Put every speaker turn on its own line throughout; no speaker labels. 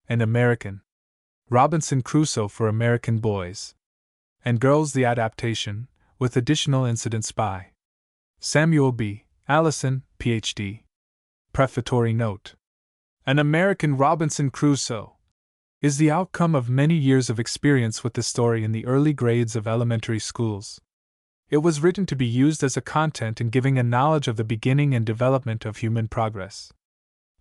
An American Robinson Crusoe for American Boys and Girls, the adaptation, with additional incidents by Samuel B. Allison, Ph.D. Prefatory Note: An American Robinson Crusoe is the outcome of many years of experience with the story in the early grades of elementary schools. It was written to be used as a content in giving a knowledge of the beginning and development of human progress.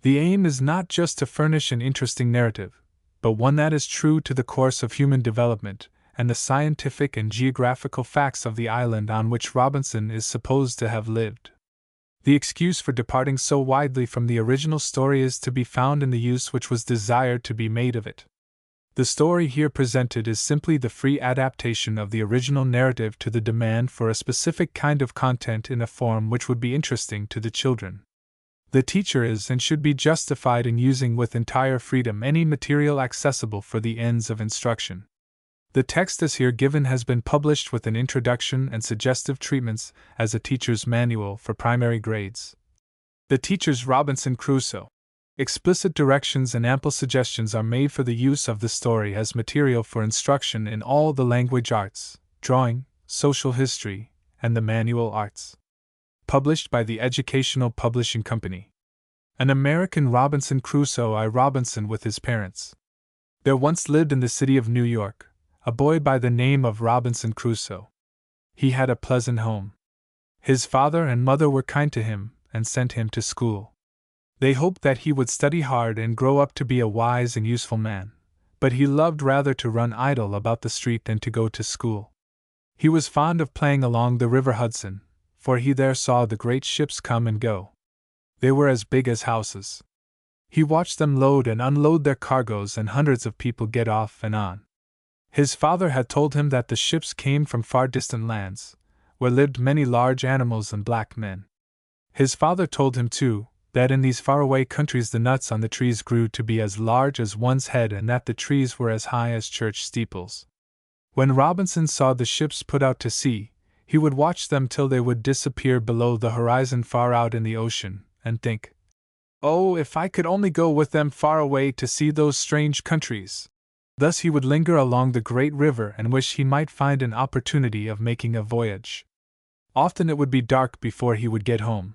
The aim is not just to furnish an interesting narrative, but one that is true to the course of human development and the scientific and geographical facts of the island on which Robinson is supposed to have lived. The excuse for departing so widely from the original story is to be found in the use which was desired to be made of it. The story here presented is simply the free adaptation of the original narrative to the demand for a specific kind of content in a form which would be interesting to the children. The teacher is and should be justified in using with entire freedom any material accessible for the ends of instruction. The text as here given has been published with an introduction and suggestive treatments as a teacher's manual for primary grades. The Teacher's Robinson Crusoe. Explicit directions and ample suggestions are made for the use of the story as material for instruction in all the language arts, drawing, social history, and the manual arts. Published by the Educational Publishing Company. An American Robinson Crusoe. I. Robinson with his parents. There once lived in the city of New York a boy by the name of Robinson Crusoe. He had a pleasant home. His father and mother were kind to him and sent him to school. They hoped that he would study hard and grow up to be a wise and useful man, but he loved rather to run idle about the street than to go to school. He was fond of playing along the River Hudson, for he there saw the great ships come and go. They were as big as houses. He watched them load and unload their cargoes and hundreds of people get off and on. His father had told him that the ships came from far distant lands, where lived many large animals and black men. His father told him, too, that in these faraway countries the nuts on the trees grew to be as large as one's head and that the trees were as high as church steeples. When Robinson saw the ships put out to sea, he would watch them till they would disappear below the horizon far out in the ocean, and think, "Oh, if I could only go with them far away to see those strange countries!" Thus he would linger along the great river and wish he might find an opportunity of making a voyage. Often it would be dark before he would get home.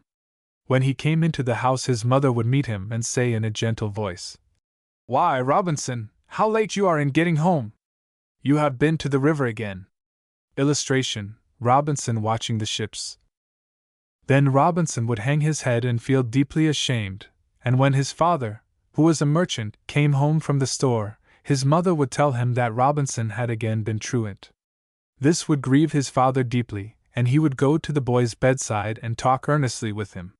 When he came into the house his mother would meet him and say in a gentle voice, "Why, Robinson, how late you are in getting home! You have been to the river again." Illustration: Robinson watching the ships. Then Robinson would hang his head and feel deeply ashamed, and when his father, who was a merchant, came home from the store, his mother would tell him that Robinson had again been truant. This would grieve his father deeply, and he would go to the boy's bedside and talk earnestly with him.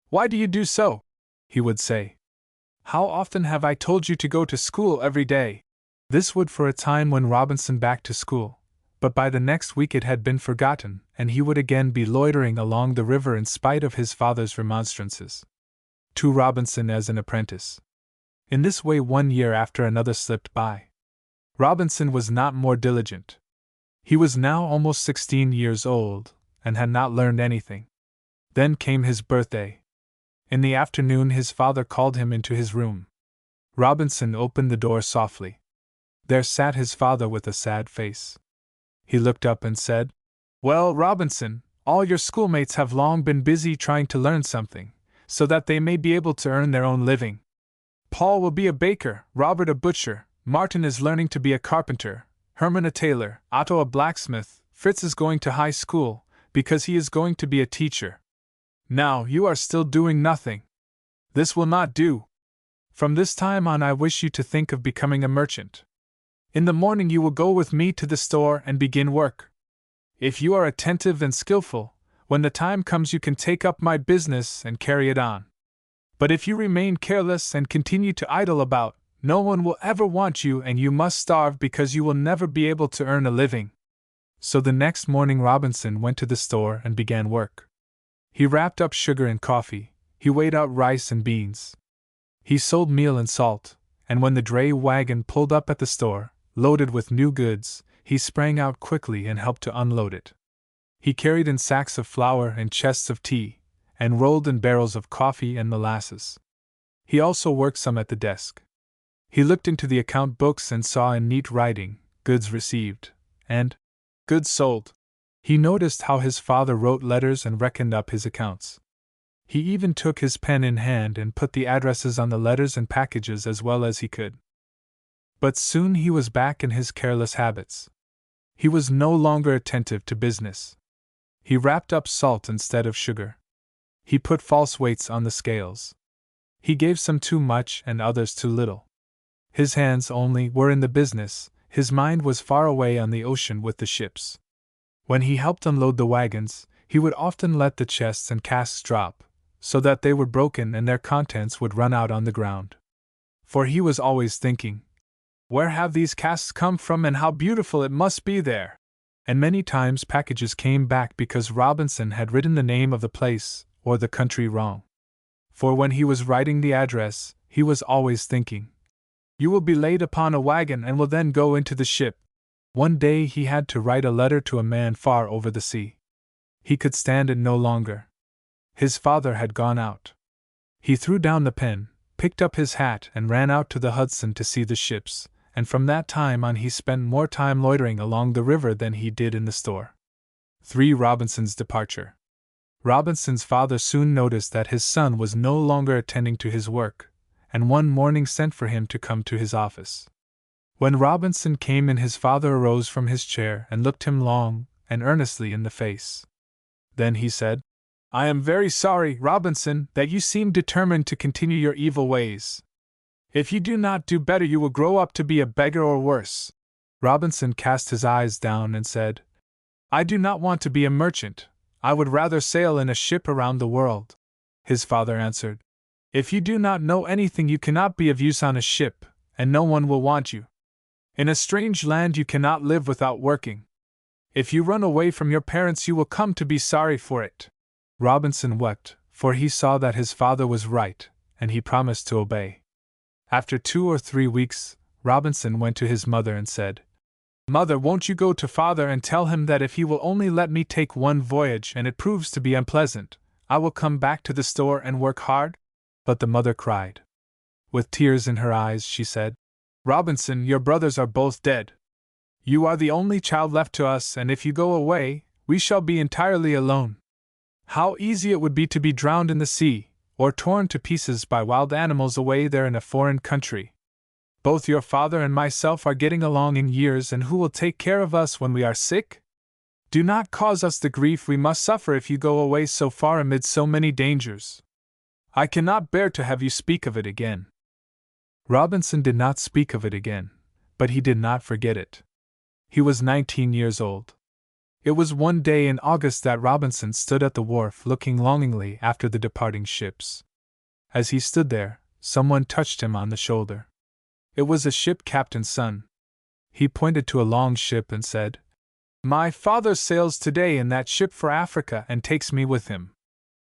"Why do you do so?" he would say. "How often have I told you to go to school every day?" This would for a time win Robinson back to school, but by the next week it had been forgotten, and he would again be loitering along the river in spite of his father's remonstrances. To Robinson as an apprentice. In this way 1 year after another slipped by. Robinson was not more diligent. He was now almost 16 years old, and had not learned anything. Then came his birthday. In the afternoon his father called him into his room. Robinson opened the door softly. There sat his father with a sad face. He looked up and said, "Well, Robinson, all your schoolmates have long been busy trying to learn something, so that they may be able to earn their own living. Paul will be a baker, Robert a butcher, Martin is learning to be a carpenter, Herman a tailor, Otto a blacksmith, Fritz is going to high school, because he is going to be a teacher. Now you are still doing nothing. This will not do. From this time on I wish you to think of becoming a merchant. In the morning you will go with me to the store and begin work. If you are attentive and skillful, when the time comes you can take up my business and carry it on. But if you remain careless and continue to idle about, no one will ever want you and you must starve because you will never be able to earn a living." So the next morning Robinson went to the store and began work. He wrapped up sugar and coffee, he weighed out rice and beans. He sold meal and salt, and when the dray wagon pulled up at the store, loaded with new goods, he sprang out quickly and helped to unload it. He carried in sacks of flour and chests of tea, and rolled in barrels of coffee and molasses. He also worked some at the desk. He looked into the account books and saw in neat writing, goods received, and goods sold. He noticed how his father wrote letters and reckoned up his accounts. He even took his pen in hand and put the addresses on the letters and packages as well as he could. But soon he was back in his careless habits. He was no longer attentive to business. He wrapped up salt instead of sugar. He put false weights on the scales. He gave some too much and others too little. His hands only were in the business, his mind was far away on the ocean with the ships. When he helped unload the wagons, he would often let the chests and casks drop, so that they were broken and their contents would run out on the ground. For he was always thinking, "Where have these casks come from and how beautiful it must be there?" And many times packages came back because Robinson had written the name of the place or the country wrong. For when he was writing the address, he was always thinking, "You will be laid upon a wagon and will then go into the ship." One day he had to write a letter to a man far over the sea. He could stand it no longer. His father had gone out. He threw down the pen, picked up his hat, and ran out to the Hudson to see the ships, and from that time on he spent more time loitering along the river than he did in the store. 3. Robinson's departure. Robinson's father soon noticed that his son was no longer attending to his work, and one morning sent for him to come to his office. When Robinson came in, his father arose from his chair and looked him long and earnestly in the face. Then he said, "I am very sorry, Robinson, that you seem determined to continue your evil ways. If you do not do better, you will grow up to be a beggar or worse." Robinson cast his eyes down and said, "I do not want to be a merchant. I would rather sail in a ship around the world." His father answered, "If you do not know anything, you cannot be of use on a ship, and no one will want you. In a strange land you cannot live without working. If you run away from your parents, you will come to be sorry for it." Robinson wept, for he saw that his father was right, and he promised to obey. After 2 or 3 weeks, Robinson went to his mother and said, "Mother, won't you go to father and tell him that if he will only let me take one voyage and it proves to be unpleasant, I will come back to the store and work hard?" But the mother cried. With tears in her eyes, she said, "Robinson, your brothers are both dead. You are the only child left to us, and if you go away, we shall be entirely alone. How easy it would be to be drowned in the sea, or torn to pieces by wild animals away there in a foreign country. Both your father and myself are getting along in years, and who will take care of us when we are sick? Do not cause us the grief we must suffer if you go away so far amid so many dangers. I cannot bear to have you speak of it again." Robinson did not speak of it again, but he did not forget it. He was 19 years old. It was one day in August that Robinson stood at the wharf looking longingly after the departing ships. As he stood there, someone touched him on the shoulder. It was a ship captain's son. He pointed to a long ship and said, "My father sails today in that ship for Africa and takes me with him."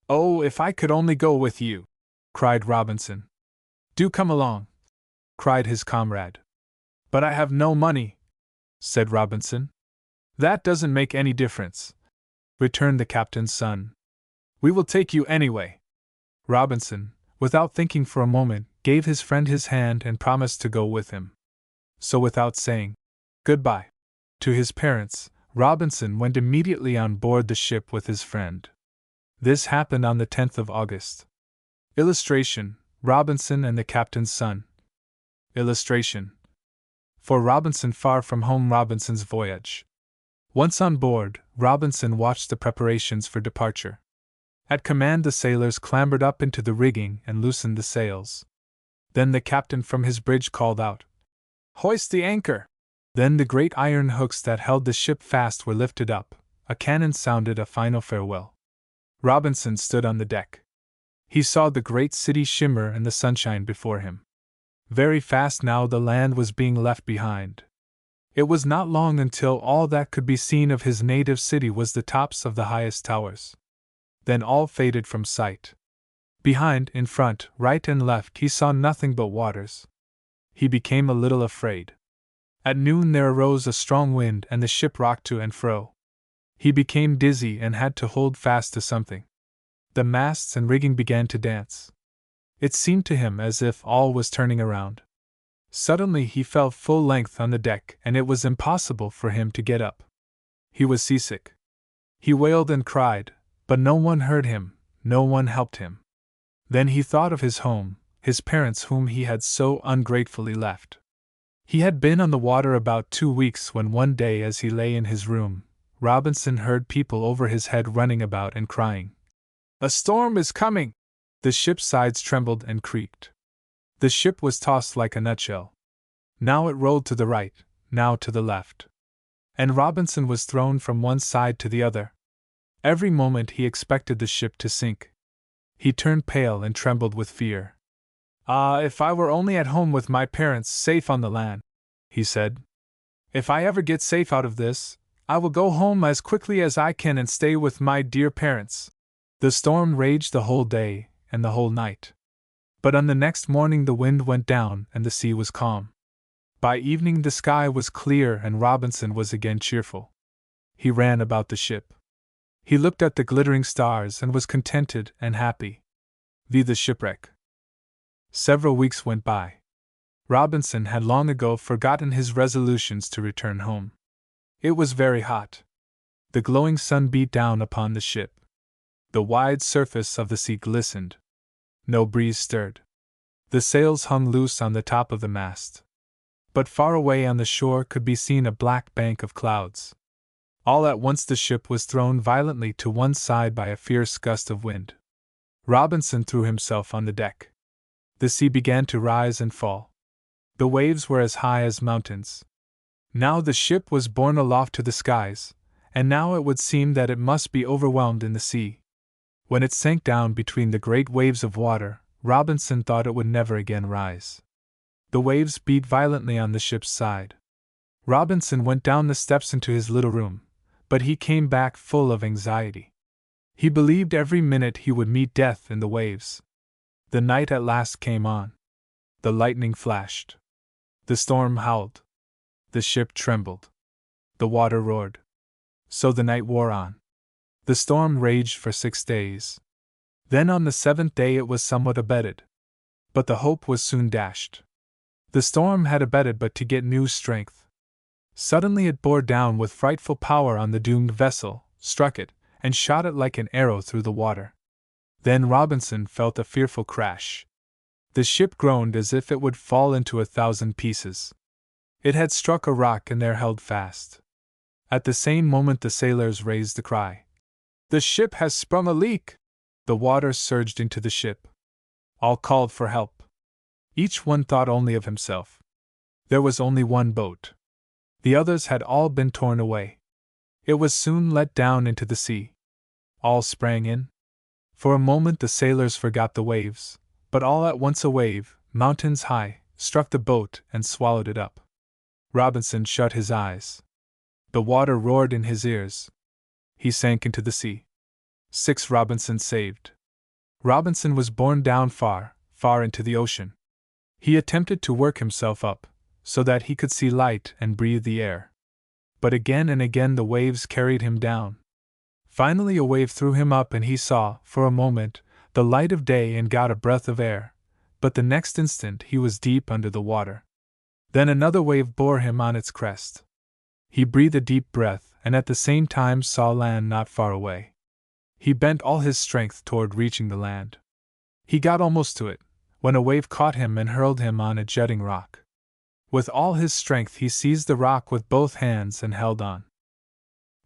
"Oh, if I could only go with you!" cried Robinson. "Do come along!" cried his comrade. "But I have no money," said Robinson. "That doesn't make any difference," returned the captain's son. "We will take you anyway." Robinson, without thinking for a moment, gave his friend his hand and promised to go with him. So without saying goodbye to his parents, Robinson went immediately on board the ship with his friend. This happened on the 10th of August. Illustration: Robinson and the captain's son. Illustration: For Robinson far from home, Robinson's voyage. Once on board, Robinson watched the preparations for departure. At command, the sailors clambered up into the rigging and loosened the sails. Then the captain from his bridge called out, "Hoist the anchor!" Then the great iron hooks that held the ship fast were lifted up. A cannon sounded a final farewell. Robinson stood on the deck. He saw the great city shimmer in the sunshine before him. Very fast now the land was being left behind. It was not long until all that could be seen of his native city was the tops of the highest towers. Then all faded from sight. Behind, in front, right and left, he saw nothing but waters. He became a little afraid. At noon there arose a strong wind and the ship rocked to and fro. He became dizzy and had to hold fast to something. The masts and rigging began to dance. It seemed to him as if all was turning around. Suddenly he fell full length on the deck, and it was impossible for him to get up. He was seasick. He wailed and cried, but no one heard him, no one helped him. Then he thought of his home, his parents whom he had so ungratefully left. He had been on the water about 2 weeks when one day as he lay in his room, Robinson heard people over his head running about and crying, "A storm is coming!" The ship's sides trembled and creaked. The ship was tossed like a nutshell. Now it rolled to the right, now to the left. And Robinson was thrown from one side to the other. Every moment he expected the ship to sink. He turned pale and trembled with fear. "Ah, if I were only at home with my parents, safe on the land," he said. "If I ever get safe out of this, I will go home as quickly as I can and stay with my dear parents." The storm raged the whole day and the whole night. But on the next morning the wind went down and the sea was calm. By evening the sky was clear and Robinson was again cheerful. He ran about the ship. He looked at the glittering stars and was contented and happy. The shipwreck. Several weeks went by. Robinson had long ago forgotten his resolutions to return home. It was very hot. The glowing sun beat down upon the ship. The wide surface of the sea glistened. No breeze stirred. The sails hung loose on the top of the mast. But far away on the shore could be seen a black bank of clouds. All at once the ship was thrown violently to one side by a fierce gust of wind. Robinson threw himself on the deck. The sea began to rise and fall. The waves were as high as mountains. Now the ship was borne aloft to the skies, and now it would seem that it must be overwhelmed in the sea. When it sank down between the great waves of water, Robinson thought it would never again rise. The waves beat violently on the ship's side. Robinson went down the steps into his little room, but he came back full of anxiety. He believed every minute he would meet death in the waves. The night at last came on. The lightning flashed. The storm howled. The ship trembled. The water roared. So the night wore on. The storm raged for 6 days. Then on the 7th day it was somewhat abated. But the hope was soon dashed. The storm had abated but to get new strength. Suddenly it bore down with frightful power on the doomed vessel, struck it, and shot it like an arrow through the water. Then Robinson felt a fearful crash. The ship groaned as if it would fall into 1,000 pieces. It had struck a rock and there held fast. At the same moment the sailors raised the cry, "The ship has sprung a leak!" The water surged into the ship. All called for help. Each one thought only of himself. There was only one boat. The others had all been torn away. It was soon let down into the sea. All sprang in. For a moment the sailors forgot the waves, but all at once a wave, mountains high, struck the boat and swallowed it up. Robinson shut his eyes. The water roared in his ears. He sank into the sea. 6 Robinson saved. Robinson was borne down far, far into the ocean. He attempted to work himself up, so that he could see light and breathe the air. But again and again the waves carried him down. Finally a wave threw him up and he saw, for a moment, the light of day and got a breath of air, but the next instant he was deep under the water. Then another wave bore him on its crest. He breathed a deep breath and at the same time saw land not far away. He bent all his strength toward reaching the land. He got almost to it, when a wave caught him and hurled him on a jutting rock. With all his strength he seized the rock with both hands and held on.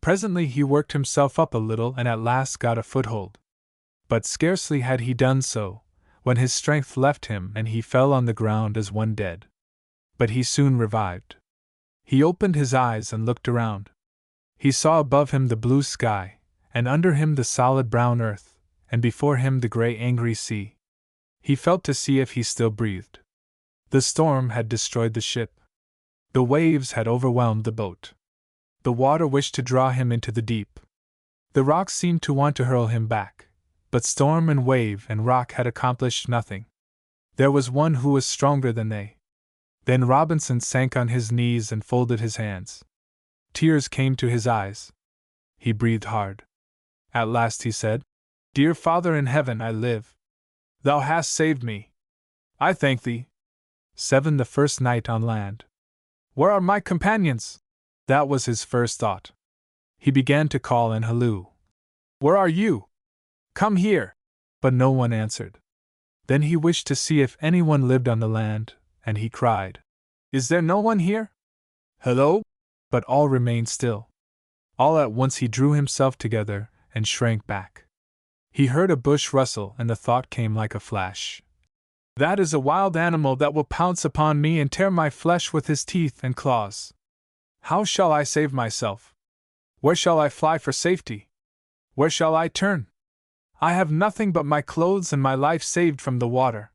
Presently he worked himself up a little and at last got a foothold. But scarcely had he done so, when his strength left him and he fell on the ground as one dead. But he soon revived. He opened his eyes and looked around. He saw above him the blue sky, and under him the solid brown earth, and before him the gray angry sea. He felt to see if he still breathed. The storm had destroyed the ship. The waves had overwhelmed the boat. The water wished to draw him into the deep. The rocks seemed to want to hurl him back, but storm and wave and rock had accomplished nothing. There was one who was stronger than they. Then Robinson sank on his knees and folded his hands. Tears came to his eyes. He breathed hard. At last he said, "Dear Father in heaven, I live. Thou hast saved me. I thank thee." 7. The first night on land. Where are my companions? That was his first thought. He began to call and halloo. Where are you? Come here! But no one answered. Then he wished to see if anyone lived on the land, and he cried, Is there no one here? Hello? But all remained still. All at once he drew himself together and shrank back. He heard a bush rustle, and the thought came like a flash. That is a wild animal that will pounce upon me and tear my flesh with his teeth and claws. How shall I save myself? Where shall I fly for safety? Where shall I turn? I have nothing but my clothes and my life saved from the water.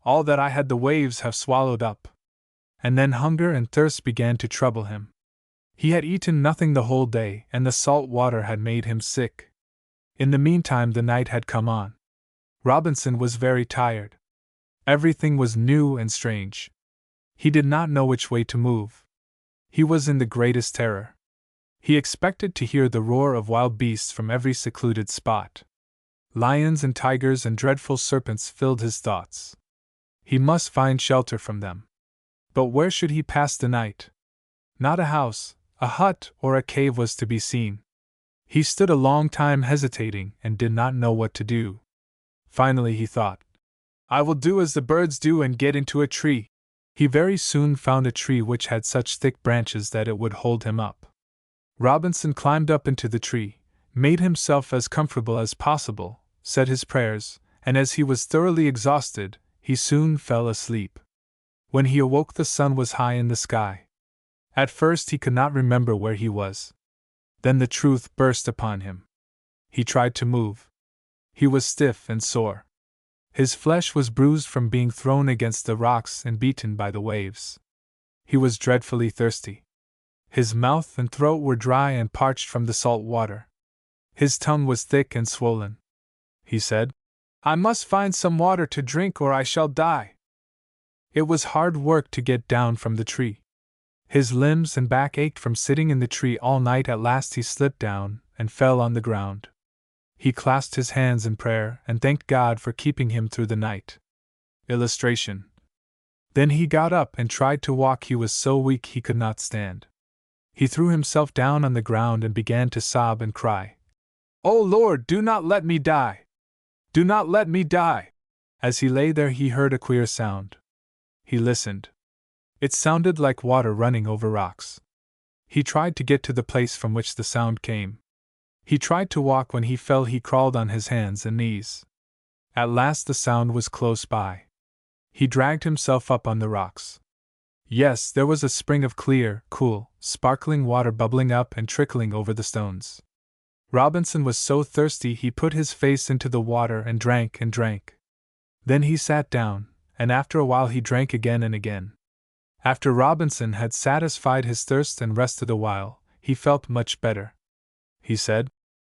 All that I had the waves have swallowed up. And then hunger and thirst began to trouble him. He had eaten nothing the whole day, and the salt water had made him sick. In the meantime, the night had come on. Robinson was very tired. Everything was new and strange. He did not know which way to move. He was in the greatest terror. He expected to hear the roar of wild beasts from every secluded spot. Lions and tigers and dreadful serpents filled his thoughts. He must find shelter from them. But where should he pass the night? Not a house, a hut, or a cave was to be seen. He stood a long time hesitating and did not know what to do. Finally he thought, I will do as the birds do and get into a tree. He very soon found a tree which had such thick branches that it would hold him up. Robinson climbed up into the tree, made himself as comfortable as possible, said his prayers, and as he was thoroughly exhausted, he soon fell asleep. When he awoke, the sun was high in the sky. At first he could not remember where he was. Then the truth burst upon him. He tried to move. He was stiff and sore. His flesh was bruised from being thrown against the rocks and beaten by the waves. He was dreadfully thirsty. His mouth and throat were dry and parched from the salt water. His tongue was thick and swollen. He said, I must find some water to drink or I shall die. It was hard work to get down from the tree. His limbs and back ached from sitting in the tree all night. At last he slipped down and fell on the ground. He clasped his hands in prayer and thanked God for keeping him through the night. Illustration. Then he got up and tried to walk. He was so weak he could not stand. He threw himself down on the ground and began to sob and cry. O Lord, do not let me die! Do not let me die! As he lay there, he heard a queer sound. He listened. It sounded like water running over rocks. He tried to get to the place from which the sound came. He tried to walk. When he fell, he crawled on his hands and knees. At last the sound was close by. He dragged himself up on the rocks. Yes, there was a spring of clear, cool, sparkling water bubbling up and trickling over the stones. Robinson was so thirsty he put his face into the water and drank and drank. Then he sat down, and after a while he drank again and again. After Robinson had satisfied his thirst and rested a while, he felt much better. He said,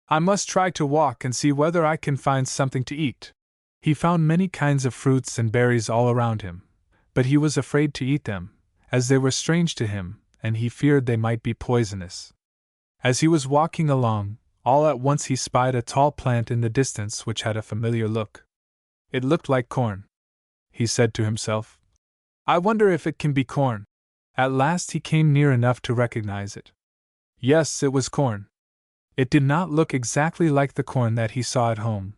I must try to walk and see whether I can find something to eat. He found many kinds of fruits and berries all around him, but he was afraid to eat them, as they were strange to him, and he feared they might be poisonous. As he was walking along, all at once he spied a tall plant in the distance which had a familiar look. It looked like corn. He said to himself, I wonder if it can be corn. At last he came near enough to recognize it. Yes, it was corn. It did not look exactly like the corn that he saw at home,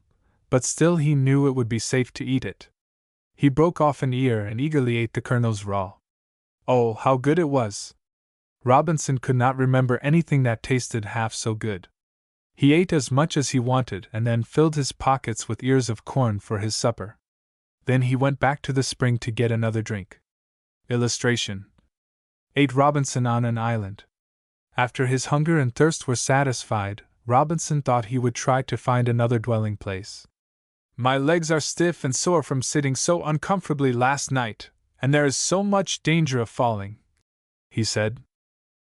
but still he knew it would be safe to eat it. He broke off an ear and eagerly ate the kernels raw. Oh, how good it was! Robinson could not remember anything that tasted half so good. He ate as much as he wanted and then filled his pockets with ears of corn for his supper. Then he went back to the spring to get another drink. Illustration. 8. Robinson on an island. After his hunger and thirst were satisfied, Robinson thought he would try to find another dwelling place. My legs are stiff and sore from sitting so uncomfortably last night, and there is so much danger of falling, he said.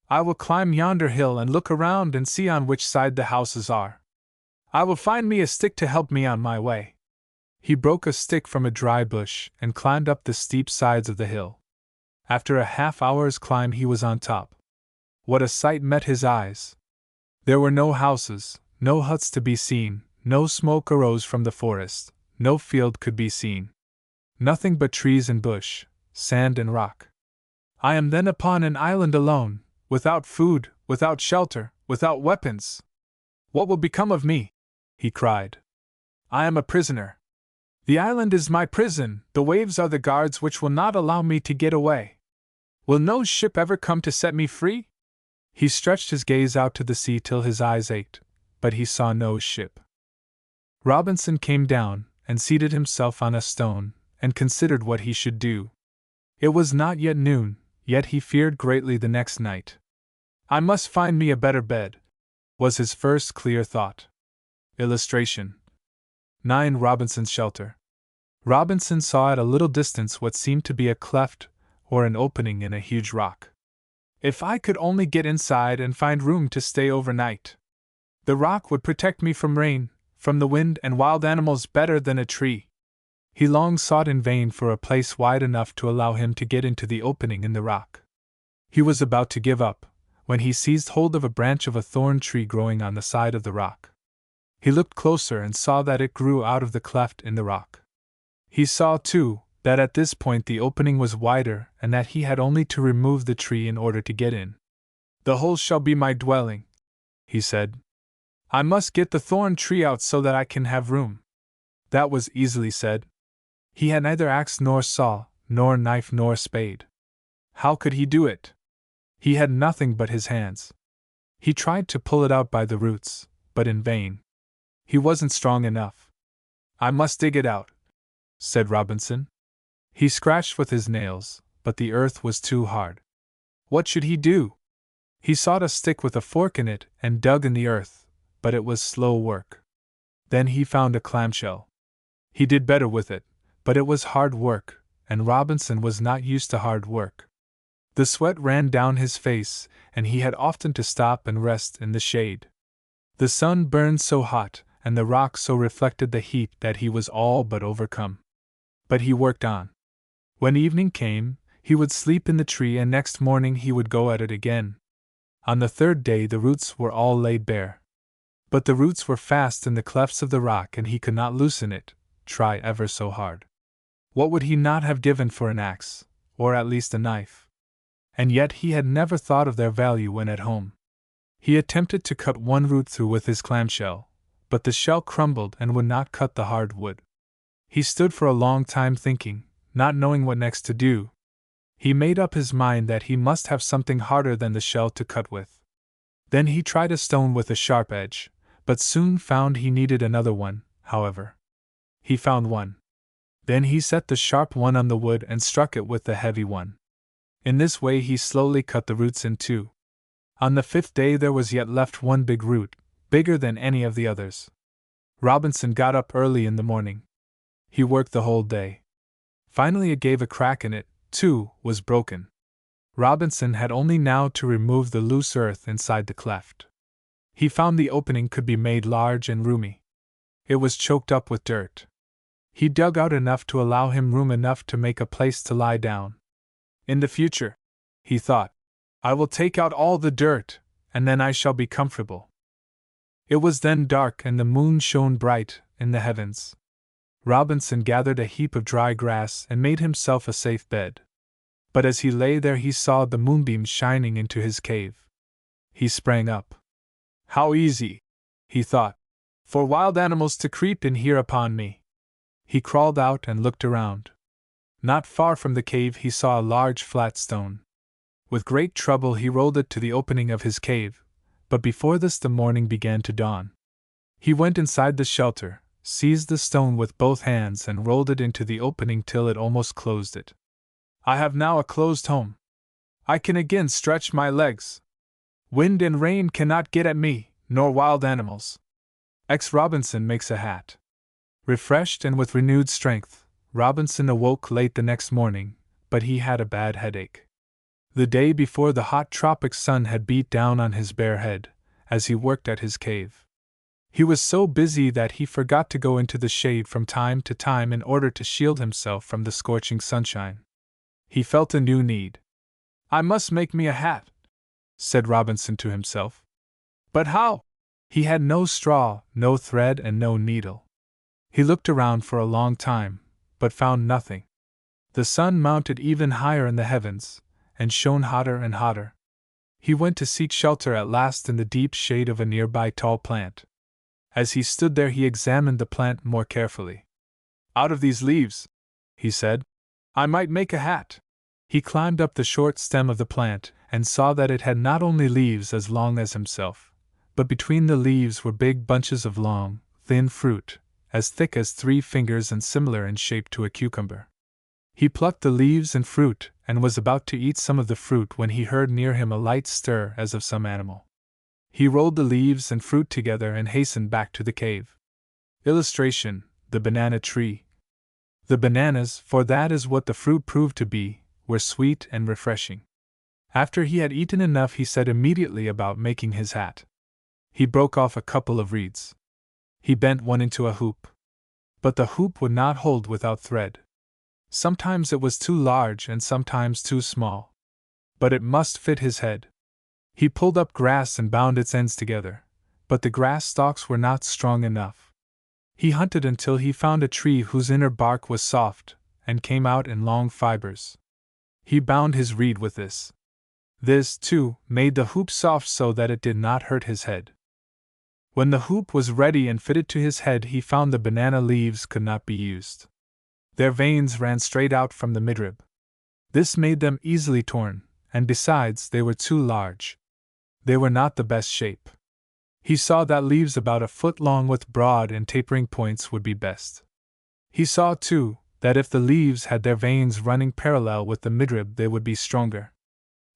I will climb yonder hill and look around and see on which side the houses are. I will find me a stick to help me on my way. He broke a stick from a dry bush and climbed up the steep sides of the hill. After a half-hour's climb he was on top. What a sight met his eyes! There were no houses, no huts to be seen, no smoke arose from the forest, no field could be seen. Nothing but trees and bush, sand and rock. I am then upon an island alone, without food, without shelter, without weapons. What will become of me? He cried. I am a prisoner. The island is my prison, the waves are the guards which will not allow me to get away. Will no ship ever come to set me free? He stretched his gaze out to the sea till his eyes ached, but he saw no ship. Robinson came down, and seated himself on a stone, and considered what he should do. It was not yet noon, yet he feared greatly the next night. I must find me a better bed, was his first clear thought. Illustration 9. Robinson's Shelter. Robinson saw at a little distance what seemed to be a cleft, or an opening in a huge rock. If I could only get inside and find room to stay overnight! The rock would protect me from rain, from the wind and wild animals better than a tree. He long sought in vain for a place wide enough to allow him to get into the opening in the rock. He was about to give up, when he seized hold of a branch of a thorn tree growing on the side of the rock. He looked closer and saw that it grew out of the cleft in the rock. He saw, too, that at this point the opening was wider and that he had only to remove the tree in order to get in. The hole shall be my dwelling, he said. I must get the thorn tree out so that I can have room. That was easily said. He had neither axe nor saw, nor knife nor spade. How could he do it? He had nothing but his hands. He tried to pull it out by the roots, but in vain. He wasn't strong enough. I must dig it out, said Robinson. He scratched with his nails, but the earth was too hard. What should he do? He sought a stick with a fork in it and dug in the earth, but it was slow work. Then he found a clamshell. He did better with it, but it was hard work, and Robinson was not used to hard work. The sweat ran down his face, and he had often to stop and rest in the shade. The sun burned so hot, and the rock so reflected the heat that he was all but overcome. But he worked on. When evening came, he would sleep in the tree, and next morning he would go at it again. On the third day the roots were all laid bare. But the roots were fast in the clefts of the rock, and he could not loosen it, try ever so hard. What would he not have given for an axe, or at least a knife? And yet he had never thought of their value when at home. He attempted to cut one root through with his clamshell, but the shell crumbled and would not cut the hard wood. He stood for a long time thinking, not knowing what next to do. He made up his mind that he must have something harder than the shell to cut with. Then he tried a stone with a sharp edge, but soon found he needed another one, however. He found one. Then he set the sharp one on the wood and struck it with the heavy one. In this way he slowly cut the roots in two. On the fifth day there was yet left one big root, bigger than any of the others. Robinson got up early in the morning. He worked the whole day. Finally it gave a crack, and it, too, was broken. Robinson had only now to remove the loose earth inside the cleft. He found the opening could be made large and roomy. It was choked up with dirt. He dug out enough to allow him room enough to make a place to lie down. In the future, he thought, I will take out all the dirt, and then I shall be comfortable. It was then dark and the moon shone bright in the heavens. Robinson gathered a heap of dry grass and made himself a safe bed. But as he lay there he saw the moonbeams shining into his cave. He sprang up. How easy, he thought, for wild animals to creep in here upon me. He crawled out and looked around. Not far from the cave he saw a large flat stone. With great trouble he rolled it to the opening of his cave, but before this the morning began to dawn. He went inside the shelter, seized the stone with both hands and rolled it into the opening till it almost closed it. I have now a closed home. I can again stretch my legs. Wind and rain cannot get at me, nor wild animals. X. Robinson makes a hat. Refreshed and with renewed strength, Robinson awoke late the next morning, but he had a bad headache. The day before the hot tropic sun had beat down on his bare head, as he worked at his cave. He was so busy that he forgot to go into the shade from time to time in order to shield himself from the scorching sunshine. He felt a new need. I must make me a hat, said Robinson to himself. But how? He had no straw, no thread, and no needle. He looked around for a long time, but found nothing. The sun mounted even higher in the heavens, and shone hotter and hotter. He went to seek shelter at last in the deep shade of a nearby tall plant. As he stood there, he examined the plant more carefully. "Out of these leaves," he said, "I might make a hat." He climbed up the short stem of the plant and saw that it had not only leaves as long as himself, but between the leaves were big bunches of long, thin fruit, as thick as 3 fingers and similar in shape to a cucumber. He plucked the leaves and fruit and was about to eat some of the fruit when he heard near him a light stir as of some animal. He rolled the leaves and fruit together and hastened back to the cave. Illustration: the banana tree. The bananas, for that is what the fruit proved to be, were sweet and refreshing. After he had eaten enough, he set immediately about making his hat. He broke off a couple of reeds. He bent one into a hoop. But the hoop would not hold without thread. Sometimes it was too large and sometimes too small. But it must fit his head. He pulled up grass and bound its ends together, but the grass stalks were not strong enough. He hunted until he found a tree whose inner bark was soft and came out in long fibers. He bound his reed with this. This, too, made the hoop soft so that it did not hurt his head. When the hoop was ready and fitted to his head, he found the banana leaves could not be used. Their veins ran straight out from the midrib. This made them easily torn, and besides, they were too large. They were not the best shape. He saw that leaves about a foot long with broad and tapering points would be best. He saw, too, that if the leaves had their veins running parallel with the midrib, they would be stronger.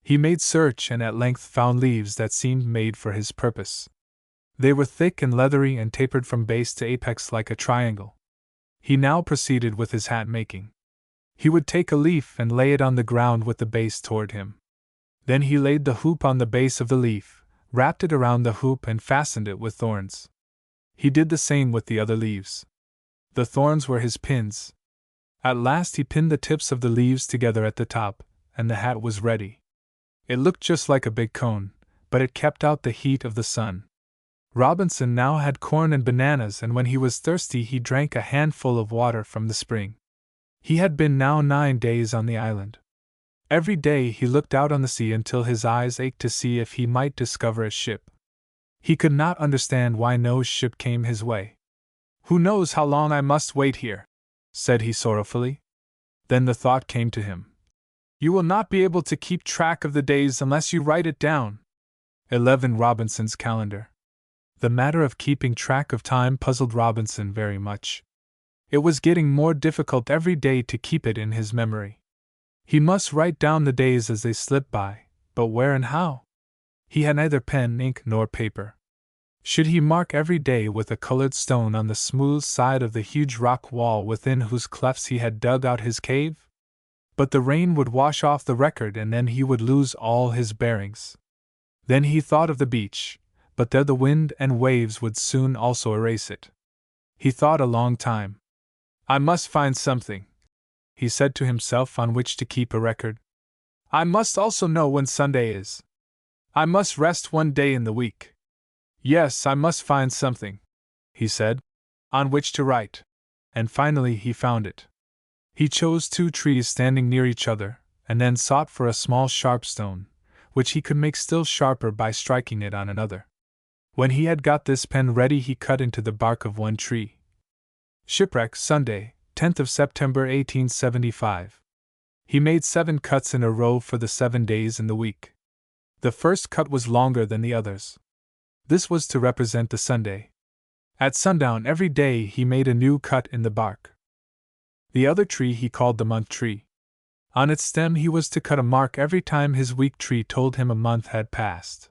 He made search and at length found leaves that seemed made for his purpose. They were thick and leathery and tapered from base to apex like a triangle. He now proceeded with his hat making. He would take a leaf and lay it on the ground with the base toward him. Then he laid the hoop on the base of the leaf, wrapped it around the hoop and fastened it with thorns. He did the same with the other leaves. The thorns were his pins. At last he pinned the tips of the leaves together at the top, and the hat was ready. It looked just like a big cone, but it kept out the heat of the sun. Robinson now had corn and bananas, and when he was thirsty he drank a handful of water from the spring. He had been now 9 days on the island. Every day he looked out on the sea until his eyes ached to see if he might discover a ship. He could not understand why no ship came his way. "Who knows how long I must wait here?" said he sorrowfully. Then the thought came to him. "You will not be able to keep track of the days unless you write it down." 11 Robinson's calendar. The matter of keeping track of time puzzled Robinson very much. It was getting more difficult every day to keep it in his memory. He must write down the days as they slipped by, but where and how? He had neither pen, ink, nor paper. Should he mark every day with a colored stone on the smooth side of the huge rock wall within whose clefts he had dug out his cave? But the rain would wash off the record and then he would lose all his bearings. Then he thought of the beach, but there the wind and waves would soon also erase it. He thought a long time. "I must find something," he said to himself, "on which to keep a record. I must also know when Sunday is. I must rest one day in the week. Yes, I must find something," he said, "on which to write." And finally he found it. He chose 2 trees standing near each other, and then sought for a small sharp stone, which he could make still sharper by striking it on another. When he had got this pen ready, he cut into the bark of one tree. Shipwreck, Sunday, 10th of September 1875. He made 7 cuts in a row for the 7 days in the week. The first cut was longer than the others. This was to represent the Sunday. At sundown every day he made a new cut in the bark. The other tree he called the month tree. On its stem he was to cut a mark every time his week tree told him a month had passed.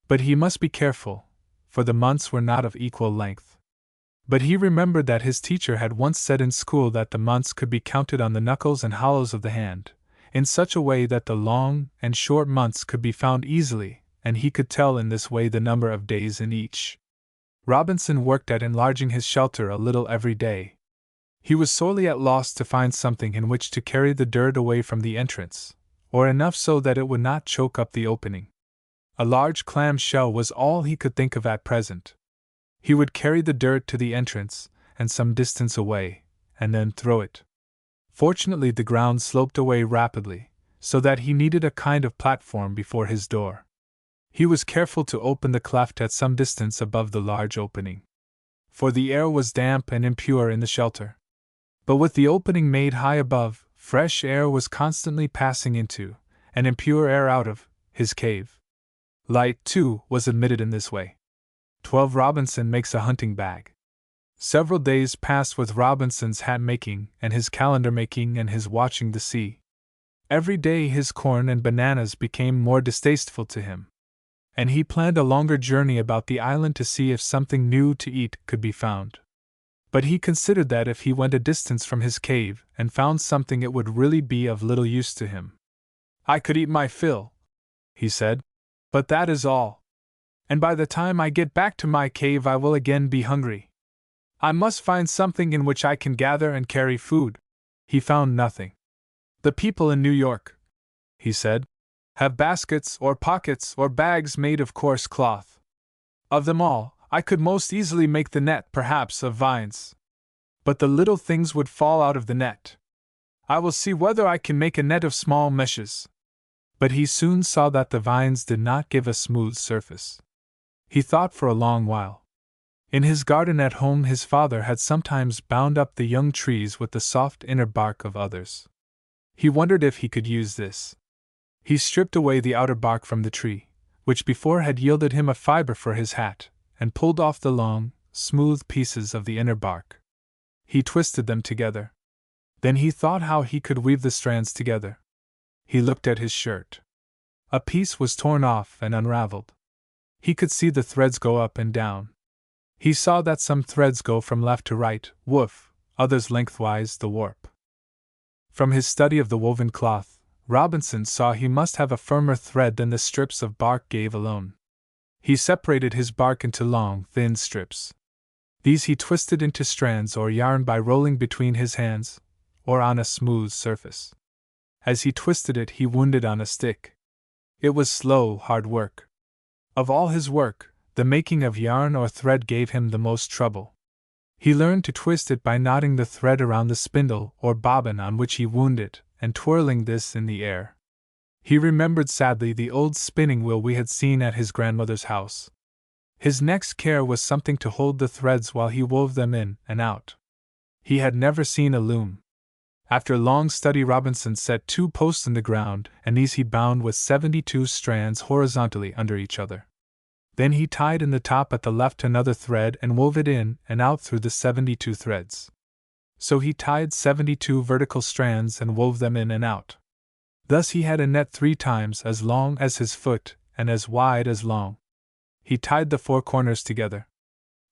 But he must be careful, for the months were not of equal length. But he remembered that his teacher had once said in school that the months could be counted on the knuckles and hollows of the hand, in such a way that the long and short months could be found easily, and he could tell in this way the number of days in each. Robinson worked at enlarging his shelter a little every day. He was sorely at loss to find something in which to carry the dirt away from the entrance, or enough so that it would not choke up the opening. A large clam shell was all he could think of at present. He would carry the dirt to the entrance, and some distance away, and then throw it. Fortunately, the ground sloped away rapidly, so that he needed a kind of platform before his door. He was careful to open the cleft at some distance above the large opening, for the air was damp and impure in the shelter. But with the opening made high above, fresh air was constantly passing into, and impure air out of, his cave. Light, too, was admitted in this way. 12. Robinson makes a hunting bag. Several days passed with Robinson's hat making, and his calendar making, and his watching the sea. Every day his corn and bananas became more distasteful to him, and he planned a longer journey about the island to see if something new to eat could be found. But he considered that if he went a distance from his cave and found something, it would really be of little use to him. "I could eat my fill," he said, "but that is all. And by the time I get back to my cave I will again be hungry. I must find something in which I can gather and carry food." He found nothing. "The people in New York," he said, "have baskets or pockets or bags made of coarse cloth. Of them all, I could most easily make the net, perhaps, of vines. But the little things would fall out of the net. I will see whether I can make a net of small meshes." But he soon saw that the vines did not give a smooth surface. He thought for a long while. In his garden at home his father had sometimes bound up the young trees with the soft inner bark of others. He wondered if he could use this. He stripped away the outer bark from the tree, which before had yielded him a fiber for his hat, and pulled off the long, smooth pieces of the inner bark. He twisted them together. Then he thought how he could weave the strands together. He looked at his shirt. A piece was torn off and unraveled. He could see the threads go up and down. He saw that some threads go from left to right, woof, others lengthwise, the warp. From his study of the woven cloth, Robinson saw he must have a firmer thread than the strips of bark gave alone. He separated his bark into long, thin strips. These he twisted into strands or yarn by rolling between his hands, or on a smooth surface. As he twisted it, he wound it on a stick. It was slow, hard work. Of all his work, the making of yarn or thread gave him the most trouble. He learned to twist it by knotting the thread around the spindle or bobbin on which he wound it, and twirling this in the air. He remembered sadly the old spinning wheel we had seen at his grandmother's house. His next care was something to hold the threads while he wove them in and out. He had never seen a loom. After long study, Robinson set 2 posts in the ground, and these he bound with 72 strands horizontally under each other. Then he tied in the top at the left another thread and wove it in and out through the 72 threads. So he tied 72 vertical strands and wove them in and out. Thus he had a net 3 times as long as his foot and as wide as long. He tied the 4 corners together.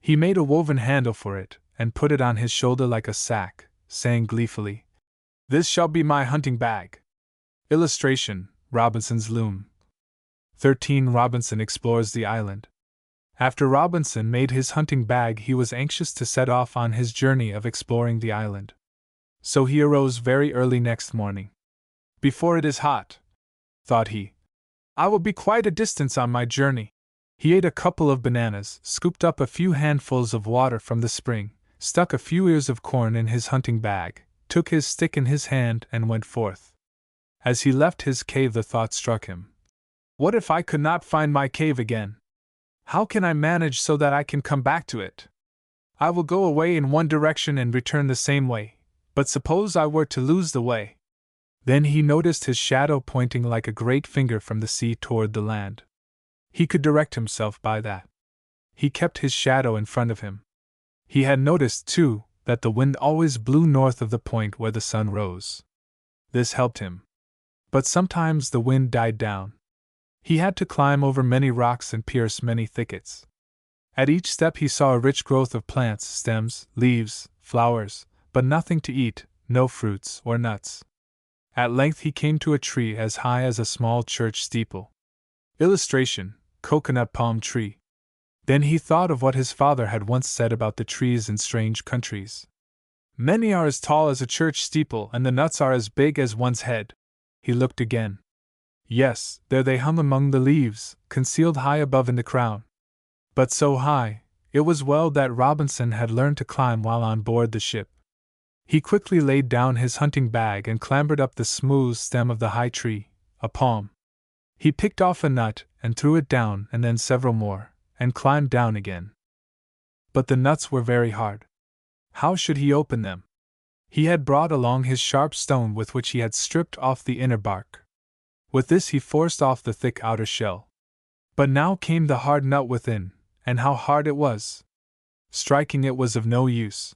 He made a woven handle for it and put it on his shoulder like a sack, saying gleefully, "This shall be my hunting bag." Illustration: Robinson's loom. 13. Robinson explores the island. After Robinson made his hunting bag, he was anxious to set off on his journey of exploring the island. So he arose very early next morning. "Before it is hot," thought he, "I will be quite a distance on my journey." He ate a couple of bananas, scooped up a few handfuls of water from the spring, stuck a few ears of corn in his hunting bag, took his stick in his hand, and went forth. As he left his cave, the thought struck him, "What if I could not find my cave again? How can I manage so that I can come back to it? I will go away in one direction and return the same way, but suppose I were to lose the way?" Then he noticed his shadow pointing like a great finger from the sea toward the land. He could direct himself by that. He kept his shadow in front of him. He had noticed, too, that the wind always blew north of the point where the sun rose. This helped him. But sometimes the wind died down. He had to climb over many rocks and pierce many thickets. At each step he saw a rich growth of plants, stems, leaves, flowers, but nothing to eat, no fruits or nuts. At length he came to a tree as high as a small church steeple. Illustration: coconut palm tree. Then he thought of what his father had once said about the trees in strange countries. "Many are as tall as a church steeple, and the nuts are as big as one's head." He looked again. Yes, there they hung among the leaves, concealed high above in the crown. But so high, it was well that Robinson had learned to climb while on board the ship. He quickly laid down his hunting bag and clambered up the smooth stem of the high tree, a palm. He picked off a nut and threw it down, and then several more, and climbed down again. But the nuts were very hard. How should he open them? He had brought along his sharp stone with which he had stripped off the inner bark. With this he forced off the thick outer shell. But now came the hard nut within, and how hard it was! Striking it was of no use.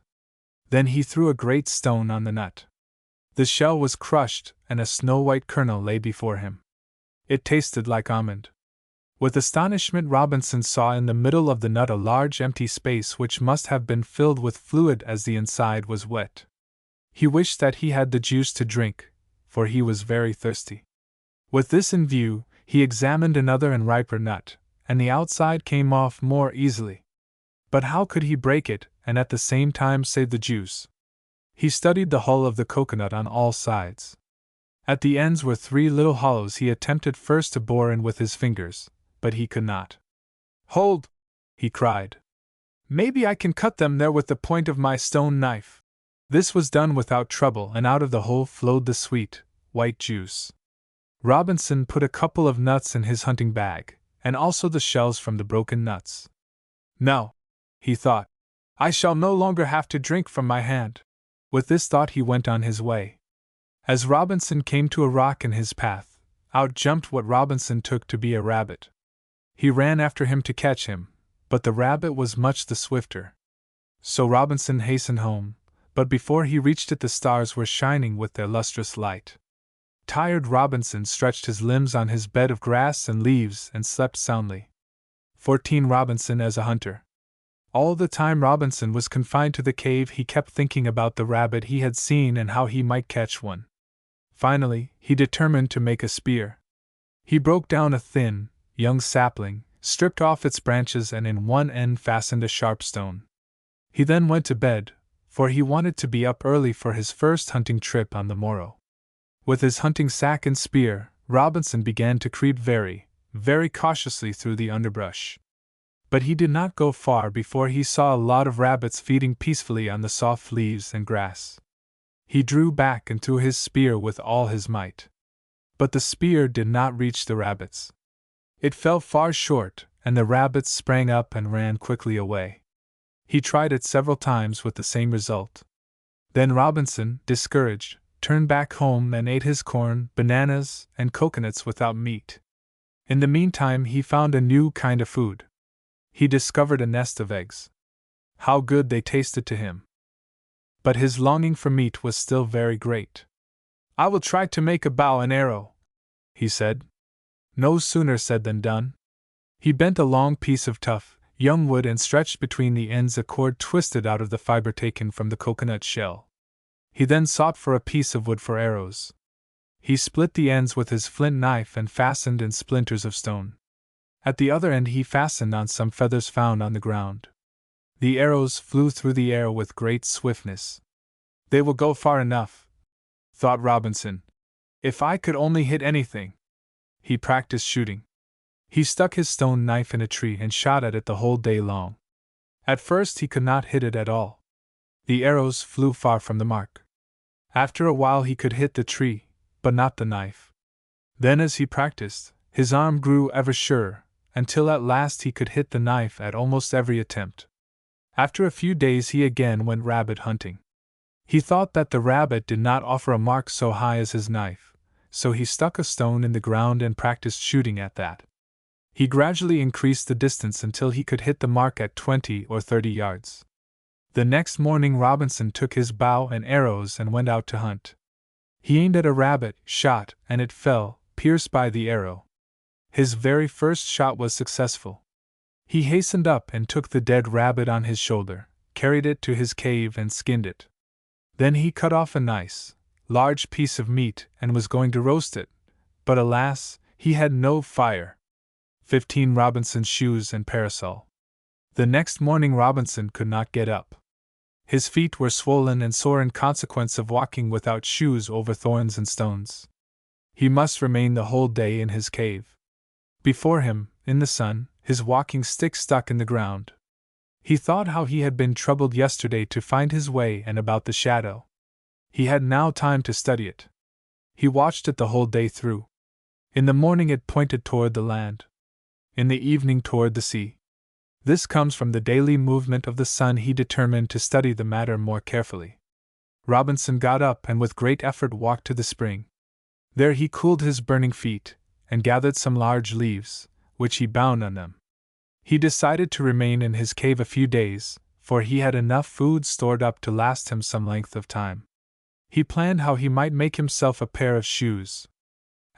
Then he threw a great stone on the nut. The shell was crushed, and a snow-white kernel lay before him. It tasted like almond. With astonishment, Robinson saw in the middle of the nut a large empty space which must have been filled with fluid, as the inside was wet. He wished that he had the juice to drink, for he was very thirsty. With this in view, he examined another and riper nut, and the outside came off more easily. But how could he break it, and at the same time save the juice? He studied the hull of the coconut on all sides. At the ends were 3 little hollows. He attempted first to bore in with his fingers, but he could not. "Hold!" he cried. "Maybe I can cut them there with the point of my stone knife." This was done without trouble, and out of the hole flowed the sweet, white juice. Robinson put a couple of nuts in his hunting bag, and also the shells from the broken nuts. "Now," he thought, "I shall no longer have to drink from my hand." With this thought he went on his way. As Robinson came to a rock in his path, out jumped what Robinson took to be a rabbit. He ran after him to catch him, but the rabbit was much the swifter. So Robinson hastened home, but before he reached it the stars were shining with their lustrous light. Tired Robinson stretched his limbs on his bed of grass and leaves and slept soundly. 14. Robinson as a hunter. All the time Robinson was confined to the cave he kept thinking about the rabbit he had seen and how he might catch one. Finally, he determined to make a spear. He broke down a thin, young sapling, stripped off its branches, and in one end fastened a sharp stone. He then went to bed, for he wanted to be up early for his first hunting trip on the morrow. With his hunting sack and spear, Robinson began to creep very, very cautiously through the underbrush. But he did not go far before he saw a lot of rabbits feeding peacefully on the soft leaves and grass. He drew back and threw his spear with all his might. But the spear did not reach the rabbits. It fell far short, and the rabbits sprang up and ran quickly away. He tried it several times with the same result. Then Robinson, discouraged, turned back home and ate his corn, bananas, and coconuts without meat. In the meantime he found a new kind of food. He discovered a nest of eggs. How good they tasted to him! But his longing for meat was still very great. "I will try to make a bow and arrow," he said. No sooner said than done. He bent a long piece of tough, young wood and stretched between the ends a cord twisted out of the fiber taken from the coconut shell. He then sought for a piece of wood for arrows. He split the ends with his flint knife and fastened in splinters of stone. At the other end he fastened on some feathers found on the ground. The arrows flew through the air with great swiftness. "They will go far enough," thought Robinson. "If I could only hit anything." He practiced shooting. He stuck his stone knife in a tree and shot at it the whole day long. At first he could not hit it at all. The arrows flew far from the mark. After a while he could hit the tree, but not the knife. Then as he practiced, his arm grew ever surer, until at last he could hit the knife at almost every attempt. After a few days he again went rabbit hunting. He thought that the rabbit did not offer a mark so high as his knife, so he stuck a stone in the ground and practiced shooting at that. He gradually increased the distance until he could hit the mark at 20 or 30 yards. The next morning Robinson took his bow and arrows and went out to hunt. He aimed at a rabbit, shot, and it fell, pierced by the arrow. His very first shot was successful. He hastened up and took the dead rabbit on his shoulder, carried it to his cave and skinned it. Then he cut off a nice, large piece of meat and was going to roast it, but alas, he had no fire. 15. Robinson's shoes and parasol. The next morning Robinson could not get up. His feet were swollen and sore in consequence of walking without shoes over thorns and stones. He must remain the whole day in his cave. Before him, in the sun, his walking stick stuck in the ground. He thought how he had been troubled yesterday to find his way and about the shadow. He had now time to study it. He watched it the whole day through. In the morning it pointed toward the land. In the evening toward the sea. This comes from the daily movement of the sun. He determined to study the matter more carefully. Robinson got up and with great effort walked to the spring. There he cooled his burning feet, and gathered some large leaves, which he bound on them. He decided to remain in his cave a few days, for he had enough food stored up to last him some length of time. He planned how he might make himself a pair of shoes.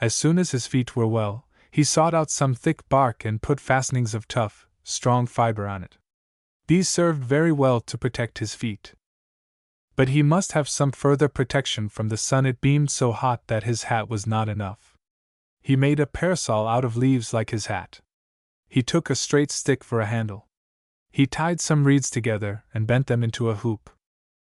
As soon as his feet were well, he sought out some thick bark and put fastenings of tough, strong fiber on it. These served very well to protect his feet. But he must have some further protection from the sun. It beamed so hot that his hat was not enough. He made a parasol out of leaves like his hat. He took a straight stick for a handle. He tied some reeds together and bent them into a hoop.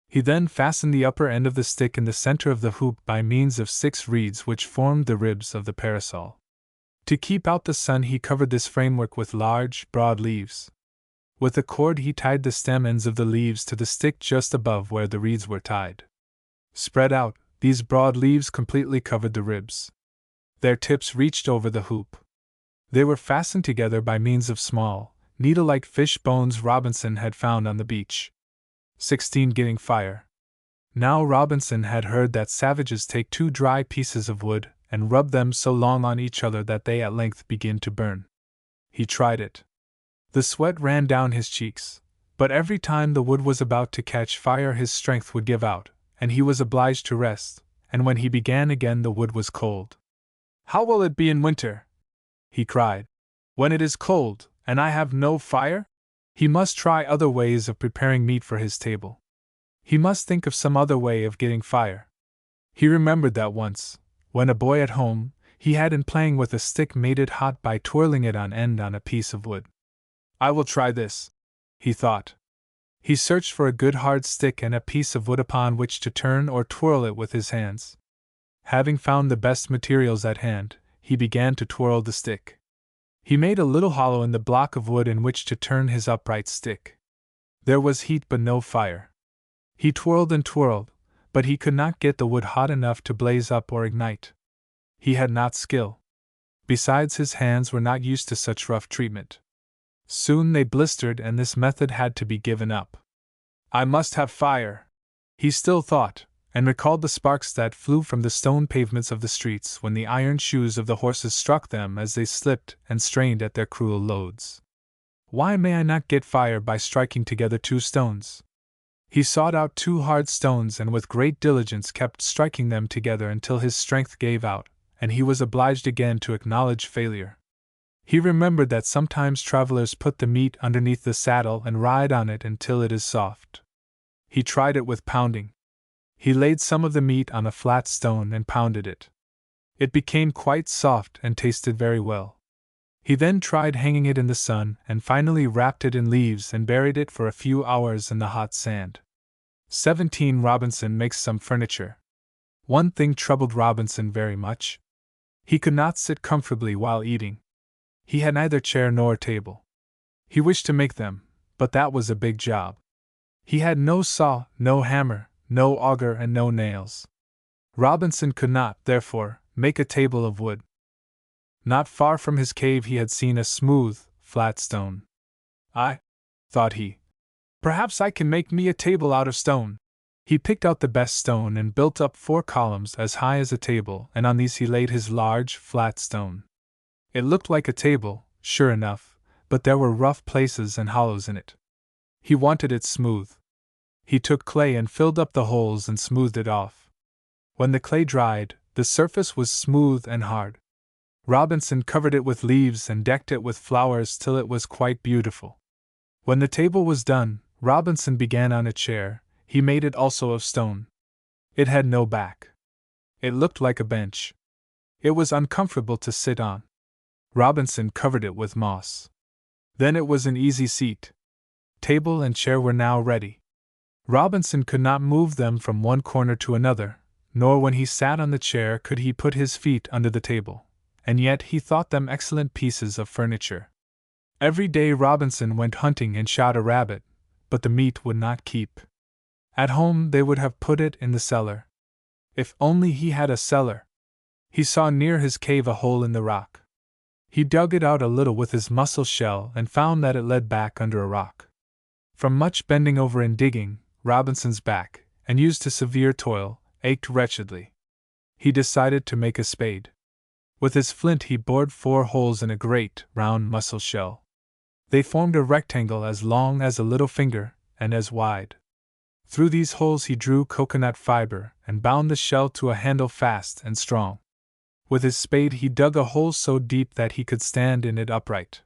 He then fastened the upper end of the stick in the center of the hoop by means of 6 reeds which formed the ribs of the parasol. To keep out the sun, he covered this framework with large, broad leaves. With a cord he tied the stem ends of the leaves to the stick just above where the reeds were tied. Spread out, these broad leaves completely covered the ribs. Their tips reached over the hoop. They were fastened together by means of small, needle-like fish bones Robinson had found on the beach. 16. Getting fire. Now Robinson had heard that savages take 2 dry pieces of wood and rub them so long on each other that they at length begin to burn. He tried it. The sweat ran down his cheeks, but every time the wood was about to catch fire his strength would give out, and he was obliged to rest, and when he began again the wood was cold. "How will it be in winter?" he cried. "When it is cold, and I have no fire?" He must try other ways of preparing meat for his table. He must think of some other way of getting fire. He remembered that once, when a boy at home, he had in playing with a stick made it hot by twirling it on end on a piece of wood. "I will try this," he thought. He searched for a good hard stick and a piece of wood upon which to turn or twirl it with his hands. Having found the best materials at hand, he began to twirl the stick. He made a little hollow in the block of wood in which to turn his upright stick. There was heat but no fire. He twirled and twirled, but he could not get the wood hot enough to blaze up or ignite. He had not skill. Besides, his hands were not used to such rough treatment. Soon they blistered and this method had to be given up. "I must have fire," he still thought, and recalled the sparks that flew from the stone pavements of the streets when the iron shoes of the horses struck them as they slipped and strained at their cruel loads. "Why may I not get fire by striking together 2 stones?" He sought out 2 hard stones and with great diligence kept striking them together until his strength gave out, and he was obliged again to acknowledge failure. He remembered that sometimes travelers put the meat underneath the saddle and ride on it until it is soft. He tried it with pounding. He laid some of the meat on a flat stone and pounded it. It became quite soft and tasted very well. He then tried hanging it in the sun and finally wrapped it in leaves and buried it for a few hours in the hot sand. 17. Robinson makes some furniture. One thing troubled Robinson very much. He could not sit comfortably while eating. He had neither chair nor table. He wished to make them, but that was a big job. He had no saw, no hammer, no auger, and no nails. Robinson could not, therefore, make a table of wood. Not far from his cave he had seen a smooth, flat stone. "I," thought he, "perhaps I can make me a table out of stone." He picked out the best stone and built up 4 columns as high as a table, and on these he laid his large, flat stone. It looked like a table, sure enough, but there were rough places and hollows in it. He wanted it smooth. He took clay and filled up the holes and smoothed it off. When the clay dried, the surface was smooth and hard. Robinson covered it with leaves and decked it with flowers till it was quite beautiful. When the table was done, Robinson began on a chair. He made it also of stone. It had no back. It looked like a bench. It was uncomfortable to sit on. Robinson covered it with moss. Then it was an easy seat. Table and chair were now ready. Robinson could not move them from one corner to another, nor when he sat on the chair could he put his feet under the table, and yet he thought them excellent pieces of furniture. Every day Robinson went hunting and shot a rabbit, but the meat would not keep. At home they would have put it in the cellar, If only he had a cellar! He saw near his cave a hole in the rock. He dug it out a little with his mussel shell and found that it led back under a rock. From much bending over and digging, Robinson's back, and used to severe toil, ached wretchedly. He decided to make a spade. With his flint he bored 4 holes in a great, round mussel shell. They formed a rectangle as long as a little finger, and as wide. Through these holes he drew coconut fiber and bound the shell to a handle fast and strong. With his spade he dug a hole so deep that he could stand in it upright.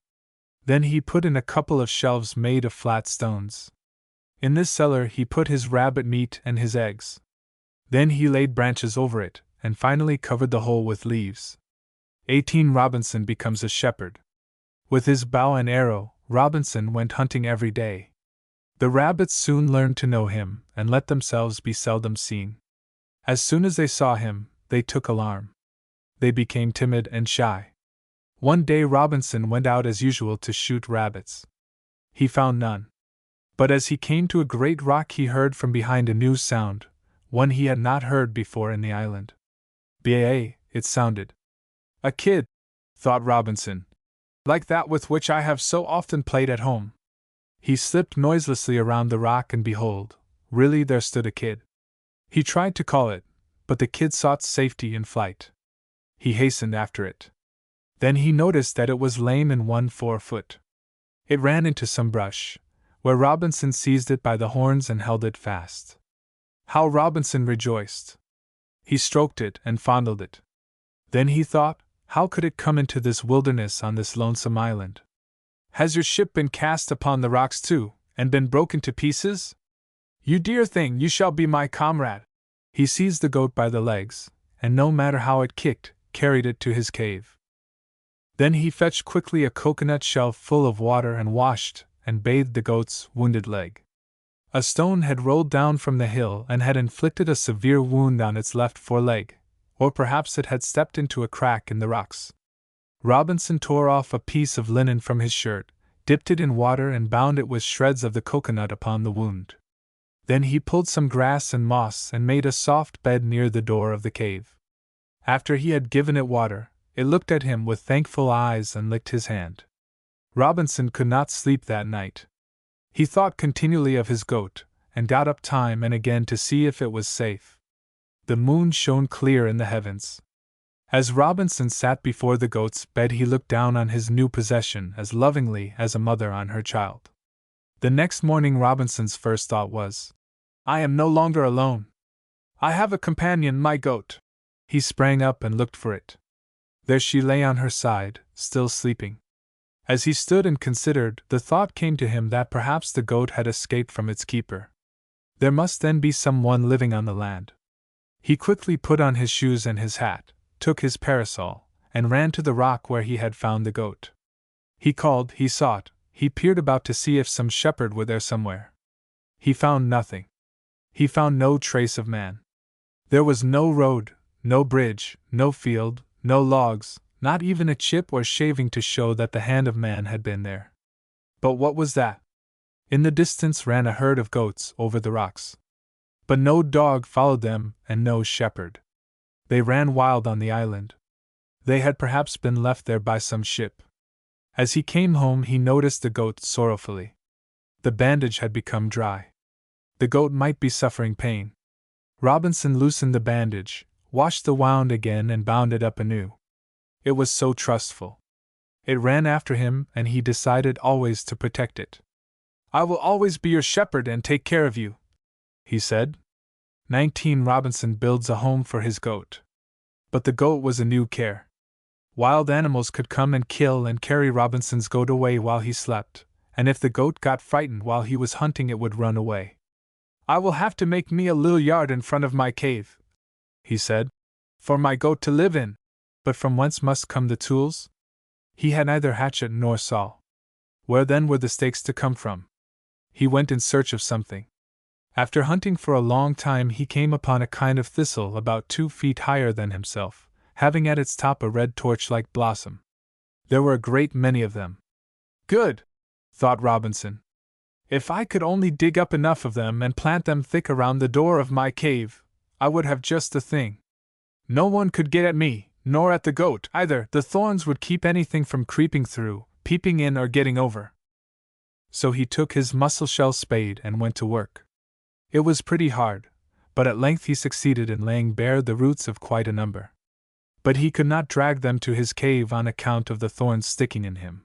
Then he put in a couple of shelves made of flat stones. In this cellar he put his rabbit meat and his eggs. Then he laid branches over it, and finally covered the hole with leaves. 18 Robinson becomes a shepherd. With his bow and arrow, Robinson went hunting every day. The rabbits soon learned to know him, and let themselves be seldom seen. As soon as they saw him, they took alarm. They became timid and shy. One day Robinson went out as usual to shoot rabbits. He found none. But as he came to a great rock he heard from behind a new sound, one he had not heard before in the island. Ba, it sounded. A kid, thought Robinson, like that with which I have so often played at home. He slipped noiselessly around the rock and behold, really there stood a kid. He tried to call it, but the kid sought safety in flight. He hastened after it. Then he noticed that it was lame in 1 forefoot. It ran into some brush, where Robinson seized it by the horns and held it fast. How Robinson rejoiced! He stroked it and fondled it. Then he thought, how could it come into this wilderness on this lonesome island? Has your ship been cast upon the rocks too, and been broken to pieces? You dear thing, you shall be my comrade. He seized the goat by the legs, and no matter how it kicked, carried it to his cave. Then he fetched quickly a coconut shell full of water and washed and bathed the goat's wounded leg. A stone had rolled down from the hill and had inflicted a severe wound on its left foreleg, or perhaps it had stepped into a crack in the rocks. Robinson tore off a piece of linen from his shirt, dipped it in water and bound it with shreds of the coconut upon the wound. Then he pulled some grass and moss and made a soft bed near the door of the cave. After he had given it water, it looked at him with thankful eyes and licked his hand. Robinson could not sleep that night. He thought continually of his goat, and got up time and again to see if it was safe. The moon shone clear in the heavens. As Robinson sat before the goat's bed he looked down on his new possession as lovingly as a mother on her child. The next morning Robinson's first thought was, I am no longer alone. I have a companion, my goat. He sprang up and looked for it. There she lay on her side, still sleeping. As he stood and considered, the thought came to him that perhaps the goat had escaped from its keeper. There must then be some one living on the land. He quickly put on his shoes and his hat, took his parasol, and ran to the rock where he had found the goat. He called, he sought, he peered about to see if some shepherd were there somewhere. He found nothing. He found no trace of man. There was no road, no bridge, no field, no logs, not even a chip or shaving to show that the hand of man had been there. But what was that? In the distance ran a herd of goats over the rocks. But no dog followed them, and no shepherd. They ran wild on the island. They had perhaps been left there by some ship. As he came home he noticed the goat sorrowfully. The bandage had become dry. The goat might be suffering pain. Robinson loosened the bandage, washed the wound again and bound it up anew. It was so trustful. It ran after him and he decided always to protect it. I will always be your shepherd and take care of you, he said. 19 Robinson builds a home for his goat. But the goat was a new care. Wild animals could come and kill and carry Robinson's goat away while he slept, and if the goat got frightened while he was hunting it would run away. I will have to make me a little yard in front of my cave, he said, for my goat to live in. But from whence must come the tools? He had neither hatchet nor saw. Where then were the stakes to come from? He went in search of something. After hunting for a long time he came upon a kind of thistle about 2 feet higher than himself, having at its top a red torch-like blossom. There were a great many of them. Good, thought Robinson. If I could only dig up enough of them and plant them thick around the door of my cave, I would have just the thing. No one could get at me, nor at the goat either. The thorns would keep anything from creeping through, peeping in, or getting over. So he took his mussel-shell spade and went to work. It was pretty hard, but at length he succeeded in laying bare the roots of quite a number. But he could not drag them to his cave on account of the thorns sticking in him.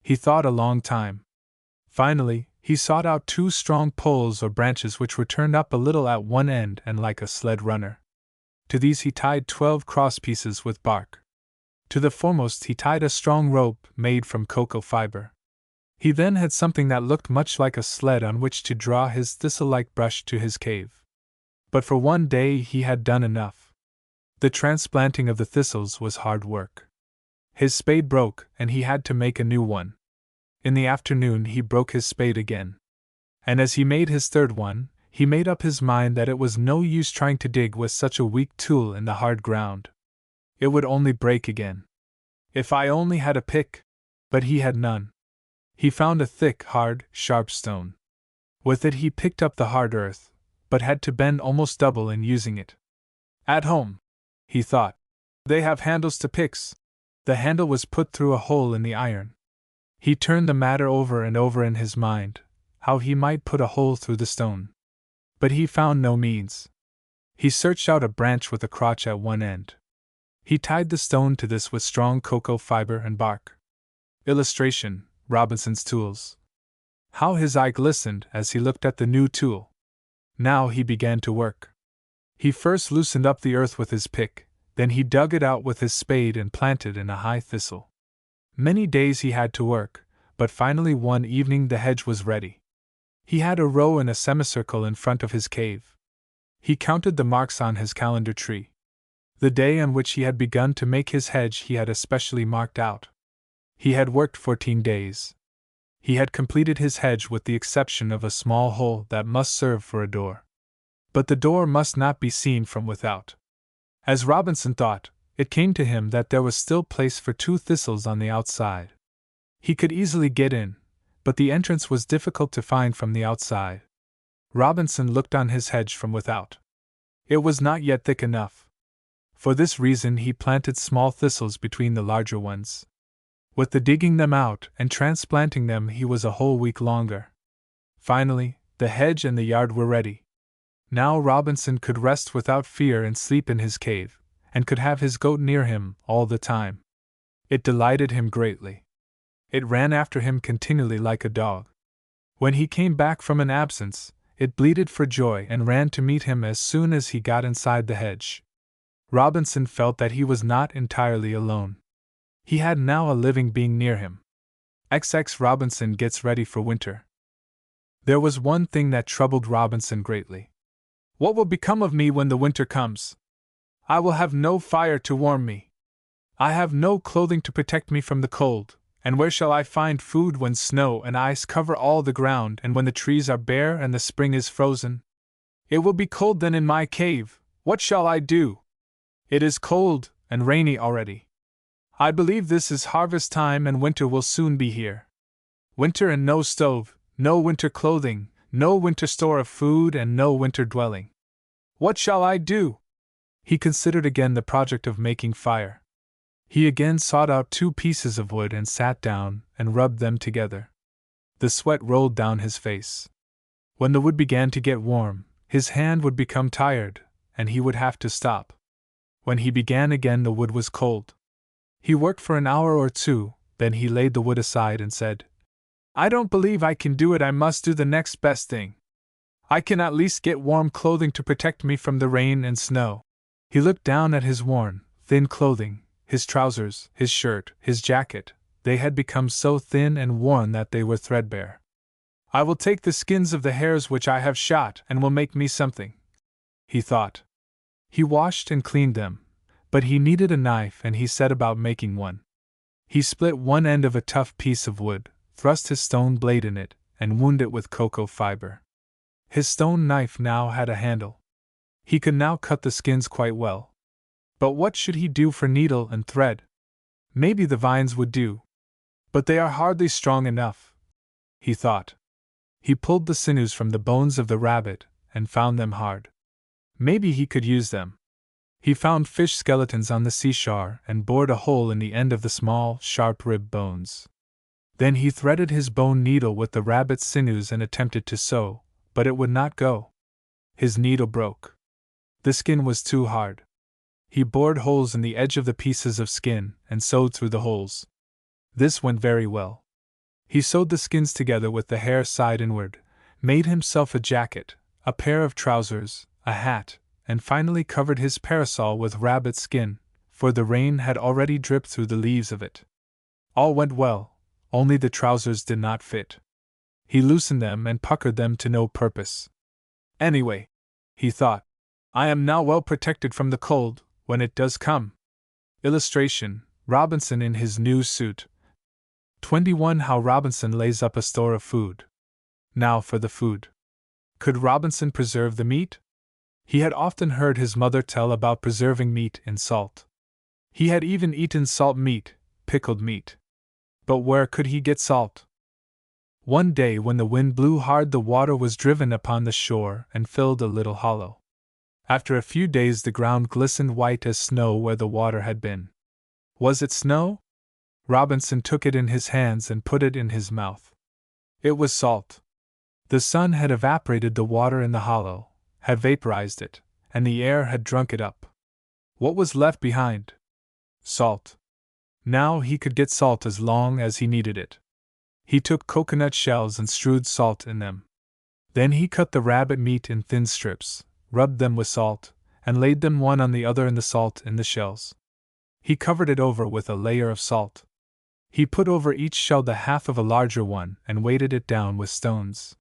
He thought a long time. Finally, he sought out 2 strong poles or branches which were turned up a little at one end and like a sled runner. To these he tied 12 cross pieces with bark. To the foremost he tied a strong rope made from cocoa fiber. He then had something that looked much like a sled on which to draw his thistle-like brush to his cave. But for one day he had done enough. The transplanting of the thistles was hard work. His spade broke, and he had to make a new one. In the afternoon he broke his spade again. And as he made his third one, he made up his mind that it was no use trying to dig with such a weak tool in the hard ground. It would only break again. If I only had a pick! But he had none. He found a thick, hard, sharp stone. With it he picked up the hard earth, but had to bend almost double in using it. At home, he thought, they have handles to picks. The handle was put through a hole in the iron. He turned the matter over and over in his mind, how he might put a hole through the stone. But he found no means. He searched out a branch with a crotch at one end. He tied the stone to this with strong cocoa fiber and bark. Illustration: Robinson's Tools. How his eye glistened as he looked at the new tool. Now he began to work. He first loosened up the earth with his pick, then he dug it out with his spade and planted in a high thistle. Many days he had to work, but finally one evening the hedge was ready. He had a row in a semicircle in front of his cave. He counted the marks on his calendar tree. The day on which he had begun to make his hedge he had especially marked out. He had worked 14 days. He had completed his hedge with the exception of a small hole that must serve for a door. But the door must not be seen from without. As Robinson thought, it came to him that there was still place for 2 thistles on the outside. He could easily get in, but the entrance was difficult to find from the outside. Robinson looked on his hedge from without. It was not yet thick enough. For this reason he planted small thistles between the larger ones. With the digging them out and transplanting them he was a whole week longer. Finally, the hedge and the yard were ready. Now Robinson could rest without fear and sleep in his cave, and could have his goat near him all the time. It delighted him greatly. It ran after him continually like a dog. When he came back from an absence, it bleated for joy and ran to meet him as soon as he got inside the hedge. Robinson felt that he was not entirely alone. He had now a living being near him. XX Robinson gets ready for winter. There was one thing that troubled Robinson greatly. What will become of me when the winter comes? I will have no fire to warm me. I have no clothing to protect me from the cold, and where shall I find food when snow and ice cover all the ground and when the trees are bare and the spring is frozen? It will be cold then in my cave. What shall I do? It is cold and rainy already. I believe this is harvest time and winter will soon be here. Winter and no stove, no winter clothing, no winter store of food and no winter dwelling. What shall I do? He considered again the project of making fire. He again sought out 2 pieces of wood and sat down and rubbed them together. The sweat rolled down his face. When the wood began to get warm, his hand would become tired, and he would have to stop. When he began again the wood was cold. He worked for an hour or 2, then he laid the wood aside and said, I don't believe I can do it. I must do the next best thing. I can at least get warm clothing to protect me from the rain and snow. He looked down at his worn, thin clothing, his trousers, his shirt, his jacket. They had become so thin and worn that they were threadbare. I will take the skins of the hares which I have shot and will make me something, he thought. He washed and cleaned them, but he needed a knife and he set about making one. He split one end of a tough piece of wood, thrust his stone blade in it, and wound it with cocoa fiber. His stone knife now had a handle. He could now cut the skins quite well. But what should he do for needle and thread? Maybe the vines would do. But they are hardly strong enough, he thought. He pulled the sinews from the bones of the rabbit, and found them hard. Maybe he could use them. He found fish skeletons on the seashore and bored a hole in the end of the small, sharp rib bones. Then he threaded his bone needle with the rabbit's sinews and attempted to sew, but it would not go. His needle broke. The skin was too hard. He bored holes in the edge of the pieces of skin and sewed through the holes. This went very well. He sewed the skins together with the hair side inward, made himself a jacket, a pair of trousers, a hat, and finally covered his parasol with rabbit skin, for the rain had already dripped through the leaves of it. All went well, only the trousers did not fit. He loosened them and puckered them to no purpose. Anyway, he thought, I am now well protected from the cold, when it does come. Illustration: Robinson in his new suit. 21. How Robinson lays up a store of food. Now for the food. Could Robinson preserve the meat? He had often heard his mother tell about preserving meat in salt. He had even eaten salt meat, pickled meat. But where could he get salt? One day when the wind blew hard, the water was driven upon the shore and filled a little hollow. After a few days the ground glistened white as snow where the water had been. Was it snow? Robinson took it in his hands and put it in his mouth. It was salt. The sun had evaporated the water in the hollow, had vaporized it, and the air had drunk it up. What was left behind? Salt. Now he could get salt as long as he needed it. He took coconut shells and strewed salt in them. Then he cut the rabbit meat in thin strips, rubbed them with salt, and laid them one on the other in the salt in the shells. He covered it over with a layer of salt. He put over each shell the half of a larger one and weighted it down with stones.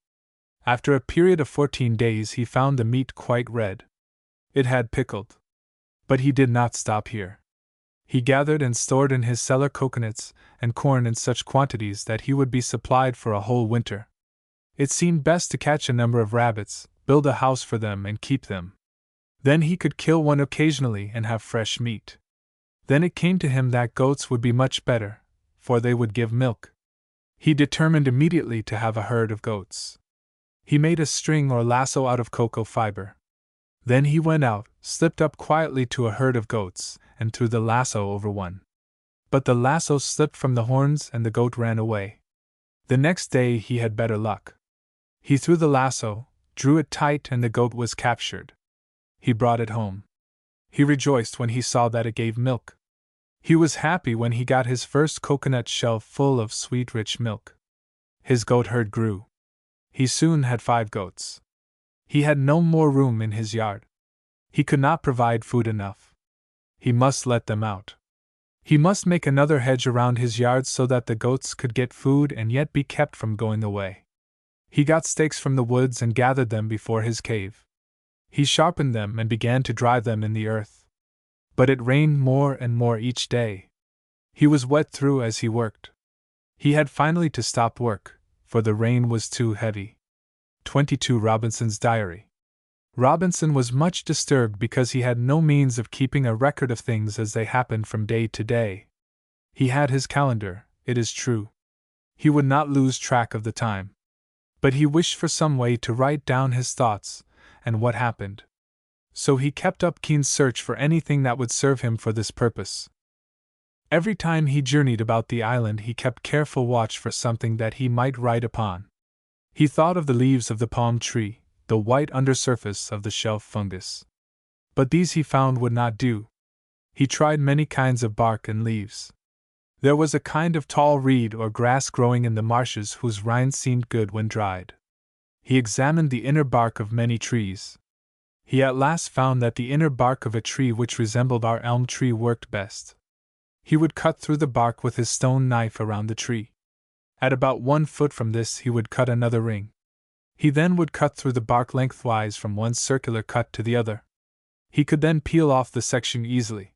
After a period of 14 days he found the meat quite red. It had pickled. But he did not stop here. He gathered and stored in his cellar coconuts and corn in such quantities that he would be supplied for a whole winter. It seemed best to catch a number of rabbits, build a house for them and keep them. Then he could kill one occasionally and have fresh meat. Then it came to him that goats would be much better, for they would give milk. He determined immediately to have a herd of goats. He made a string or lasso out of cocoa fiber. Then he went out, slipped up quietly to a herd of goats, and threw the lasso over one. But the lasso slipped from the horns and the goat ran away. The next day he had better luck. He threw the lasso, drew it tight, and the goat was captured. He brought it home. He rejoiced when he saw that it gave milk. He was happy when he got his first coconut shell full of sweet, rich milk. His goat herd grew. He soon had 5 goats. He had no more room in his yard. He could not provide food enough. He must let them out. He must make another hedge around his yard so that the goats could get food and yet be kept from going away. He got stakes from the woods and gathered them before his cave. He sharpened them and began to drive them in the earth. But it rained more and more each day. He was wet through as he worked. He had finally to stop work, for the rain was too heavy. 22. Robinson's Diary. Robinson was much disturbed because he had no means of keeping a record of things as they happened from day to day. He had his calendar, it is true. He would not lose track of the time. But he wished for some way to write down his thoughts and what happened. So he kept up keen search for anything that would serve him for this purpose. Every time he journeyed about the island he kept careful watch for something that he might write upon. He thought of the leaves of the palm tree, the white undersurface of the shelf fungus. But these he found would not do. He tried many kinds of bark and leaves. There was a kind of tall reed or grass growing in the marshes whose rind seemed good when dried. He examined the inner bark of many trees. He at last found that the inner bark of a tree which resembled our elm tree worked best. He would cut through the bark with his stone knife around the tree. At about 1 foot from this he would cut another ring. He then would cut through the bark lengthwise from one circular cut to the other. He could then peel off the section easily.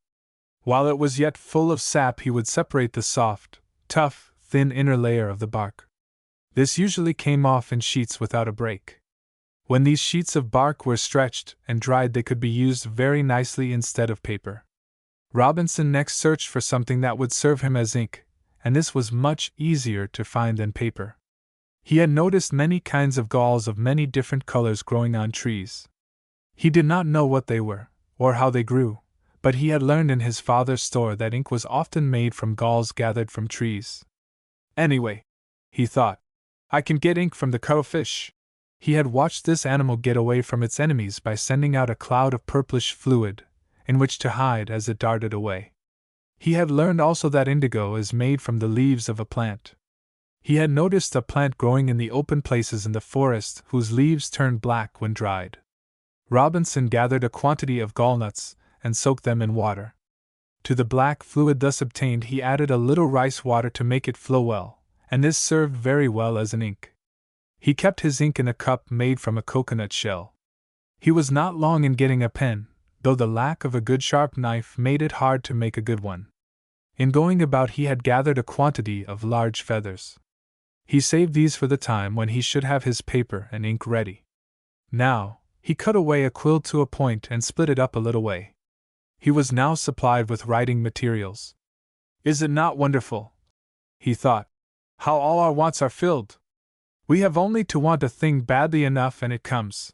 While it was yet full of sap he would separate the soft, tough, thin inner layer of the bark. This usually came off in sheets without a break. When these sheets of bark were stretched and dried they could be used very nicely instead of paper. Robinson next searched for something that would serve him as ink, and this was much easier to find than paper. He had noticed many kinds of galls of many different colors growing on trees. He did not know what they were, or how they grew, but he had learned in his father's store that ink was often made from galls gathered from trees. Anyway, he thought, I can get ink from the cuttlefish. He had watched this animal get away from its enemies by sending out a cloud of purplish fluid, in which to hide as it darted away. He had learned also that indigo is made from the leaves of a plant. He had noticed a plant growing in the open places in the forest whose leaves turned black when dried. Robinson gathered a quantity of gallnuts and soaked them in water. To the black fluid thus obtained he added a little rice water to make it flow well, and this served very well as an ink. He kept his ink in a cup made from a coconut shell. He was not long in getting a pen, though the lack of a good sharp knife made it hard to make a good one. In going about he had gathered a quantity of large feathers. He saved these for the time when he should have his paper and ink ready. Now, he cut away a quill to a point and split it up a little way. He was now supplied with writing materials. Is it not wonderful, he thought, how all our wants are filled? We have only to want a thing badly enough and it comes.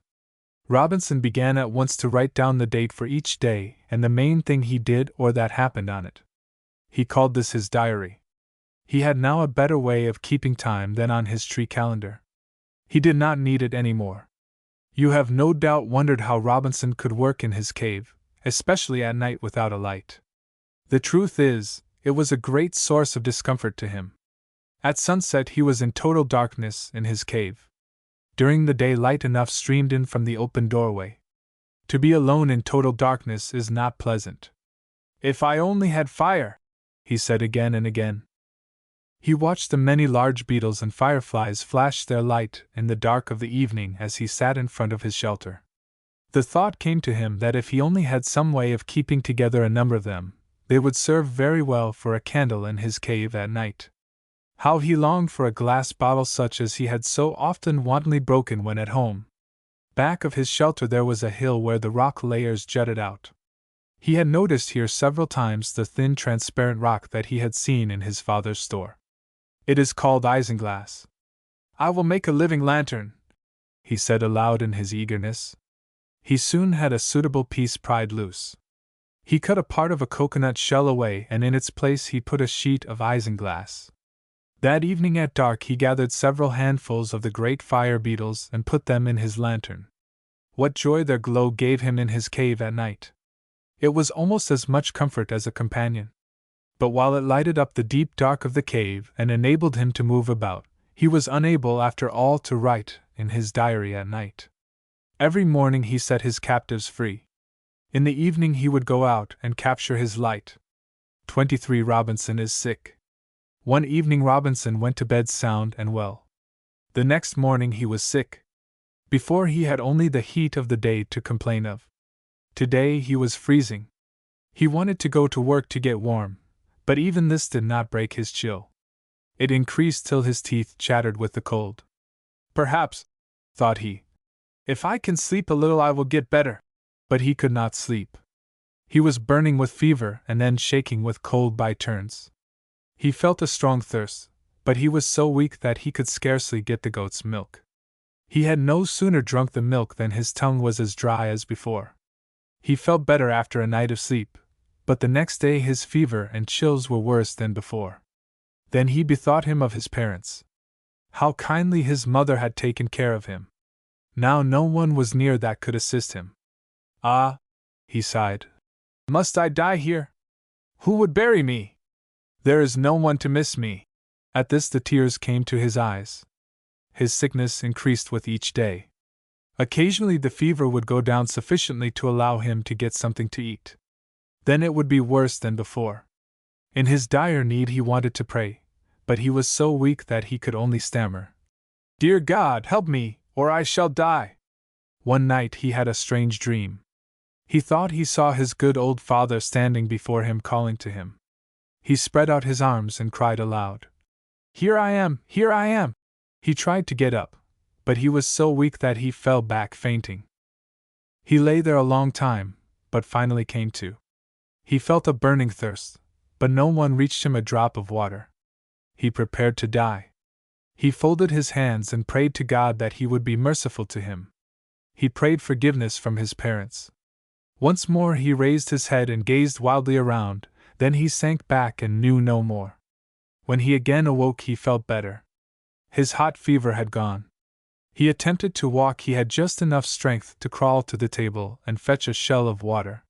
Robinson began at once to write down the date for each day and the main thing he did or that happened on it. He called this his diary. He had now a better way of keeping time than on his tree calendar. He did not need it any more. You have no doubt wondered how Robinson could work in his cave, especially at night without a light. The truth is, it was a great source of discomfort to him. At sunset he was in total darkness in his cave. During the day light enough streamed in from the open doorway. To be alone in total darkness is not pleasant. If I only had fire, he said again and again. He watched the many large beetles and fireflies flash their light in the dark of the evening as he sat in front of his shelter. The thought came to him that if he only had some way of keeping together a number of them, they would serve very well for a candle in his cave at night. How he longed for a glass bottle such as he had so often wantonly broken when at home. Back of his shelter there was a hill where the rock layers jutted out. He had noticed here several times the thin transparent rock that he had seen in his father's store. It is called isinglass. I will make a living lantern, he said aloud in his eagerness. He soon had a suitable piece pried loose. He cut a part of a coconut shell away and in its place he put a sheet of isinglass. That evening at dark he gathered several handfuls of the great fire beetles and put them in his lantern. What joy their glow gave him in his cave at night! It was almost as much comfort as a companion. But while it lighted up the deep dark of the cave and enabled him to move about, he was unable after all to write in his diary at night. Every morning he set his captives free. In the evening he would go out and capture his light. 23 Robinson is sick. One evening Robinson went to bed sound and well. The next morning he was sick. Before he had only the heat of the day to complain of. Today he was freezing. He wanted to go to work to get warm, but even this did not break his chill. It increased till his teeth chattered with the cold. Perhaps, thought he, if I can sleep a little I will get better. But he could not sleep. He was burning with fever and then shaking with cold by turns. He felt a strong thirst, but he was so weak that he could scarcely get the goat's milk. He had no sooner drunk the milk than his tongue was as dry as before. He felt better after a night of sleep, but the next day his fever and chills were worse than before. Then he bethought him of his parents. How kindly his mother had taken care of him. Now no one was near that could assist him. Ah, he sighed. Must I die here? Who would bury me? There is no one to miss me. At this the tears came to his eyes. His sickness increased with each day. Occasionally the fever would go down sufficiently to allow him to get something to eat. Then it would be worse than before. In his dire need he wanted to pray, but he was so weak that he could only stammer, "Dear God, help me, or I shall die." One night he had a strange dream. He thought he saw his good old father standing before him calling to him. He spread out his arms and cried aloud, "Here I am, here I am!" He tried to get up, but he was so weak that he fell back fainting. He lay there a long time, but finally came to. He felt a burning thirst, but no one reached him a drop of water. He prepared to die. He folded his hands and prayed to God that he would be merciful to him. He prayed forgiveness from his parents. Once more he raised his head and gazed wildly around, then he sank back and knew no more. When he again awoke he felt better. His hot fever had gone. He attempted to walk. He had just enough strength to crawl to the table and fetch a shell of water.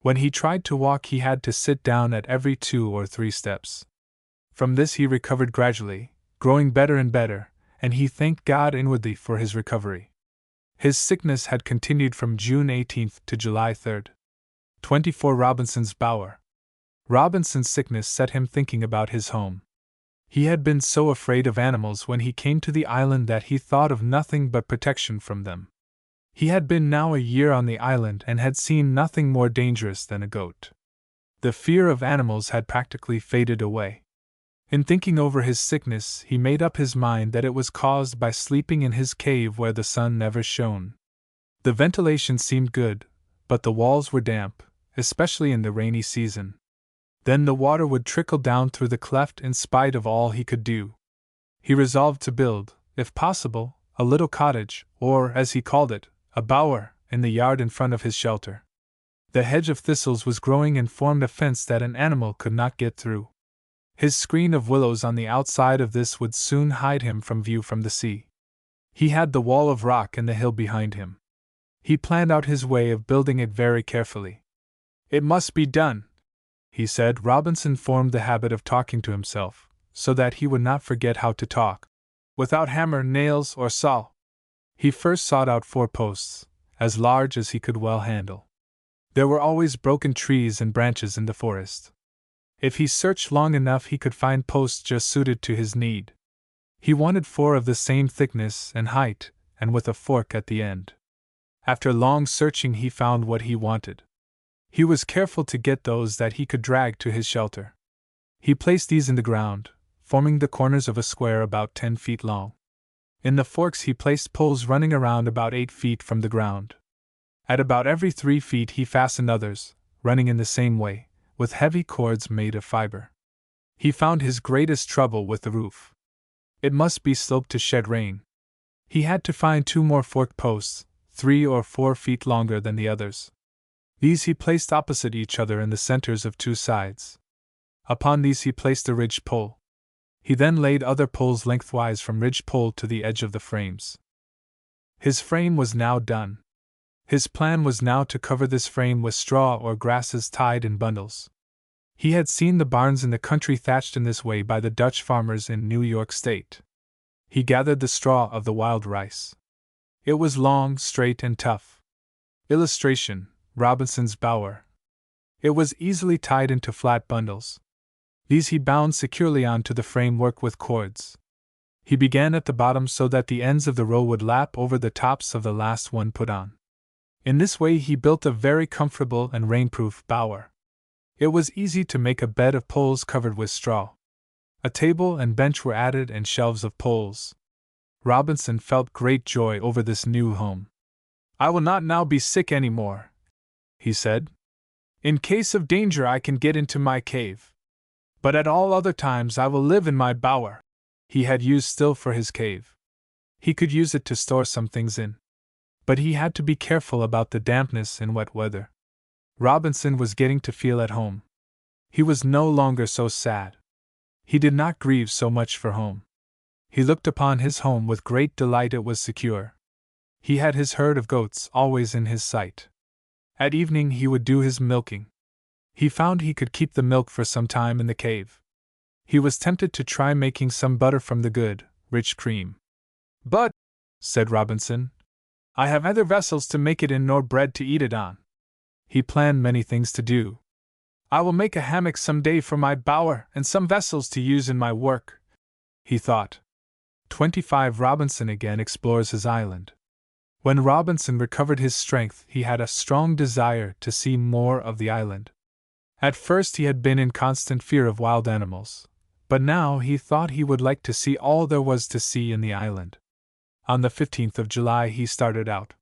When he tried to walk he had to sit down at every 2 or 3 steps. From this he recovered gradually, growing better and better, and he thanked God inwardly for his recovery. His sickness had continued from June 18th to July 3rd. 24 Robinson's Bower. Robinson's sickness set him thinking about his home. He had been so afraid of animals when he came to the island that he thought of nothing but protection from them. He had been now a year on the island and had seen nothing more dangerous than a goat. The fear of animals had practically faded away. In thinking over his sickness, he made up his mind that it was caused by sleeping in his cave where the sun never shone. The ventilation seemed good, but the walls were damp, especially in the rainy season. Then the water would trickle down through the cleft in spite of all he could do. He resolved to build, if possible, a little cottage, or, as he called it, a bower, in the yard in front of his shelter. The hedge of thistles was growing and formed a fence that an animal could not get through. His screen of willows on the outside of this would soon hide him from view from the sea. He had the wall of rock and the hill behind him. He planned out his way of building it very carefully. "It must be done," he said. Robinson formed the habit of talking to himself, so that he would not forget how to talk, "without hammer, nails, or saw." He first sought out 4 posts, as large as he could well handle. There were always broken trees and branches in the forest. If he searched long enough he could find posts just suited to his need. He wanted 4 of the same thickness and height, and with a fork at the end. After long searching he found what he wanted. He was careful to get those that he could drag to his shelter. He placed these in the ground, forming the corners of a square about 10 feet long. In the forks he placed poles running around about 8 feet from the ground. At about every 3 feet he fastened others, running in the same way, with heavy cords made of fiber. He found his greatest trouble with the roof. It must be sloped to shed rain. He had to find 2 more forked posts, 3 or 4 feet longer than the others. These he placed opposite each other in the centers of 2 sides. Upon these he placed a ridged pole. He then laid other poles lengthwise from ridged pole to the edge of the frames. His frame was now done. His plan was now to cover this frame with straw or grasses tied in bundles. He had seen the barns in the country thatched in this way by the Dutch farmers in New York State. He gathered the straw of the wild rice. It was long, straight, and tough. Illustration: Robinson's Bower. It was easily tied into flat bundles. These he bound securely onto the framework with cords. He began at the bottom so that the ends of the row would lap over the tops of the last one put on. In this way he built a very comfortable and rainproof bower. It was easy to make a bed of poles covered with straw. A table and bench were added and shelves of poles. Robinson felt great joy over this new home. "I will not now be sick any more," he said. "In case of danger I can get into my cave. But at all other times I will live in my bower." He had used still for his cave. He could use it to store some things in. But he had to be careful about the dampness in wet weather. Robinson was getting to feel at home. He was no longer so sad. He did not grieve so much for home. He looked upon his home with great delight. It was secure. He had his herd of goats always in his sight. At evening he would do his milking. He found he could keep the milk for some time in the cave. He was tempted to try making some butter from the good, rich cream. "But," said Robinson, "I have neither vessels to make it in nor bread to eat it on." He planned many things to do. "I will make a hammock some day for my bower and some vessels to use in my work," he thought. 25 Robinson again explores his island. When Robinson recovered his strength, he had a strong desire to see more of the island. At first he had been in constant fear of wild animals, but now he thought he would like to see all there was to see in the island. On the 15th of July he started out.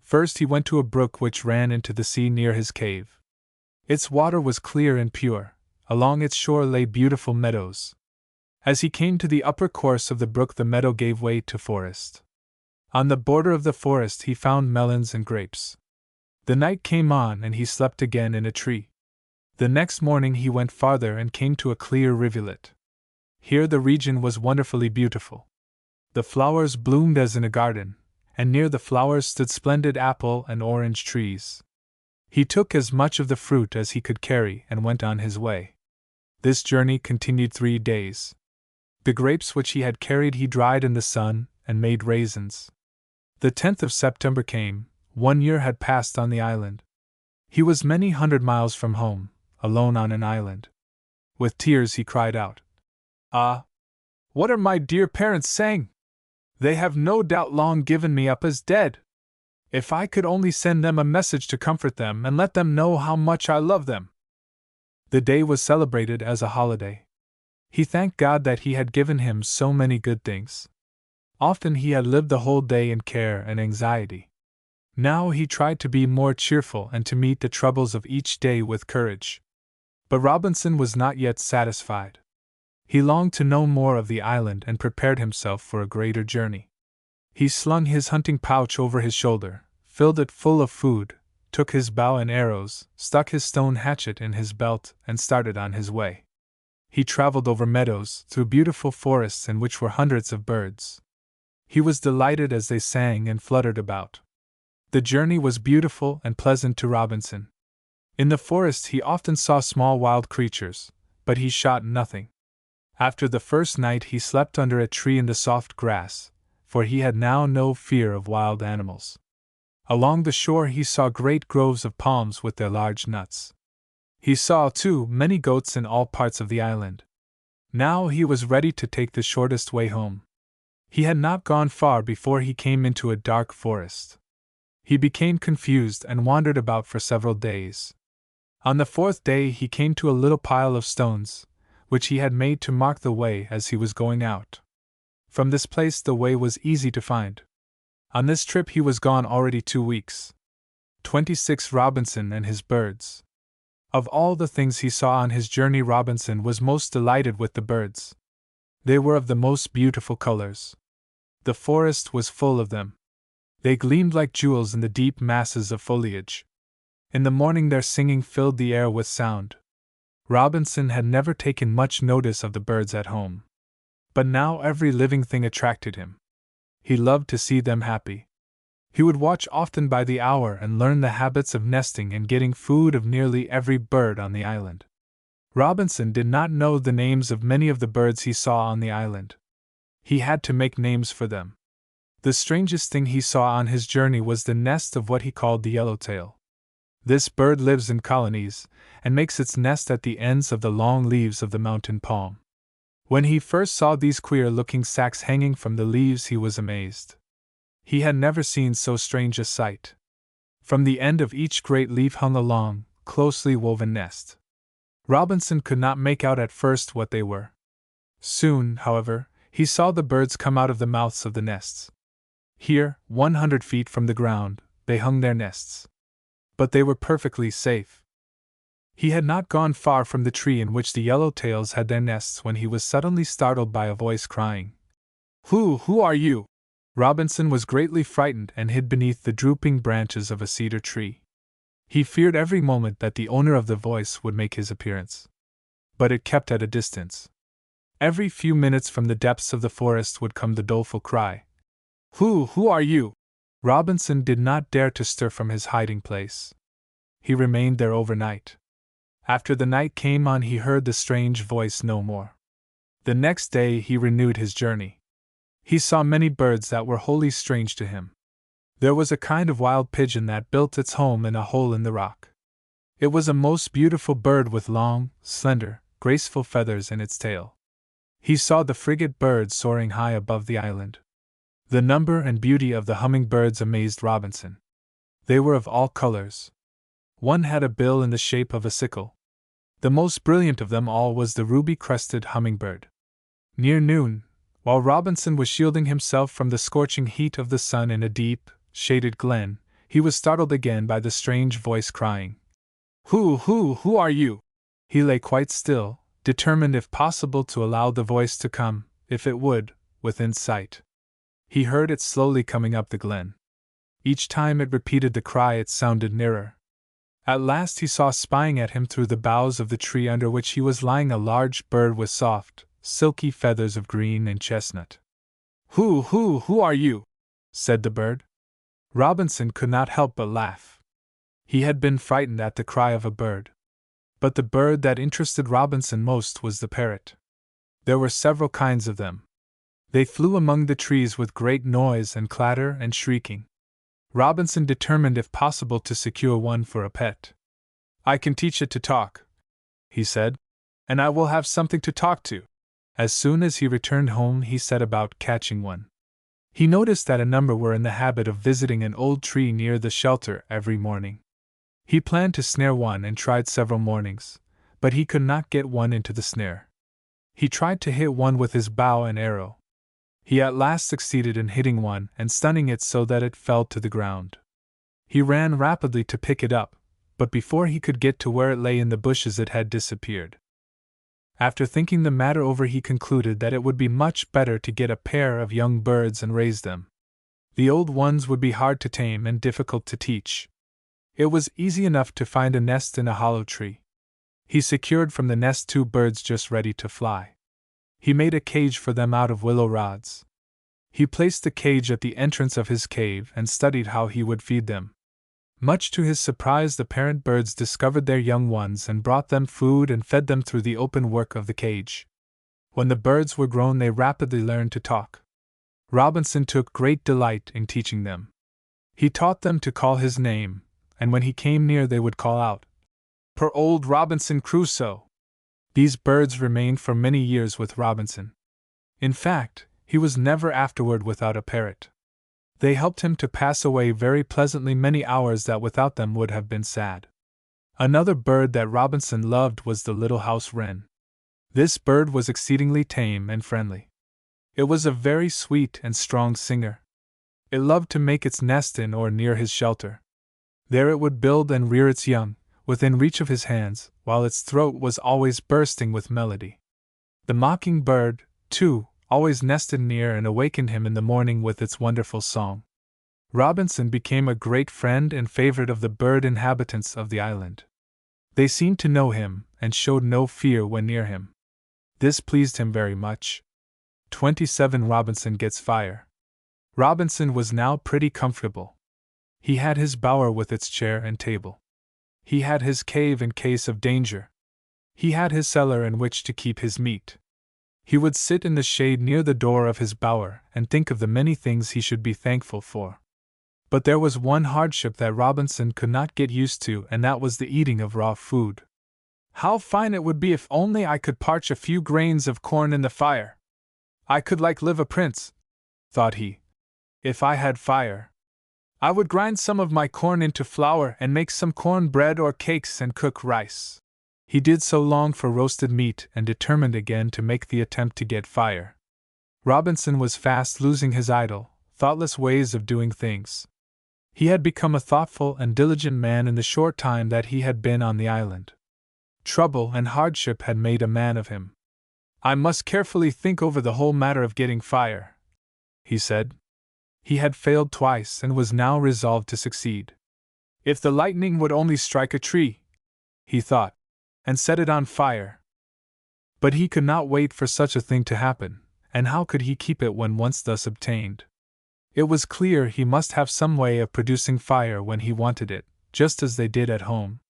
First he went to a brook which ran into the sea near his cave. Its water was clear and pure. Along its shore lay beautiful meadows. As he came to the upper course of the brook, the meadow gave way to forest. On the border of the forest he found melons and grapes. The night came on and he slept again in a tree. The next morning he went farther and came to a clear rivulet. Here the region was wonderfully beautiful. The flowers bloomed as in a garden, and near the flowers stood splendid apple and orange trees. He took as much of the fruit as he could carry and went on his way. This journey continued 3 days. The grapes which he had carried he dried in the sun and made raisins. The 10th of September came. 1 year had passed on the island. He was many hundred miles from home, alone on an island. With tears he cried out, "Ah! What are my dear parents saying? They have no doubt long given me up as dead. If I could only send them a message to comfort them and let them know how much I love them." The day was celebrated as a holiday. He thanked God that He had given him so many good things. Often he had lived the whole day in care and anxiety. Now he tried to be more cheerful and to meet the troubles of each day with courage. But Robinson was not yet satisfied. He longed to know more of the island and prepared himself for a greater journey. He slung his hunting pouch over his shoulder, filled it full of food, took his bow and arrows, stuck his stone hatchet in his belt, and started on his way. He traveled over meadows, through beautiful forests in which were hundreds of birds. He was delighted as they sang and fluttered about. The journey was beautiful and pleasant to Robinson. In the forest he often saw small wild creatures, but he shot nothing. After the first night he slept under a tree in the soft grass, for he had now no fear of wild animals. Along the shore he saw great groves of palms with their large nuts. He saw, too, many goats in all parts of the island. Now he was ready to take the shortest way home. He had not gone far before he came into a dark forest. He became confused and wandered about for several days. On the 4th day he came to a little pile of stones, which he had made to mark the way as he was going out. From this place the way was easy to find. On this trip he was gone already 2 weeks. 26 Robinson and his birds. Of all the things he saw on his journey, Robinson was most delighted with the birds. They were of the most beautiful colors. The forest was full of them. They gleamed like jewels in the deep masses of foliage. In the morning their singing filled the air with sound. Robinson had never taken much notice of the birds at home. But now every living thing attracted him. He loved to see them happy. He would watch often by the hour and learn the habits of nesting and getting food of nearly every bird on the island. Robinson did not know the names of many of the birds he saw on the island. He had to make names for them. The strangest thing he saw on his journey was the nest of what he called the yellowtail. This bird lives in colonies, and makes its nest at the ends of the long leaves of the mountain palm. When he first saw these queer-looking sacs hanging from the leaves he was amazed. He had never seen so strange a sight. From the end of each great leaf hung a long, closely woven nest. Robinson could not make out at first what they were. Soon, however, he saw the birds come out of the mouths of the nests. Here, 100 feet from the ground, they hung their nests. But they were perfectly safe. He had not gone far from the tree in which the yellowtails had their nests when he was suddenly startled by a voice crying, Who are you?" Robinson was greatly frightened and hid beneath the drooping branches of a cedar tree. He feared every moment that the owner of the voice would make his appearance. But it kept at a distance. Every few minutes from the depths of the forest would come the doleful cry, Who are you?" Robinson did not dare to stir from his hiding place. He remained there overnight. After the night came on he heard the strange voice no more. The next day he renewed his journey. He saw many birds that were wholly strange to him. There was a kind of wild pigeon that built its home in a hole in the rock. It was a most beautiful bird with long, slender, graceful feathers in its tail. He saw the frigate bird soaring high above the island. The number and beauty of the hummingbirds amazed Robinson. They were of all colors. One had a bill in the shape of a sickle. The most brilliant of them all was the ruby-crested hummingbird. Near noon, while Robinson was shielding himself from the scorching heat of the sun in a deep, shaded glen, he was startled again by the strange voice crying, Who are you?" He lay quite still, determined if possible to allow the voice to come, if it would, within sight. He heard it slowly coming up the glen. Each time it repeated the cry, it sounded nearer. At last he saw spying at him through the boughs of the tree under which he was lying a large bird with soft, silky feathers of green and chestnut. Who are you?" said the bird. Robinson could not help but laugh. He had been frightened at the cry of a bird. But the bird that interested Robinson most was the parrot. There were several kinds of them. They flew among the trees with great noise and clatter and shrieking. Robinson determined if possible to secure one for a pet. "I can teach it to talk," he said, "and I will have something to talk to." As soon as he returned home, he set about catching one. He noticed that a number were in the habit of visiting an old tree near the shelter every morning. He planned to snare one and tried several mornings, but he could not get one into the snare. He tried to hit one with his bow and arrow. He at last succeeded in hitting one and stunning it so that it fell to the ground. He ran rapidly to pick it up, but before he could get to where it lay in the bushes it had disappeared. After thinking the matter over, he concluded that it would be much better to get a pair of young birds and raise them. The old ones would be hard to tame and difficult to teach. It was easy enough to find a nest in a hollow tree. He secured from the nest 2 birds just ready to fly. He made a cage for them out of willow rods. He placed the cage at the entrance of his cave and studied how he would feed them. Much to his surprise, the parent birds discovered their young ones and brought them food and fed them through the open work of the cage. When the birds were grown, they rapidly learned to talk. Robinson took great delight in teaching them. He taught them to call his name, and when he came near they would call out, "Per old Robinson Crusoe." These birds remained for many years with Robinson. In fact, he was never afterward without a parrot. They helped him to pass away very pleasantly many hours that without them would have been sad. Another bird that Robinson loved was the little house wren. This bird was exceedingly tame and friendly. It was a very sweet and strong singer. It loved to make its nest in or near his shelter. There it would build and rear its young, within reach of his hands, while its throat was always bursting with melody. The mocking bird, too, always nested near and awakened him in the morning with its wonderful song. Robinson became a great friend and favorite of the bird inhabitants of the island. They seemed to know him and showed no fear when near him. This pleased him very much. 27 Robinson gets fire. Robinson was now pretty comfortable. He had his bower with its chair and table. He had his cave in case of danger. He had his cellar in which to keep his meat. He would sit in the shade near the door of his bower and think of the many things he should be thankful for. But there was one hardship that Robinson could not get used to, and that was the eating of raw food. "How fine it would be if only I could parch a few grains of corn in the fire! I could live a prince," thought he. "If I had fire, I would grind some of my corn into flour and make some corn bread or cakes and cook rice." He did so long for roasted meat and determined again to make the attempt to get fire. Robinson was fast losing his idle, thoughtless ways of doing things. He had become a thoughtful and diligent man in the short time that he had been on the island. Trouble and hardship had made a man of him. "I must carefully think over the whole matter of getting fire," he said. He had failed twice and was now resolved to succeed. "If the lightning would only strike a tree," he thought, "and set it on fire." But he could not wait for such a thing to happen, and how could he keep it when once thus obtained? It was clear he must have some way of producing fire when he wanted it, just as they did at home.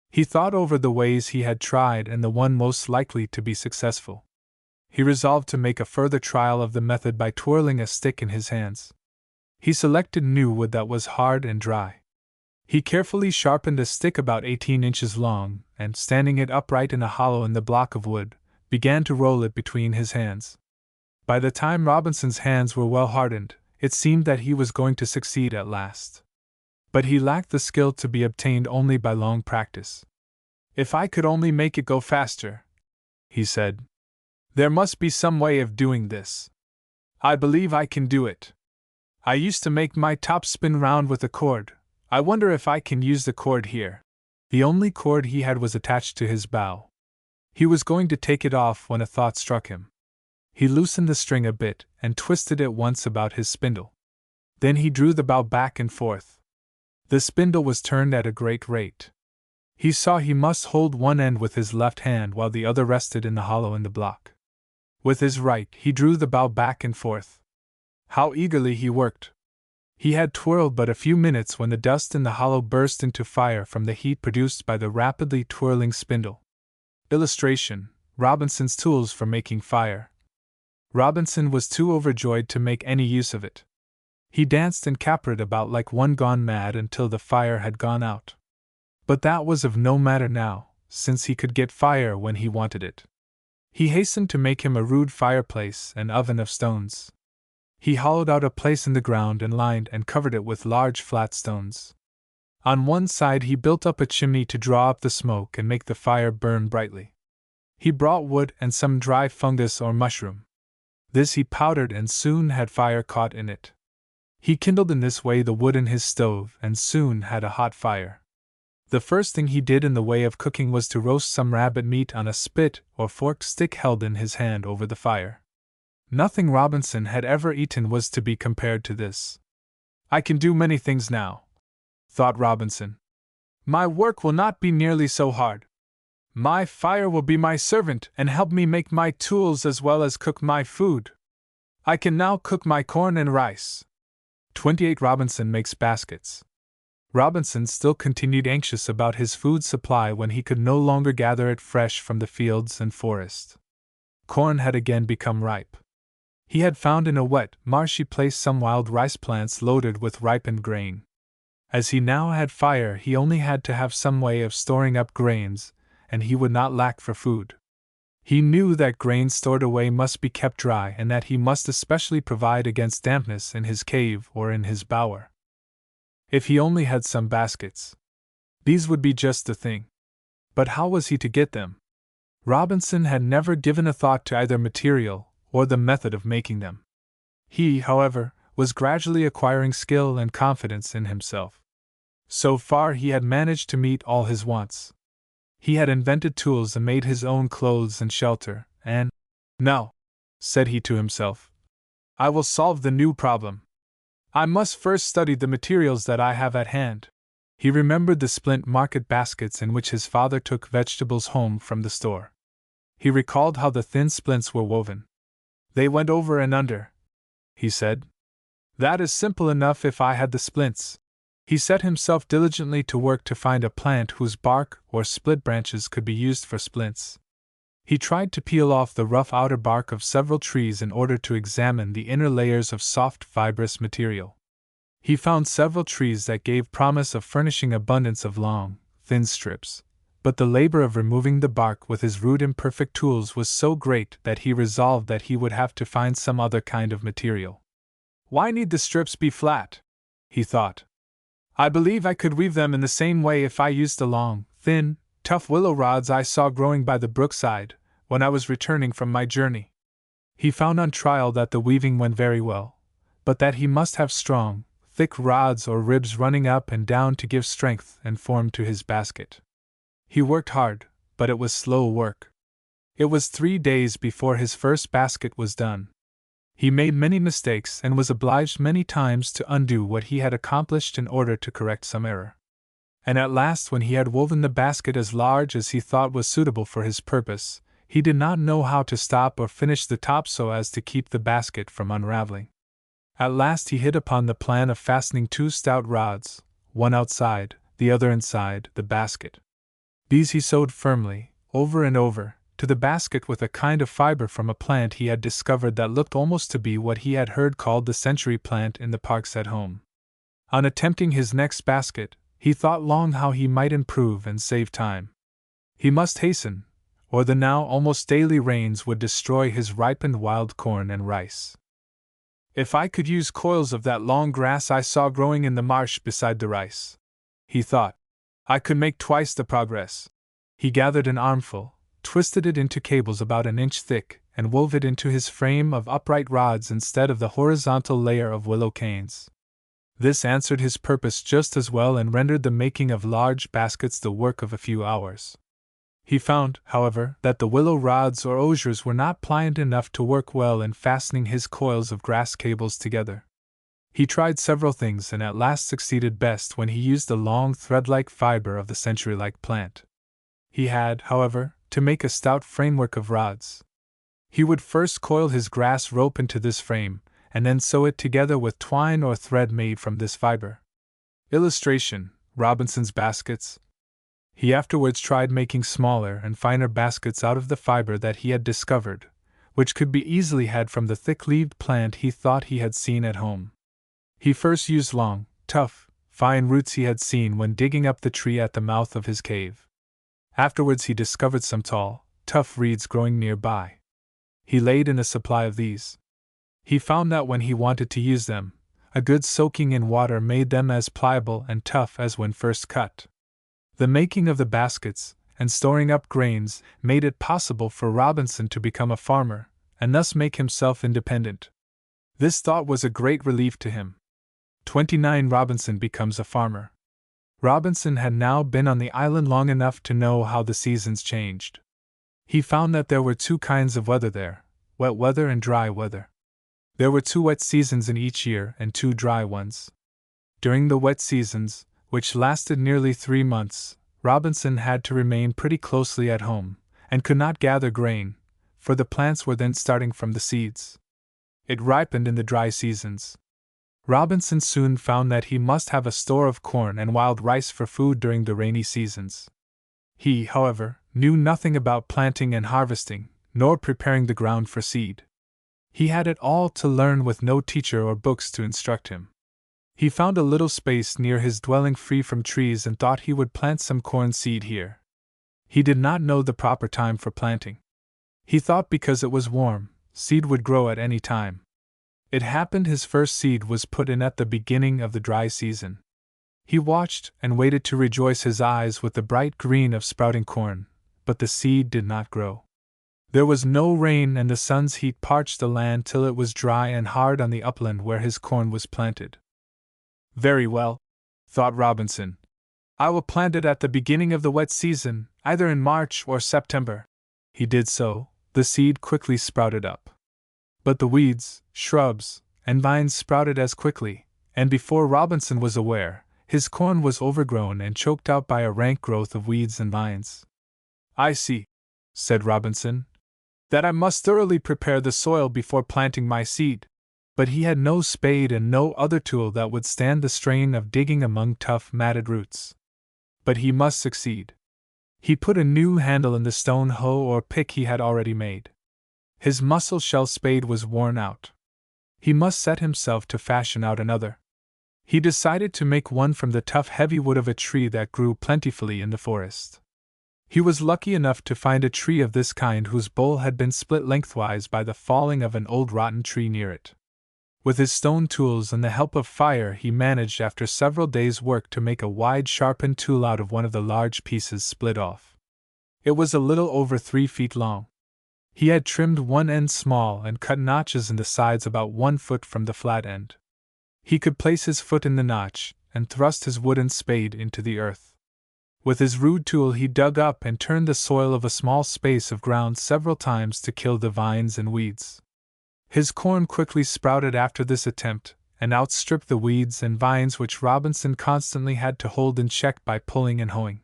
He thought over the ways he had tried and the one most likely to be successful. He resolved to make a further trial of the method by twirling a stick in his hands. He selected new wood that was hard and dry. He carefully sharpened a stick about 18 inches long, and, standing it upright in a hollow in the block of wood, began to roll it between his hands. By the time Robinson's hands were well hardened, it seemed that he was going to succeed at last. But he lacked the skill to be obtained only by long practice. "If I could only make it go faster," he said. "There must be some way of doing this. I believe I can do it. I used to make my top spin round with a cord. I wonder if I can use the cord here." The only cord he had was attached to his bow. He was going to take it off when a thought struck him. He loosened the string a bit and twisted it once about his spindle. Then he drew the bow back and forth. The spindle was turned at a great rate. He saw he must hold one end with his left hand while the other rested in the hollow in the block. With his right, he drew the bow back and forth. How eagerly he worked! He had twirled but a few minutes when the dust in the hollow burst into fire from the heat produced by the rapidly twirling spindle. Illustration: Robinson's tools for making fire. Robinson was too overjoyed to make any use of it. He danced and capered about like one gone mad until the fire had gone out. But that was of no matter now, since he could get fire when he wanted it. He hastened to make him a rude fireplace and oven of stones. He hollowed out a place in the ground and lined and covered it with large flat stones. On one side he built up a chimney to draw up the smoke and make the fire burn brightly. He brought wood and some dry fungus or mushroom. This he powdered and soon had fire caught in it. He kindled in this way the wood in his stove and soon had a hot fire. The first thing he did in the way of cooking was to roast some rabbit meat on a spit or forked stick held in his hand over the fire. Nothing Robinson had ever eaten was to be compared to this. "I can do many things now," thought Robinson. "My work will not be nearly so hard. My fire will be my servant and help me make my tools as well as cook my food. I can now cook my corn and rice." 28 Robinson makes baskets. Robinson still continued anxious about his food supply when he could no longer gather it fresh from the fields and forest. Corn had again become ripe. He had found in a wet, marshy place some wild rice plants loaded with ripened grain. As he now had fire, he only had to have some way of storing up grains, and he would not lack for food. He knew that grain stored away must be kept dry and that he must especially provide against dampness in his cave or in his bower. If he only had some baskets, these would be just the thing. But how was he to get them? Robinson had never given a thought to either material or the method of making them. He, however, was gradually acquiring skill and confidence in himself. So far he had managed to meet all his wants. He had invented tools and made his own clothes and shelter, and, "Now," said he to himself, "I will solve the new problem. I must first study the materials that I have at hand." He remembered the splint market baskets in which his father took vegetables home from the store. He recalled how the thin splints were woven. "They went over and under," he said. "That is simple enough if I had the splints." He set himself diligently to work to find a plant whose bark or split branches could be used for splints. He tried to peel off the rough outer bark of several trees in order to examine the inner layers of soft, fibrous material. He found several trees that gave promise of furnishing abundance of long, thin strips, but the labor of removing the bark with his rude imperfect tools was so great that he resolved that he would have to find some other kind of material. "Why need the strips be flat?" he thought. "I believe I could weave them in the same way if I used the long, thin, tough willow rods I saw growing by the brookside when I was returning from my journey." He found on trial that the weaving went very well, but that he must have strong, thick rods or ribs running up and down to give strength and form to his basket. He worked hard, but it was slow work. It was 3 days before his first basket was done. He made many mistakes and was obliged many times to undo what he had accomplished in order to correct some error. And at last, when he had woven the basket as large as he thought was suitable for his purpose, he did not know how to stop or finish the top so as to keep the basket from unraveling. At last he hit upon the plan of fastening 2 stout rods, one outside, the other inside, the basket. These he sewed firmly, over and over, to the basket with a kind of fiber from a plant he had discovered that looked almost to be what he had heard called the century plant in the parks at home. On attempting his next basket, he thought long how he might improve and save time. He must hasten, or the now almost daily rains would destroy his ripened wild corn and rice. "If I could use coils of that long grass I saw growing in the marsh beside the rice," he thought, "I could make twice the progress." He gathered an armful, twisted it into cables about an inch thick, and wove it into his frame of upright rods instead of the horizontal layer of willow canes. This answered his purpose just as well and rendered the making of large baskets the work of a few hours. He found, however, that the willow rods or osiers were not pliant enough to work well in fastening his coils of grass cables together. He tried several things and at last succeeded best when he used the long thread-like fiber of the century-like plant. He had, however, to make a stout framework of rods. He would first coil his grass rope into this frame, and then sew it together with twine or thread made from this fiber. Illustration: Robinson's baskets. He afterwards tried making smaller and finer baskets out of the fiber that he had discovered, which could be easily had from the thick-leaved plant he thought he had seen at home. He first used long, tough, fine roots he had seen when digging up the tree at the mouth of his cave. Afterwards he discovered some tall, tough reeds growing nearby. He laid in a supply of these. He found that when he wanted to use them, a good soaking in water made them as pliable and tough as when first cut. The making of the baskets, and storing up grains, made it possible for Robinson to become a farmer, and thus make himself independent. This thought was a great relief to him. 29 Robinson becomes a farmer. Robinson had now been on the island long enough to know how the seasons changed. He found that there were two kinds of weather there, wet weather and dry weather. There were 2 wet seasons in each year and 2 dry ones. During the wet seasons, which lasted nearly 3 months, Robinson had to remain pretty closely at home, and could not gather grain, for the plants were then starting from the seeds. It ripened in the dry seasons. Robinson soon found that he must have a store of corn and wild rice for food during the rainy seasons. He, however, knew nothing about planting and harvesting, nor preparing the ground for seed. He had it all to learn with no teacher or books to instruct him. He found a little space near his dwelling free from trees and thought he would plant some corn seed here. He did not know the proper time for planting. He thought because it was warm, seed would grow at any time. It happened his first seed was put in at the beginning of the dry season. He watched and waited to rejoice his eyes with the bright green of sprouting corn, but the seed did not grow. There was no rain and the sun's heat parched the land till it was dry and hard on the upland where his corn was planted. Very well, thought Robinson. I will plant it at the beginning of the wet season, either in March or September. He did so. The seed quickly sprouted up. But the weeds, shrubs, and vines sprouted as quickly, and before Robinson was aware, his corn was overgrown and choked out by a rank growth of weeds and vines. I see, said Robinson, that I must thoroughly prepare the soil before planting my seed. But he had no spade and no other tool that would stand the strain of digging among tough, matted roots. But he must succeed. He put a new handle in the stone hoe or pick he had already made. His mussel shell spade was worn out. He must set himself to fashion out another. He decided to make one from the tough, heavy wood of a tree that grew plentifully in the forest. He was lucky enough to find a tree of this kind whose bole had been split lengthwise by the falling of an old rotten tree near it. With his stone tools and the help of fire, he managed after several days' work to make a wide sharpened tool out of one of the large pieces split off. It was a little over 3 feet long. He had trimmed one end small and cut notches in the sides about 1 foot from the flat end. He could place his foot in the notch and thrust his wooden spade into the earth. With his rude tool he dug up and turned the soil of a small space of ground several times to kill the vines and weeds. His corn quickly sprouted after this attempt, and outstripped the weeds and vines which Robinson constantly had to hold in check by pulling and hoeing.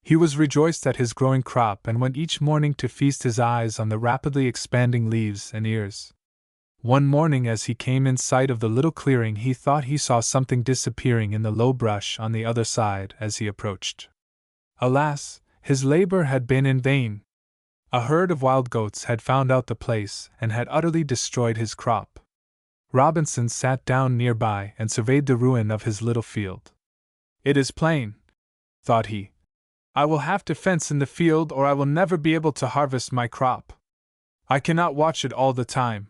He was rejoiced at his growing crop and went each morning to feast his eyes on the rapidly expanding leaves and ears. One morning as he came in sight of the little clearing he thought he saw something disappearing in the low brush on the other side as he approached. Alas, his labor had been in vain. A herd of wild goats had found out the place and had utterly destroyed his crop. Robinson sat down nearby and surveyed the ruin of his little field. It is plain, thought he. I will have to fence in the field or I will never be able to harvest my crop. I cannot watch it all the time.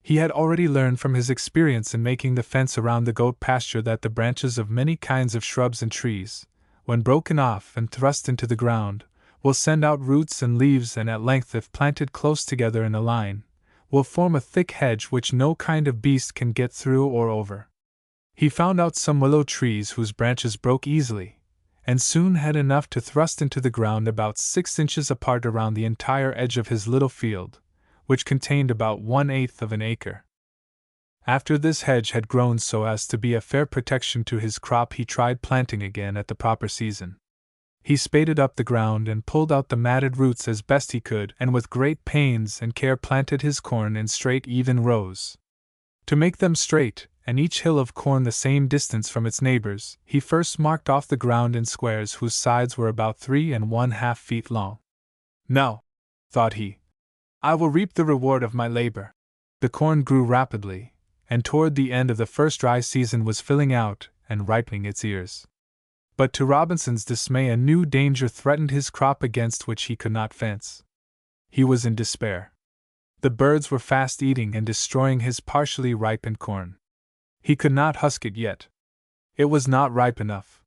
He had already learned from his experience in making the fence around the goat pasture that the branches of many kinds of shrubs and trees, when broken off and thrust into the ground, will send out roots and leaves and at length, if planted close together in a line, will form a thick hedge which no kind of beast can get through or over. He found out some willow trees whose branches broke easily, and soon had enough to thrust into the ground about 6 inches apart around the entire edge of his little field, which contained about 1/8 of an acre. After this hedge had grown so as to be a fair protection to his crop, he tried planting again at the proper season. He spaded up the ground and pulled out the matted roots as best he could, and with great pains and care planted his corn in straight, even rows. To make them straight, and each hill of corn the same distance from its neighbors, he first marked off the ground in squares whose sides were about 3½ feet long. "Now," thought he, "I will reap the reward of my labor." The corn grew rapidly, and toward the end of the first dry season was filling out and ripening its ears. But to Robinson's dismay, a new danger threatened his crop against which he could not fence. He was in despair. The birds were fast eating and destroying his partially ripened corn. He could not husk it yet. It was not ripe enough.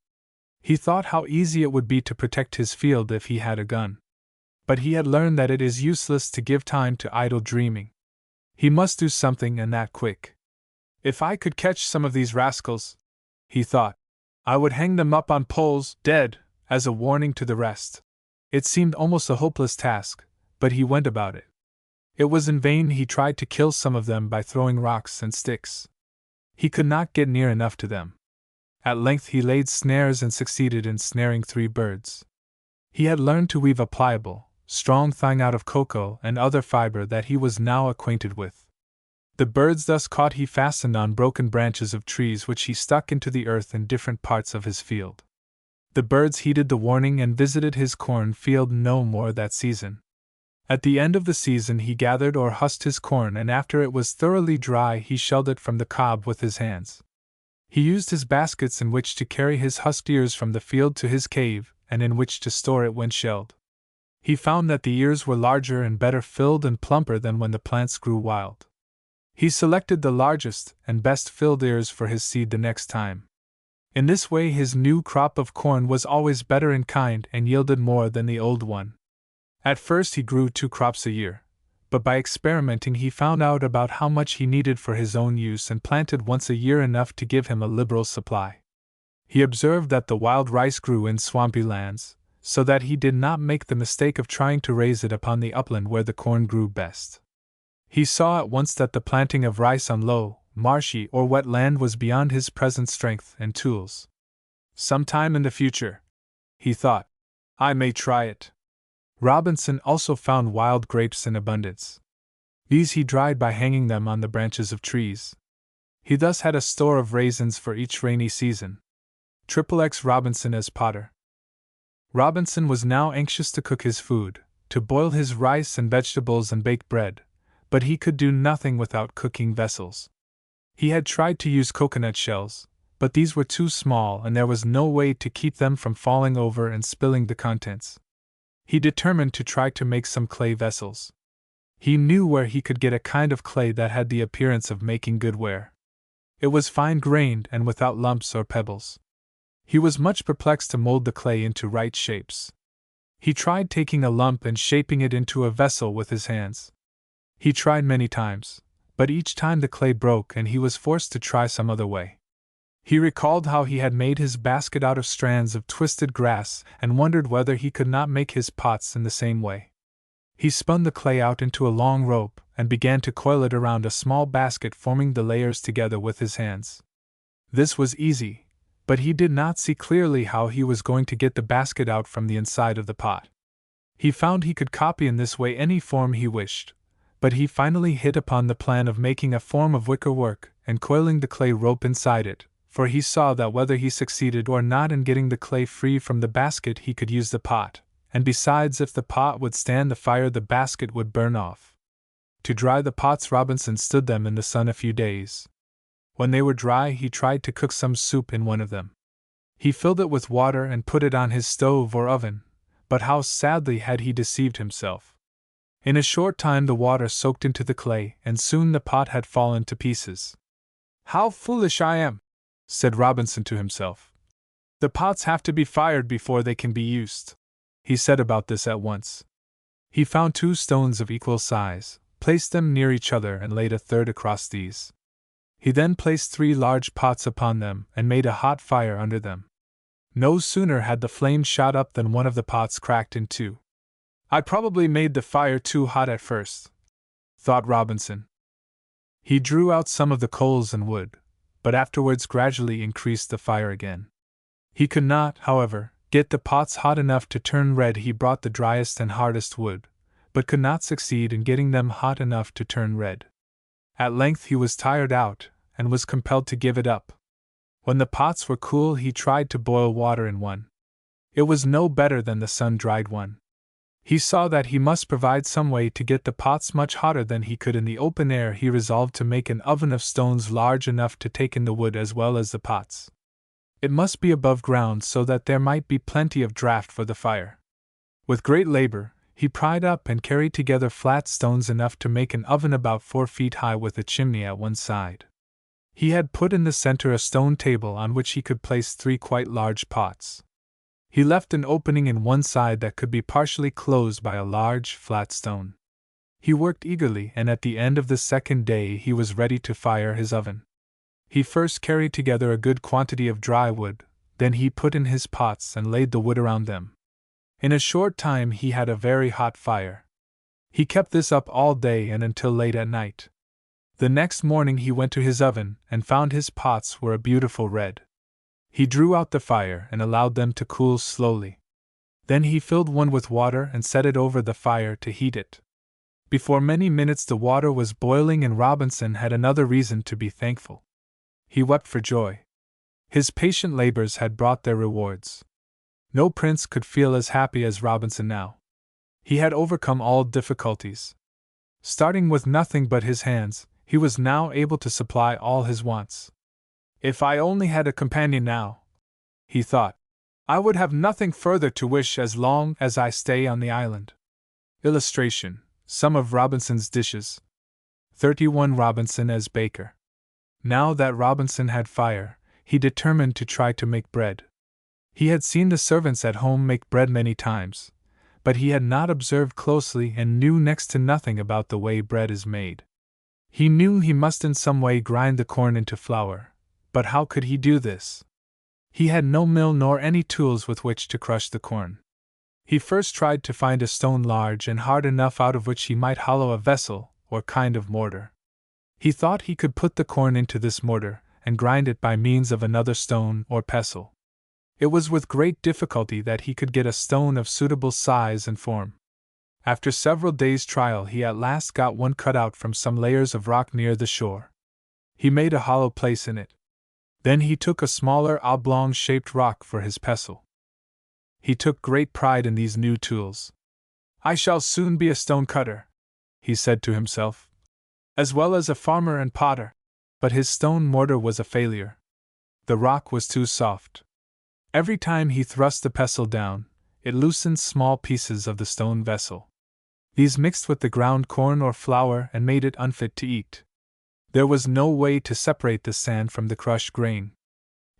He thought how easy it would be to protect his field if he had a gun. But he had learned that it is useless to give time to idle dreaming. He must do something, and that quick. "If I could catch some of these rascals," he thought, "I would hang them up on poles, dead, as a warning to the rest." It seemed almost a hopeless task, but he went about it. It was in vain he tried to kill some of them by throwing rocks and sticks. He could not get near enough to them. At length he laid snares and succeeded in snaring 3 birds. He had learned to weave a pliable, strong thong out of cocoa and other fiber that he was now acquainted with. The birds thus caught he fastened on broken branches of trees which he stuck into the earth in different parts of his field. The birds heeded the warning and visited his corn field no more that season. At the end of the season he gathered or husked his corn, and after it was thoroughly dry he shelled it from the cob with his hands. He used his baskets in which to carry his husked ears from the field to his cave, and in which to store it when shelled. He found that the ears were larger and better filled and plumper than when the plants grew wild. He selected the largest and best filled ears for his seed the next time. In this way his new crop of corn was always better in kind and yielded more than the old one. At first he grew 2 crops a year, but by experimenting he found out about how much he needed for his own use and planted once a year enough to give him a liberal supply. He observed that the wild rice grew in swampy lands, so that he did not make the mistake of trying to raise it upon the upland where the corn grew best. He saw at once that the planting of rice on low, marshy, or wet land was beyond his present strength and tools. "Sometime in the future," he thought, "I may try it." Robinson also found wild grapes in abundance. These he dried by hanging them on the branches of trees. He thus had a store of raisins for each rainy season. XXX Robinson as potter. Robinson was now anxious to cook his food, to boil his rice and vegetables and bake bread, but he could do nothing without cooking vessels. He had tried to use coconut shells, but these were too small and there was no way to keep them from falling over and spilling the contents. He determined to try to make some clay vessels. He knew where he could get a kind of clay that had the appearance of making good ware. It was fine-grained and without lumps or pebbles. He was much perplexed to mold the clay into right shapes. He tried taking a lump and shaping it into a vessel with his hands. He tried many times, but each time the clay broke and he was forced to try some other way. He recalled how he had made his basket out of strands of twisted grass and wondered whether he could not make his pots in the same way. He spun the clay out into a long rope and began to coil it around a small basket, forming the layers together with his hands. This was easy, but he did not see clearly how he was going to get the basket out from the inside of the pot. He found he could copy in this way any form he wished, but he finally hit upon the plan of making a form of wicker work and coiling the clay rope inside it, for he saw that whether he succeeded or not in getting the clay free from the basket he could use the pot, and besides, if the pot would stand the fire the basket would burn off. To dry the pots Robinson stood them in the sun a few days. When they were dry he tried to cook some soup in one of them. He filled it with water and put it on his stove or oven, but how sadly had he deceived himself. In a short time the water soaked into the clay and soon the pot had fallen to pieces. "How foolish I am!" said Robinson to himself. "The pots have to be fired before they can be used." He set about this at once. He found 2 stones of equal size, placed them near each other and laid a third across these. He then placed 3 large pots upon them and made a hot fire under them. No sooner had the flame shot up than one of the pots cracked in two. I probably made the fire too hot at first, thought Robinson. He drew out some of the coals and wood, but afterwards gradually increased the fire again. He could not, however, get the pots hot enough to turn red. He brought the driest and hardest wood, but could not succeed in getting them hot enough to turn red. At length he was tired out, and was compelled to give it up. When the pots were cool, he tried to boil water in one. It was no better than the sun-dried one. He saw that he must provide some way to get the pots much hotter than he could in the open air. He resolved to make an oven of stones large enough to take in the wood as well as the pots. It must be above ground so that there might be plenty of draught for the fire. With great labor, he pried up and carried together flat stones enough to make an oven about 4 feet high with a chimney at one side. He had put in the center a stone table on which he could place 3 quite large pots. He left an opening in one side that could be partially closed by a large, flat stone. He worked eagerly, and at the end of the second day he was ready to fire his oven. He first carried together a good quantity of dry wood, then he put in his pots and laid the wood around them. In a short time he had a very hot fire. He kept this up all day and until late at night. The next morning he went to his oven and found his pots were a beautiful red. He drew out the fire and allowed them to cool slowly. Then he filled one with water and set it over the fire to heat it. Before many minutes the water was boiling, and Robinson had another reason to be thankful. He wept for joy. His patient labors had brought their rewards. No prince could feel as happy as Robinson now. He had overcome all difficulties. Starting with nothing but his hands, he was now able to supply all his wants. If I only had a companion now, he thought, I would have nothing further to wish as long as I stay on the island. Illustration: some of Robinson's dishes. 31. Robinson as baker. Now that Robinson had fire, he determined to try to make bread. He had seen the servants at home make bread many times, but he had not observed closely and knew next to nothing about the way bread is made. He knew he must in some way grind the corn into flour, but how could he do this? He had no mill nor any tools with which to crush the corn. He first tried to find a stone large and hard enough out of which he might hollow a vessel, or kind of mortar. He thought he could put the corn into this mortar, and grind it by means of another stone or pestle. It was with great difficulty that he could get a stone of suitable size and form. After several days' trial he at last got one cut out from some layers of rock near the shore. He made a hollow place in it. Then he took a smaller oblong-shaped rock for his pestle. He took great pride in these new tools. I shall soon be a stone cutter, he said to himself, as well as a farmer and potter. But his stone mortar was a failure. The rock was too soft. Every time he thrust the pestle down, it loosened small pieces of the stone vessel. These mixed with the ground corn or flour and made it unfit to eat. There was no way to separate the sand from the crushed grain.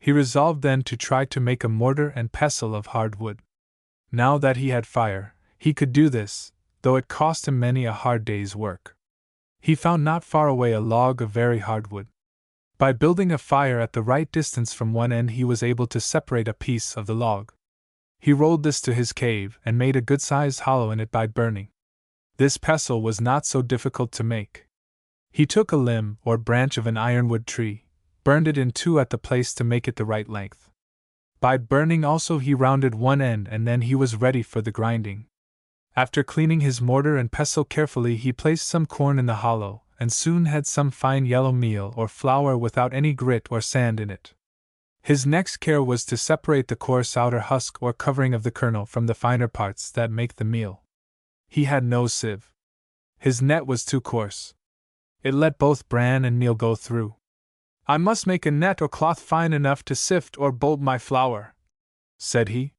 He resolved then to try to make a mortar and pestle of hard wood. Now that he had fire, he could do this, though it cost him many a hard day's work. He found not far away a log of very hard wood. By building a fire at the right distance from one end, he was able to separate a piece of the log. He rolled this to his cave and made a good-sized hollow in it by burning. This pestle was not so difficult to make. He took a limb or branch of an ironwood tree, burned it in two at the place to make it the right length. By burning also he rounded one end, and then he was ready for the grinding. After cleaning his mortar and pestle carefully, he placed some corn in the hollow, and soon had some fine yellow meal or flour without any grit or sand in it. His next care was to separate the coarse outer husk or covering of the kernel from the finer parts that make the meal. He had no sieve. His net was too coarse. It let both bran and meal go through. I must make a net or cloth fine enough to sift or bolt my flour, said he.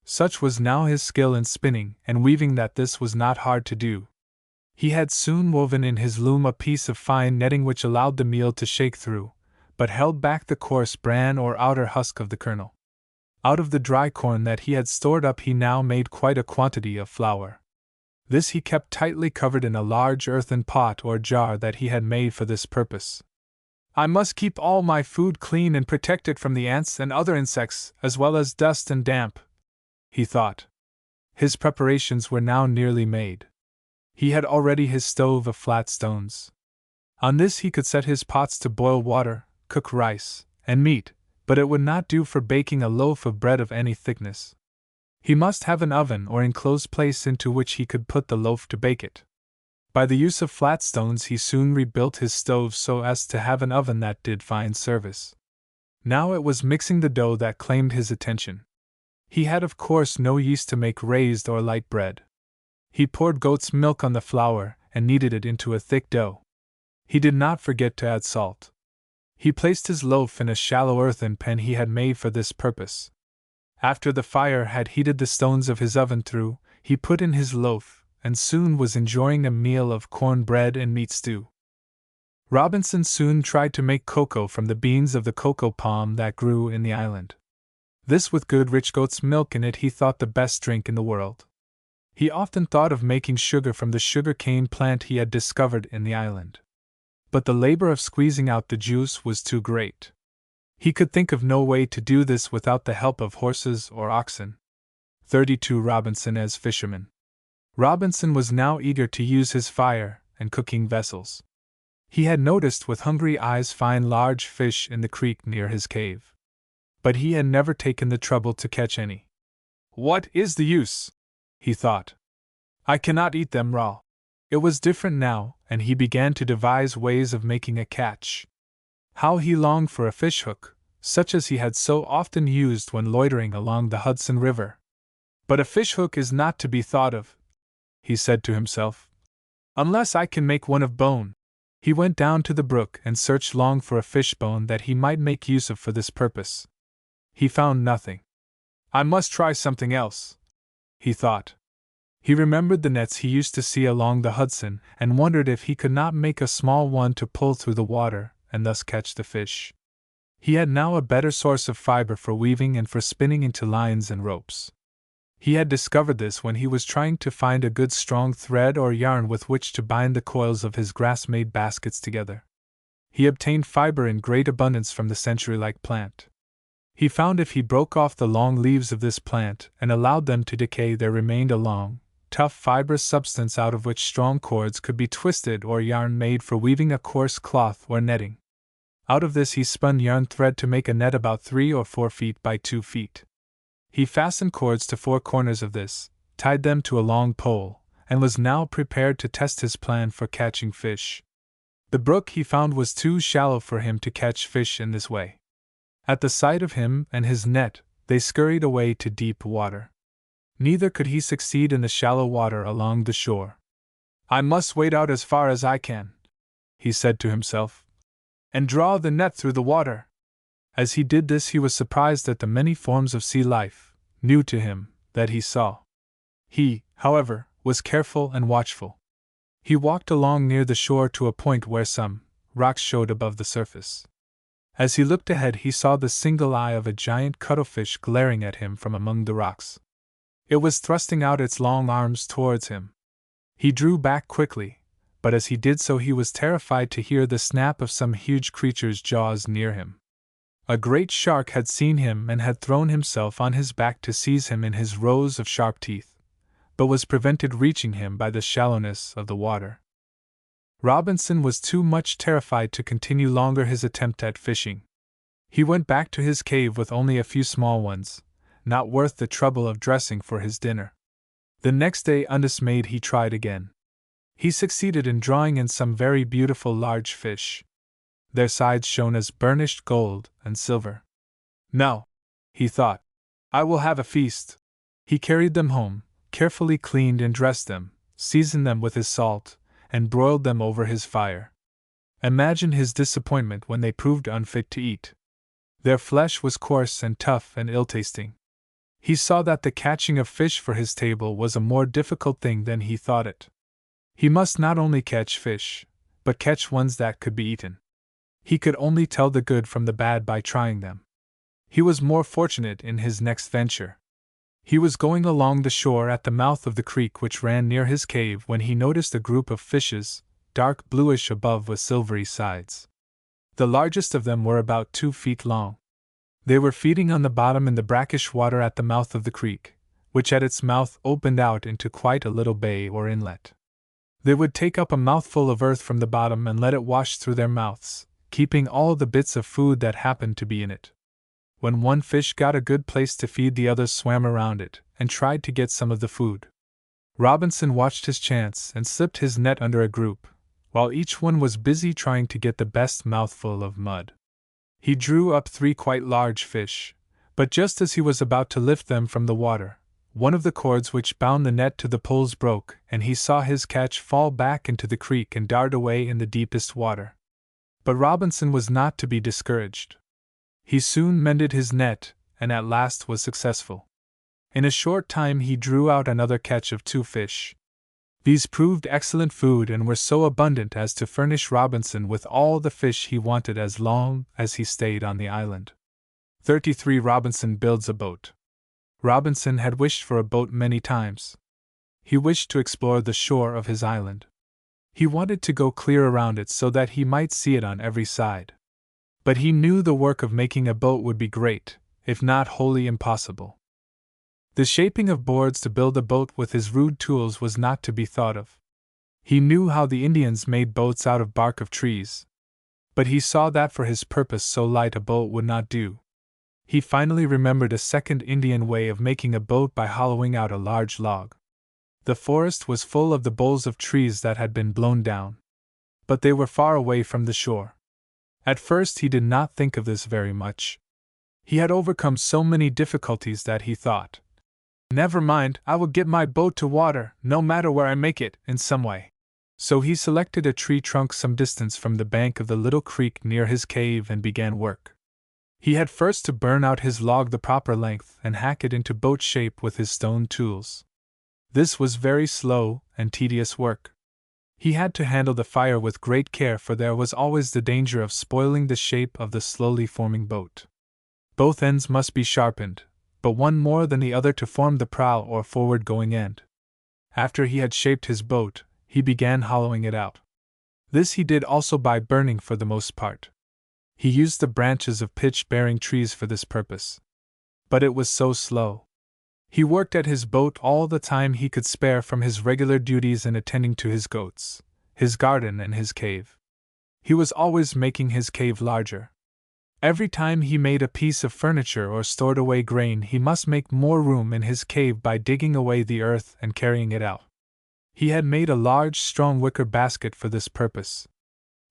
Such was now his skill in spinning and weaving that this was not hard to do. He had soon woven in his loom a piece of fine netting which allowed the meal to shake through, but held back the coarse bran or outer husk of the kernel. Out of the dry corn that he had stored up he now made quite a quantity of flour. This he kept tightly covered in a large earthen pot or jar that he had made for this purpose. I must keep all my food clean and protect it from the ants and other insects, as well as dust and damp, he thought. His preparations were now nearly made. He had already his stove of flat stones. On this he could set his pots to boil water, cook rice, and meat, but it would not do for baking a loaf of bread of any thickness. He must have an oven or enclosed place into which he could put the loaf to bake it. By the use of flat stones he soon rebuilt his stove so as to have an oven that did fine service. Now it was mixing the dough that claimed his attention. He had of course no yeast to make raised or light bread. He poured goat's milk on the flour and kneaded it into a thick dough. He did not forget to add salt. He placed his loaf in a shallow earthen pan he had made for this purpose. After the fire had heated the stones of his oven through, he put in his loaf, and soon was enjoying a meal of corn bread and meat stew. Robinson soon tried to make cocoa from the beans of the cocoa palm that grew in the island. This with good rich goat's milk in it he thought the best drink in the world. He often thought of making sugar from the sugar cane plant he had discovered in the island. But the labor of squeezing out the juice was too great. He could think of no way to do this without the help of horses or oxen. 32 Robinson as fisherman. Robinson was now eager to use his fire and cooking vessels. He had noticed with hungry eyes fine large fish in the creek near his cave. But he had never taken the trouble to catch any. What is the use? He thought. I cannot eat them raw. It was different now, and he began to devise ways of making a catch. How he longed for a fishhook, such as he had so often used when loitering along the Hudson River. But a fishhook is not to be thought of, he said to himself, unless I can make one of bone. He went down to the brook and searched long for a fishbone that he might make use of for this purpose. He found nothing. I must try something else, he thought. He remembered the nets he used to see along the Hudson and wondered if he could not make a small one to pull through the water and thus catch the fish. He had now a better source of fiber for weaving and for spinning into lines and ropes. He had discovered this when he was trying to find a good strong thread or yarn with which to bind the coils of his grass-made baskets together. He obtained fiber in great abundance from the century-like plant. He found if he broke off the long leaves of this plant and allowed them to decay, there remained a long, tough fibrous substance out of which strong cords could be twisted or yarn made for weaving a coarse cloth or netting. Out of this he spun yarn thread to make a net about 3 or 4 feet by 2 feet. He fastened cords to 4 corners of this, tied them to a long pole, and was now prepared to test his plan for catching fish. The brook he found was too shallow for him to catch fish in this way. At the sight of him and his net, they scurried away to deep water. Neither could he succeed in the shallow water along the shore. I must wade out as far as I can, he said to himself, and draw the net through the water. As he did this he was surprised at the many forms of sea life, new to him, that he saw. He, however, was careful and watchful. He walked along near the shore to a point where some rocks showed above the surface. As he looked ahead he saw the single eye of a giant cuttlefish glaring at him from among the rocks. It was thrusting out its long arms towards him. He drew back quickly, but as he did so he was terrified to hear the snap of some huge creature's jaws near him. A great shark had seen him and had thrown himself on his back to seize him in his rows of sharp teeth, but was prevented reaching him by the shallowness of the water. Robinson was too much terrified to continue longer his attempt at fishing. He went back to his cave with only a few small ones, not worth the trouble of dressing for his dinner. The next day undismayed he tried again. He succeeded in drawing in some very beautiful large fish. Their sides shone as burnished gold and silver. Now, he thought, I will have a feast. He carried them home, carefully cleaned and dressed them, seasoned them with his salt, and broiled them over his fire. Imagine his disappointment when they proved unfit to eat. Their flesh was coarse and tough and ill-tasting. He saw that the catching of fish for his table was a more difficult thing than he thought it. He must not only catch fish, but catch ones that could be eaten. He could only tell the good from the bad by trying them. He was more fortunate in his next venture. He was going along the shore at the mouth of the creek which ran near his cave when he noticed a group of fishes, dark bluish above with silvery sides. The largest of them were about 2 feet long. They were feeding on the bottom in the brackish water at the mouth of the creek, which at its mouth opened out into quite a little bay or inlet. They would take up a mouthful of earth from the bottom and let it wash through their mouths, keeping all the bits of food that happened to be in it. When one fish got a good place to feed, the others swam around it and tried to get some of the food. Robinson watched his chance and slipped his net under a group, while each one was busy trying to get the best mouthful of mud. He drew up 3 quite large fish, but just as he was about to lift them from the water, one of the cords which bound the net to the poles broke, and he saw his catch fall back into the creek and dart away in the deepest water. But Robinson was not to be discouraged. He soon mended his net, and at last was successful. In a short time he drew out another catch of 2 fish. These proved excellent food and were so abundant as to furnish Robinson with all the fish he wanted as long as he stayed on the island. 33. Robinson builds a boat. Robinson had wished for a boat many times. He wished to explore the shore of his island. He wanted to go clear around it so that he might see it on every side. But he knew the work of making a boat would be great, if not wholly impossible. The shaping of boards to build a boat with his rude tools was not to be thought of. He knew how the Indians made boats out of bark of trees. But he saw that for his purpose so light a boat would not do. He finally remembered a second Indian way of making a boat by hollowing out a large log. The forest was full of the boles of trees that had been blown down, but they were far away from the shore. At first he did not think of this very much. He had overcome so many difficulties that he thought, "Never mind, I will get my boat to water, no matter where I make it, in some way." So he selected a tree trunk some distance from the bank of the little creek near his cave and began work. He had first to burn out his log the proper length and hack it into boat shape with his stone tools. This was very slow and tedious work. He had to handle the fire with great care, for there was always the danger of spoiling the shape of the slowly forming boat. Both ends must be sharpened, but one more than the other to form the prow or forward-going end. After he had shaped his boat, he began hollowing it out. This he did also by burning for the most part. He used the branches of pitch-bearing trees for this purpose. But it was so slow. He worked at his boat all the time he could spare from his regular duties in attending to his goats, his garden, and his cave. He was always making his cave larger. Every time he made a piece of furniture or stored away grain, he must make more room in his cave by digging away the earth and carrying it out. He had made a large, strong wicker basket for this purpose.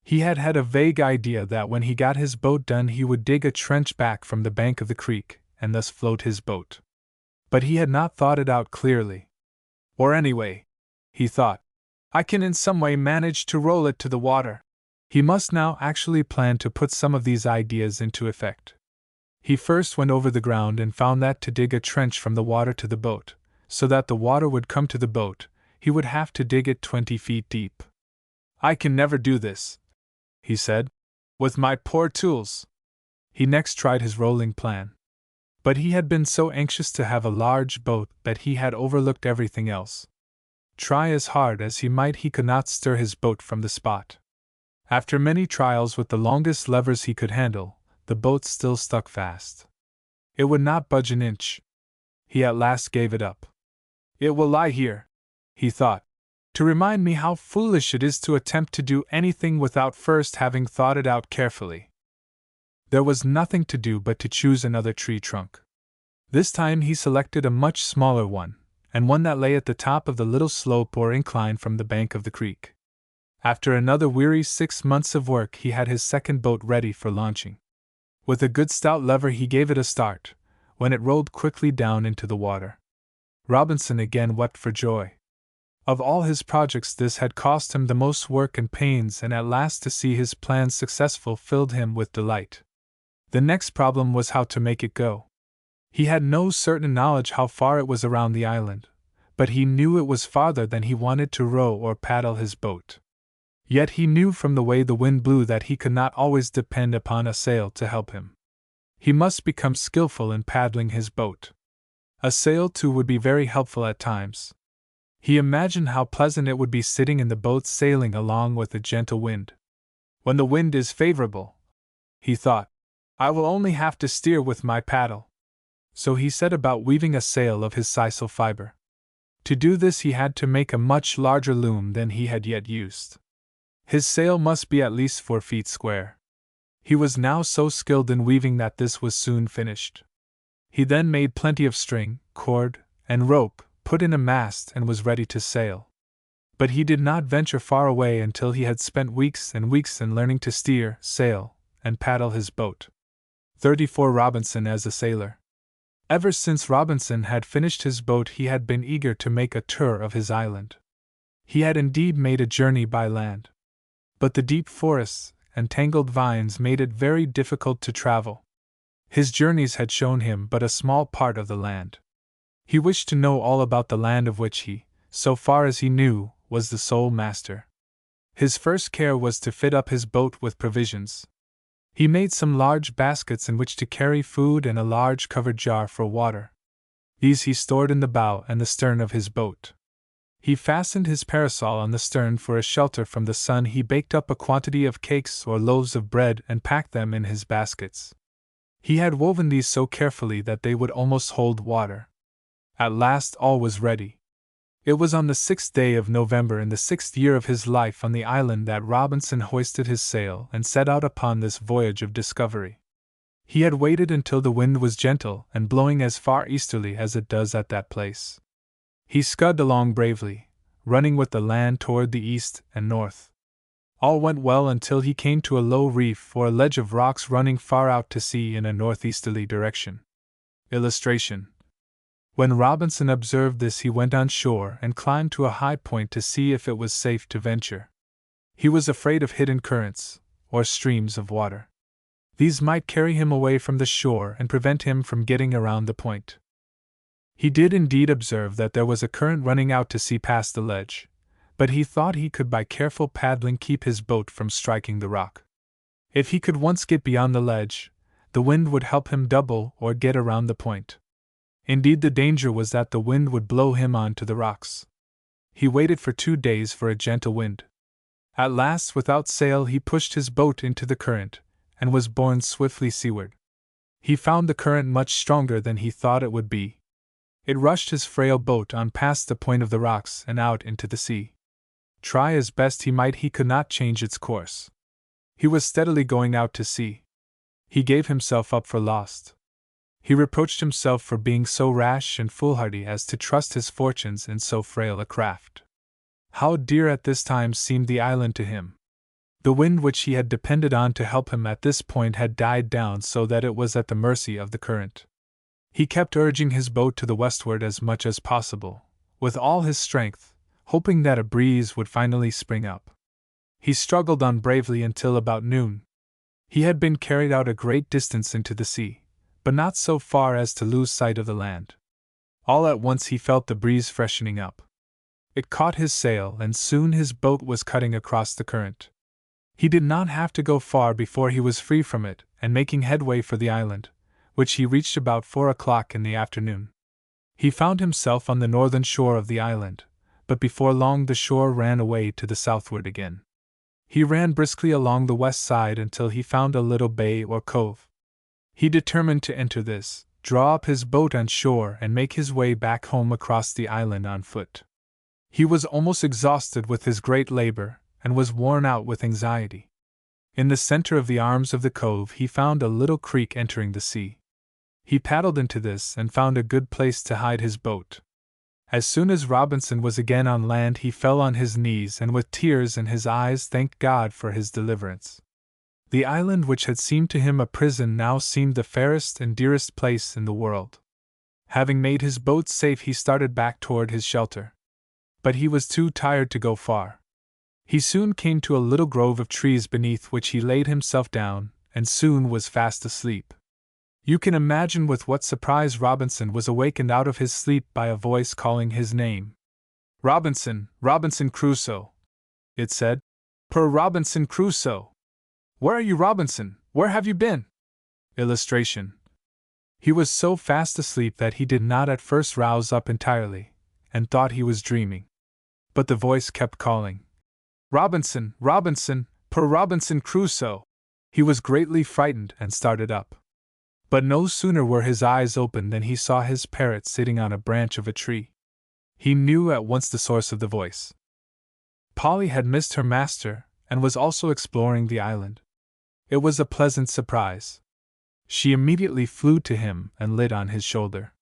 He had had a vague idea that when he got his boat done he would dig a trench back from the bank of the creek, and thus float his boat. But he had not thought it out clearly. Or anyway, he thought, I can in some way manage to roll it to the water. He must now actually plan to put some of these ideas into effect. He first went over the ground and found that to dig a trench from the water to the boat, so that the water would come to the boat, he would have to dig it 20 feet deep. I can never do this, he said, with my poor tools. He next tried his rolling plan. But he had been so anxious to have a large boat that he had overlooked everything else. Try as hard as he might, he could not stir his boat from the spot. After many trials with the longest levers he could handle, the boat still stuck fast. It would not budge an inch. He at last gave it up. It will lie here, he thought, to remind me how foolish it is to attempt to do anything without first having thought it out carefully. There was nothing to do but to choose another tree trunk. This time he selected a much smaller one, and one that lay at the top of the little slope or incline from the bank of the creek. After another weary 6 months of work, he had his second boat ready for launching. With a good stout lever he gave it a start, when it rolled quickly down into the water. Robinson again wept for joy. Of all his projects this had cost him the most work and pains, and at last to see his plans successful filled him with delight. The next problem was how to make it go. He had no certain knowledge how far it was around the island, but he knew it was farther than he wanted to row or paddle his boat. Yet he knew from the way the wind blew that he could not always depend upon a sail to help him. He must become skillful in paddling his boat. A sail, too, would be very helpful at times. He imagined how pleasant it would be sitting in the boat sailing along with a gentle wind. When the wind is favorable, He thought, "I will only have to steer with my paddle." So he set about weaving a sail of his sisal fiber. To do this he had to make a much larger loom than he had yet used. His sail must be at least 4 feet square. He was now so skilled in weaving that this was soon finished. He then made plenty of string, cord, and rope, put in a mast, and was ready to sail. But he did not venture far away until he had spent weeks and weeks in learning to steer, sail, and paddle his boat. 34 Robinson as a sailor. Ever since Robinson had finished his boat he had been eager to make a tour of his island. He had indeed made a journey by land. But the deep forests and tangled vines made it very difficult to travel. His journeys had shown him but a small part of the land. He wished to know all about the land of which he, so far as he knew, was the sole master. His first care was to fit up his boat with provisions. He made some large baskets in which to carry food and a large covered jar for water. These he stored in the bow and the stern of his boat. He fastened his parasol on the stern for a shelter from the sun. He baked up a quantity of cakes or loaves of bread and packed them in his baskets. He had woven these so carefully that they would almost hold water. At last all was ready. It was on the 6th day of November in the 6th year of his life on the island that Robinson hoisted his sail and set out upon this voyage of discovery. He had waited until the wind was gentle and blowing as far easterly as it does at that place. He scudded along bravely, running with the land toward the east and north. All went well until he came to a low reef or a ledge of rocks running far out to sea in a northeasterly direction. Illustration. When Robinson observed this he went on shore and climbed to a high point to see if it was safe to venture. He was afraid of hidden currents, or streams of water. These might carry him away from the shore and prevent him from getting around the point. He did indeed observe that there was a current running out to sea past the ledge, but he thought he could by careful paddling keep his boat from striking the rock. If he could once get beyond the ledge, the wind would help him double or get around the point. Indeed, the danger was that the wind would blow him on to the rocks. He waited for 2 days for a gentle wind. At last, without sail, he pushed his boat into the current, and was borne swiftly seaward. He found the current much stronger than he thought it would be. It rushed his frail boat on past the point of the rocks and out into the sea. Try as best he might, he could not change its course. He was steadily going out to sea. He gave himself up for lost. He reproached himself for being so rash and foolhardy as to trust his fortunes in so frail a craft. How dear at this time seemed the island to him! The wind which he had depended on to help him at this point had died down so that it was at the mercy of the current. He kept urging his boat to the westward as much as possible, with all his strength, hoping that a breeze would finally spring up. He struggled on bravely until about noon. He had been carried out a great distance into the sea, but not so far as to lose sight of the land. All at once he felt the breeze freshening up. It caught his sail, and soon his boat was cutting across the current. He did not have to go far before he was free from it and making headway for the island, which he reached about 4 o'clock in the afternoon. He found himself on the northern shore of the island, but before long the shore ran away to the southward again. He ran briskly along the west side until he found a little bay or cove. He determined to enter this, draw up his boat on shore, and make his way back home across the island on foot. He was almost exhausted with his great labor, and was worn out with anxiety. In the center of the arms of the cove he found a little creek entering the sea. He paddled into this and found a good place to hide his boat. As soon as Robinson was again on land he fell on his knees and with tears in his eyes thanked God for his deliverance. The island which had seemed to him a prison now seemed the fairest and dearest place in the world. Having made his boat safe he started back toward his shelter. But he was too tired to go far. He soon came to a little grove of trees beneath which he laid himself down, and soon was fast asleep. You can imagine with what surprise Robinson was awakened out of his sleep by a voice calling his name. "Robinson, Robinson Crusoe," it said. "Per Robinson Crusoe! Where are you, Robinson? Where have you been?" Illustration. He was so fast asleep that he did not at first rouse up entirely, and thought he was dreaming. But the voice kept calling, "Robinson, Robinson, per Robinson Crusoe!" He was greatly frightened and started up. But no sooner were his eyes open than he saw his parrot sitting on a branch of a tree. He knew at once the source of the voice. Polly had missed her master, and was also exploring the island. It was a pleasant surprise. She immediately flew to him and lit on his shoulder.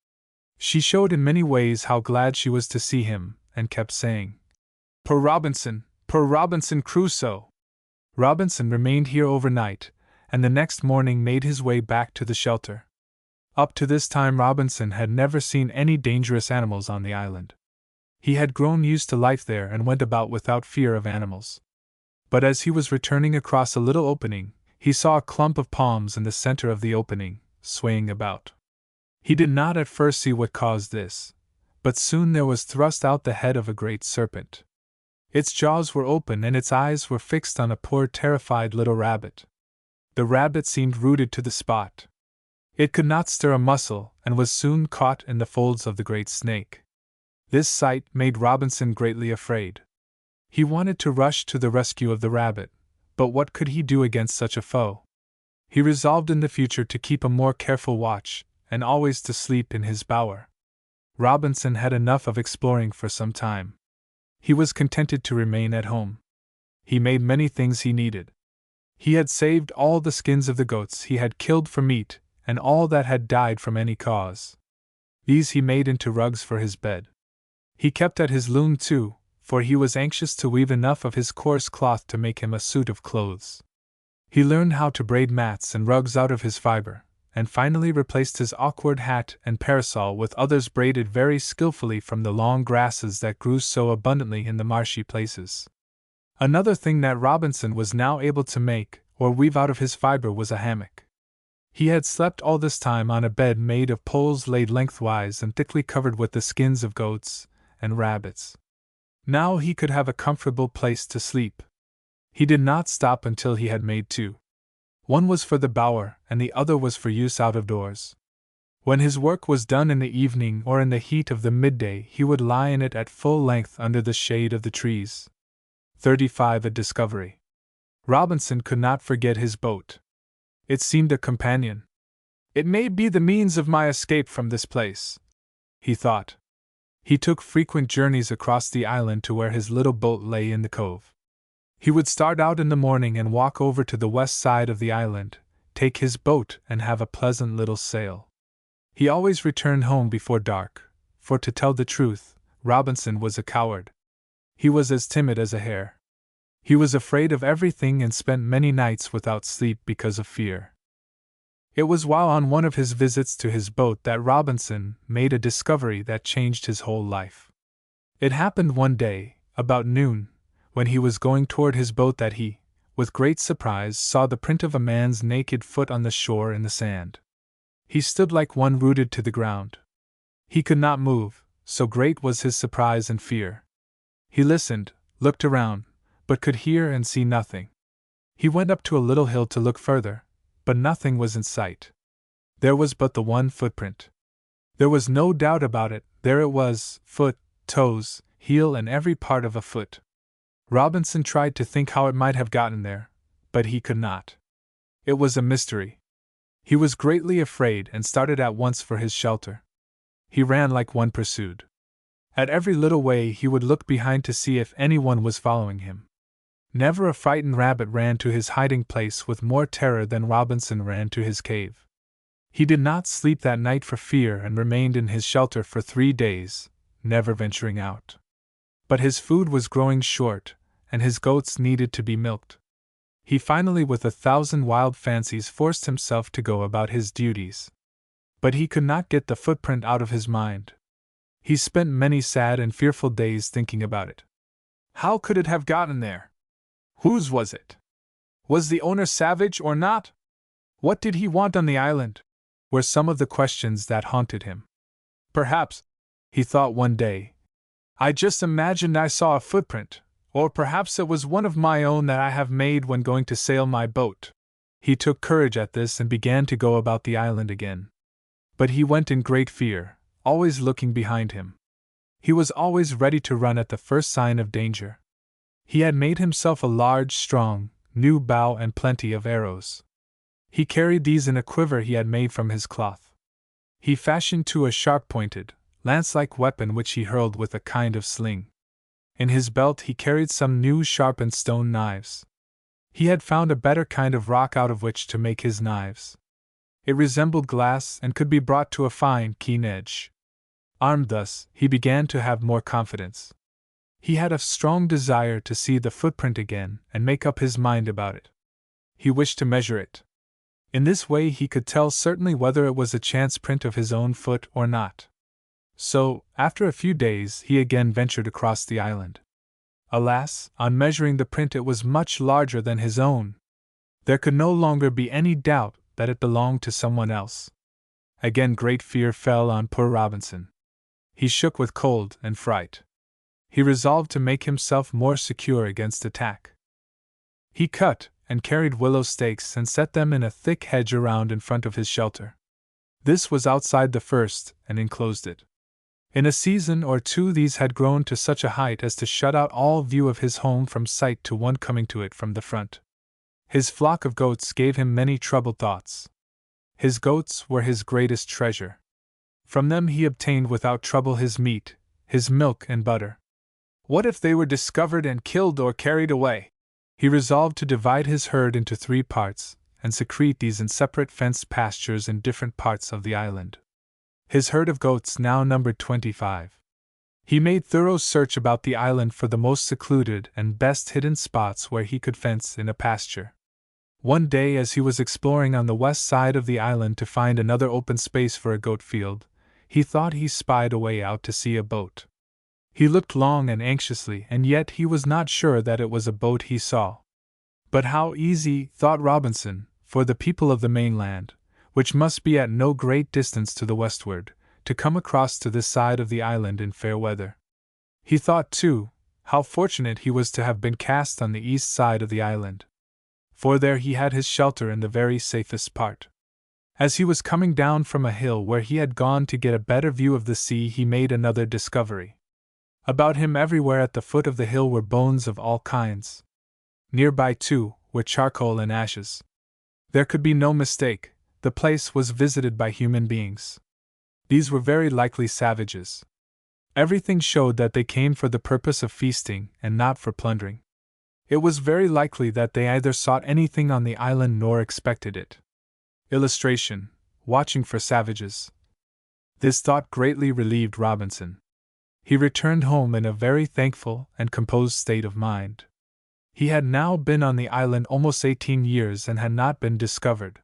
She showed in many ways how glad she was to see him, and kept saying, "Poor Robinson Crusoe!" Robinson remained here overnight, and the next morning made his way back to the shelter. Up to this time Robinson had never seen any dangerous animals on the island. He had grown used to life there and went about without fear of animals. But as he was returning across a little opening, he saw a clump of palms in the center of the opening, swaying about. He did not at first see what caused this, but soon there was thrust out the head of a great serpent. Its jaws were open and its eyes were fixed on a poor terrified little rabbit. The rabbit seemed rooted to the spot. It could not stir a muscle and was soon caught in the folds of the great snake. This sight made Robinson greatly afraid. He wanted to rush to the rescue of the rabbit, but what could he do against such a foe? He resolved in the future to keep a more careful watch, and always to sleep in his bower. Robinson had enough of exploring for some time. He was contented to remain at home. He made many things he needed. He had saved all the skins of the goats he had killed for meat, and all that had died from any cause. These he made into rugs for his bed. He kept at his loom too, for he was anxious to weave enough of his coarse cloth to make him a suit of clothes. He learned how to braid mats and rugs out of his fiber, and finally replaced his awkward hat and parasol with others braided very skillfully from the long grasses that grew so abundantly in the marshy places. Another thing that Robinson was now able to make or weave out of his fiber was a hammock. He had slept all this time on a bed made of poles laid lengthwise and thickly covered with the skins of goats and rabbits. Now he could have a comfortable place to sleep. He did not stop until he had made two. One was for the bower, and the other was for use out of doors. When his work was done in the evening or in the heat of the midday, he would lie in it at full length under the shade of the trees. 35. A discovery. Robinson could not forget his boat. It seemed a companion. "It may be the means of my escape from this place," he thought. He took frequent journeys across the island to where his little boat lay in the cove. He would start out in the morning and walk over to the west side of the island, take his boat and have a pleasant little sail. He always returned home before dark, for to tell the truth, Robinson was a coward. He was as timid as a hare. He was afraid of everything and spent many nights without sleep because of fear. It was while on one of his visits to his boat that Robinson made a discovery that changed his whole life. It happened one day, about noon, when he was going toward his boat that he, with great surprise, saw the print of a man's naked foot on the shore in the sand. He stood like one rooted to the ground. He could not move, so great was his surprise and fear. He listened, looked around, but could hear and see nothing. He went up to a little hill to look further, but nothing was in sight. There was but the one footprint. There was no doubt about it, there it was, foot, toes, heel, and every part of a foot. Robinson tried to think how it might have gotten there, but he could not. It was a mystery. He was greatly afraid and started at once for his shelter. He ran like one pursued. At every little way he would look behind to see if anyone was following him. Never a frightened rabbit ran to his hiding place with more terror than Robinson ran to his cave. He did not sleep that night for fear and remained in his shelter for 3 days, never venturing out. But his food was growing short, and his goats needed to be milked. He finally, with 1,000 wild fancies, forced himself to go about his duties. But he could not get the footprint out of his mind. He spent many sad and fearful days thinking about it. How could it have gotten there? Whose was it? Was the owner savage or not? What did he want on the island? Were some of the questions that haunted him. Perhaps, he thought one day, I just imagined I saw a footprint, or perhaps it was one of my own that I have made when going to sail my boat. He took courage at this and began to go about the island again. But he went in great fear, always looking behind him. He was always ready to run at the first sign of danger. He had made himself a large, strong, new bow and plenty of arrows. He carried these in a quiver he had made from his cloth. He fashioned too a sharp-pointed, lance-like weapon which he hurled with a kind of sling. In his belt he carried some new sharpened stone knives. He had found a better kind of rock out of which to make his knives. It resembled glass and could be brought to a fine, keen edge. Armed thus, he began to have more confidence. He had a strong desire to see the footprint again and make up his mind about it. He wished to measure it. In this way he could tell certainly whether it was a chance print of his own foot or not. So, after a few days, he again ventured across the island. Alas, on measuring the print it was much larger than his own. There could no longer be any doubt that it belonged to someone else. Again great fear fell on poor Robinson. He shook with cold and fright. He resolved to make himself more secure against attack. He cut and carried willow stakes and set them in a thick hedge around in front of his shelter. This was outside the first and enclosed it. In a season or two these had grown to such a height as to shut out all view of his home from sight to one coming to it from the front. His flock of goats gave him many troubled thoughts. His goats were his greatest treasure. From them he obtained without trouble his meat, his milk and butter. What if they were discovered and killed or carried away? He resolved to divide his herd into 3 parts, and secrete these in separate fenced pastures in different parts of the island. His herd of goats now numbered 25. He made thorough search about the island for the most secluded and best hidden spots where he could fence in a pasture. One day, as he was exploring on the west side of the island to find another open space for a goat field, he thought he spied a way out to sea a boat. He looked long and anxiously, and yet he was not sure that it was a boat he saw. But how easy, thought Robinson, for the people of the mainland, which must be at no great distance to the westward, to come across to this side of the island in fair weather. He thought, too, how fortunate he was to have been cast on the east side of the island. For there he had his shelter in the very safest part. As he was coming down from a hill where he had gone to get a better view of the sea, he made another discovery. About him everywhere at the foot of the hill were bones of all kinds. Nearby, too, were charcoal and ashes. There could be no mistake, the place was visited by human beings. These were very likely savages. Everything showed that they came for the purpose of feasting and not for plundering. It was very likely that they either sought anything on the island nor expected it. Illustration: watching for savages. This thought greatly relieved Robinson. He returned home in a very thankful and composed state of mind. He had now been on the island almost 18 years and had not been discovered.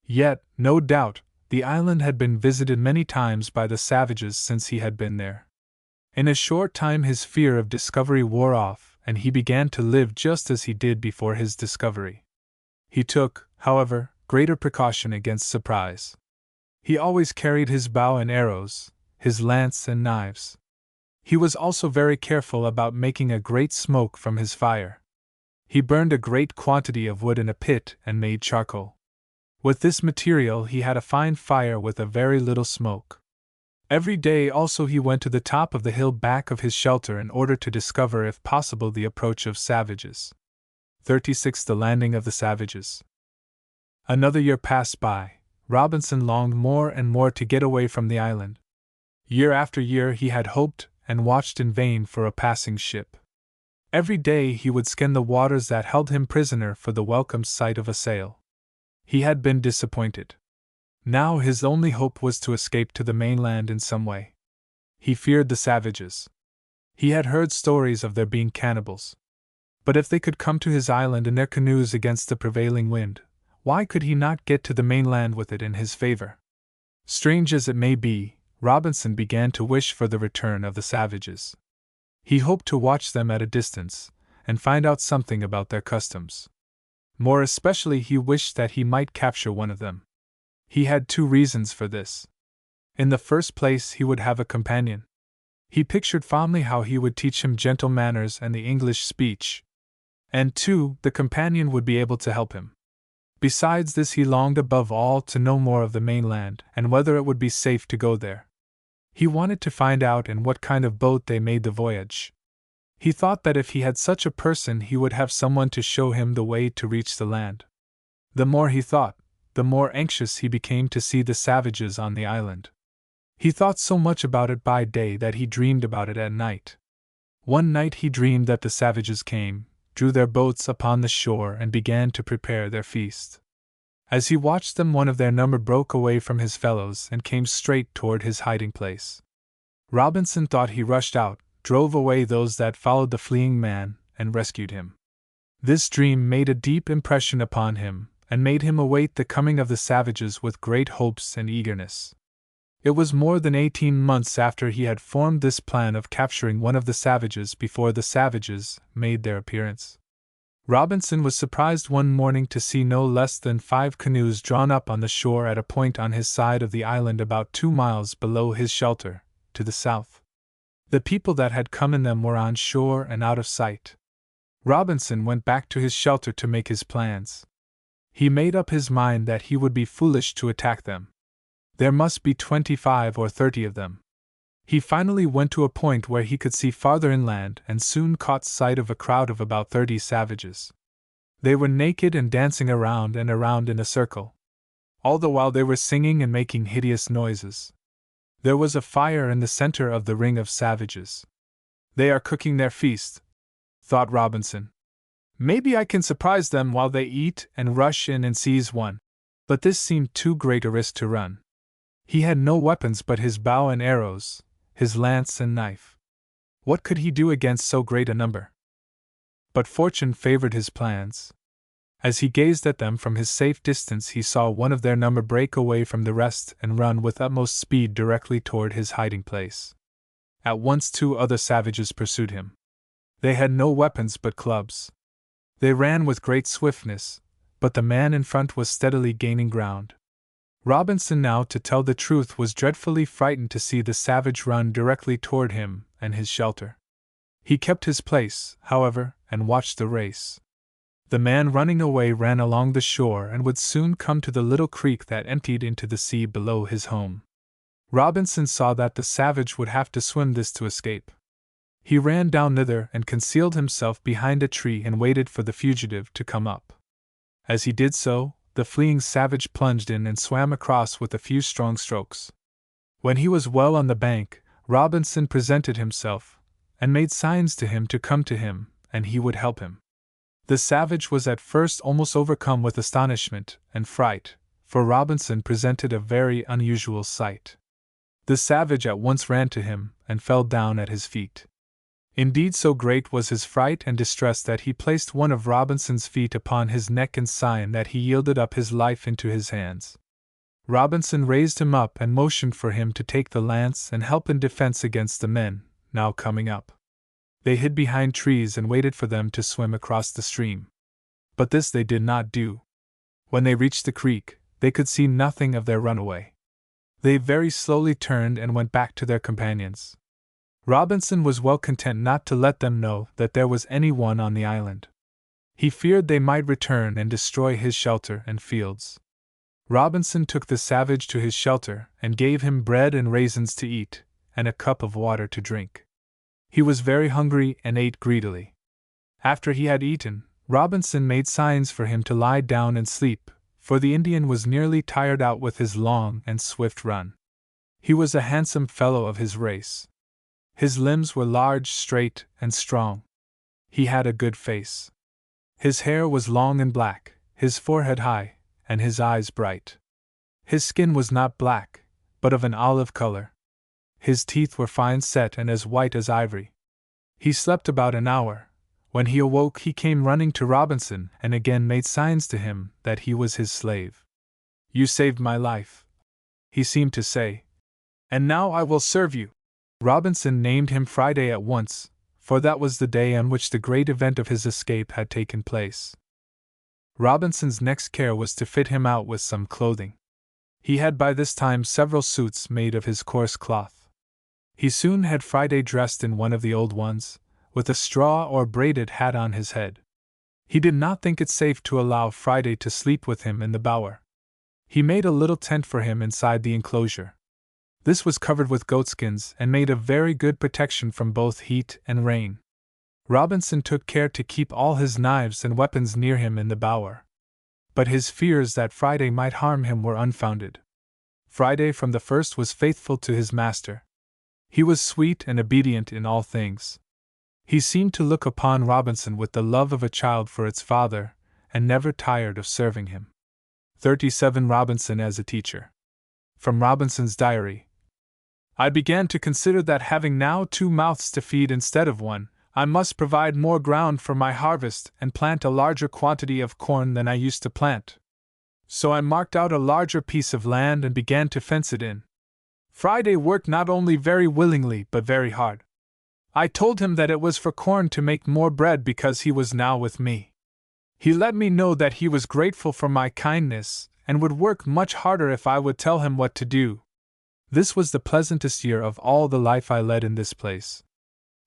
Yet, no doubt, the island had been visited many times by the savages since he had been there. In a short time his fear of discovery wore off, and he began to live just as he did before his discovery. He took, however, greater precaution against surprise. He always carried his bow and arrows, his lance and knives. He was also very careful about making a great smoke from his fire. He burned a great quantity of wood in a pit and made charcoal. With this material he had a fine fire with a very little smoke. Every day also he went to the top of the hill back of his shelter in order to discover if possible the approach of savages. 36. The landing of the savages. Another year passed by. Robinson longed more and more to get away from the island. Year after year he had hoped and watched in vain for a passing ship. Every day he would scan the waters that held him prisoner for the welcome sight of a sail. He had been disappointed. Now his only hope was to escape to the mainland in some way. He feared the savages. He had heard stories of their being cannibals. But if they could come to his island in their canoes against the prevailing wind, why could he not get to the mainland with it in his favor? Strange as it may be, Robinson began to wish for the return of the savages. He hoped to watch them at a distance, and find out something about their customs. More especially he wished that he might capture one of them. He had 2 reasons for this. In the first place, he would have a companion. He pictured fondly how he would teach him gentle manners and the English speech. And 2, the companion would be able to help him. Besides this, he longed above all to know more of the mainland and whether it would be safe to go there. He wanted to find out in what kind of boat they made the voyage. He thought that if he had such a person he would have someone to show him the way to reach the land. The more he thought, the more anxious he became to see the savages on the island. He thought so much about it by day that he dreamed about it at night. One night he dreamed that the savages came, drew their boats upon the shore, and began to prepare their feast. As he watched them, one of their number broke away from his fellows and came straight toward his hiding place. Robinson thought he rushed out, drove away those that followed the fleeing man, and rescued him. This dream made a deep impression upon him, and made him await the coming of the savages with great hopes and eagerness. It was more than 18 months after he had formed this plan of capturing one of the savages before the savages made their appearance. Robinson was surprised one morning to see no less than 5 canoes drawn up on the shore at a point on his side of the island about 2 miles below his shelter, to the south. The people that had come in them were on shore and out of sight. Robinson went back to his shelter to make his plans. He made up his mind that he would be foolish to attack them. There must be 25 or 30 of them. He finally went to a point where he could see farther inland and soon caught sight of a crowd of about 30 savages. They were naked and dancing around and around in a circle. All the while they were singing and making hideous noises. There was a fire in the center of the ring of savages. They are cooking their feast, thought Robinson. Maybe I can surprise them while they eat and rush in and seize one. But this seemed too great a risk to run. He had no weapons but his bow and arrows, his lance and knife. What could he do against so great a number? But fortune favored his plans. As he gazed at them from his safe distance, he saw one of their number break away from the rest and run with utmost speed directly toward his hiding place. At once 2 other savages pursued him. They had no weapons but clubs. They ran with great swiftness, but the man in front was steadily gaining ground. Robinson, now to tell the truth, was dreadfully frightened to see the savage run directly toward him and his shelter. He kept his place, however, and watched the race. The man running away ran along the shore and would soon come to the little creek that emptied into the sea below his home. Robinson saw that the savage would have to swim this to escape. He ran down thither and concealed himself behind a tree and waited for the fugitive to come up. As he did so, the fleeing savage plunged in and swam across with a few strong strokes. When he was well on the bank, Robinson presented himself, and made signs to him to come to him, and he would help him. The savage was at first almost overcome with astonishment and fright, for Robinson presented a very unusual sight. The savage at once ran to him, and fell down at his feet. Indeed, so great was his fright and distress that he placed one of Robinson's feet upon his neck in sign that he yielded up his life into his hands. Robinson raised him up and motioned for him to take the lance and help in defense against the men, now coming up. They hid behind trees and waited for them to swim across the stream. But this they did not do. When they reached the creek, they could see nothing of their runaway. They very slowly turned and went back to their companions. Robinson was well content not to let them know that there was any one on the island. He feared they might return and destroy his shelter and fields. Robinson took the savage to his shelter and gave him bread and raisins to eat, and a cup of water to drink. He was very hungry and ate greedily. After he had eaten, Robinson made signs for him to lie down and sleep, for the Indian was nearly tired out with his long and swift run. He was a handsome fellow of his race. His limbs were large, straight, and strong. He had a good face. His hair was long and black, his forehead high, and his eyes bright. His skin was not black, but of an olive color. His teeth were fine set and as white as ivory. He slept about an hour. When he awoke, he came running to Robinson and again made signs to him that he was his slave. "You saved my life," he seemed to say, "and now I will serve you." Robinson named him Friday at once, for that was the day on which the great event of his escape had taken place. Robinson's next care was to fit him out with some clothing. He had by this time several suits made of his coarse cloth. He soon had Friday dressed in one of the old ones, with a straw or braided hat on his head. He did not think it safe to allow Friday to sleep with him in the bower. He made a little tent for him inside the enclosure. This was covered with goatskins and made a very good protection from both heat and rain. Robinson took care to keep all his knives and weapons near him in the bower. But his fears that Friday might harm him were unfounded. Friday from the first was faithful to his master. He was sweet and obedient in all things. He seemed to look upon Robinson with the love of a child for its father, and never tired of serving him. 37 Robinson as a teacher. From Robinson's diary. I began to consider that having now 2 mouths to feed instead of 1, I must provide more ground for my harvest and plant a larger quantity of corn than I used to plant. So I marked out a larger piece of land and began to fence it in. Friday worked not only very willingly but very hard. I told him that it was for corn to make more bread because he was now with me. He let me know that he was grateful for my kindness and would work much harder if I would tell him what to do. This was the pleasantest year of all the life I led in this place.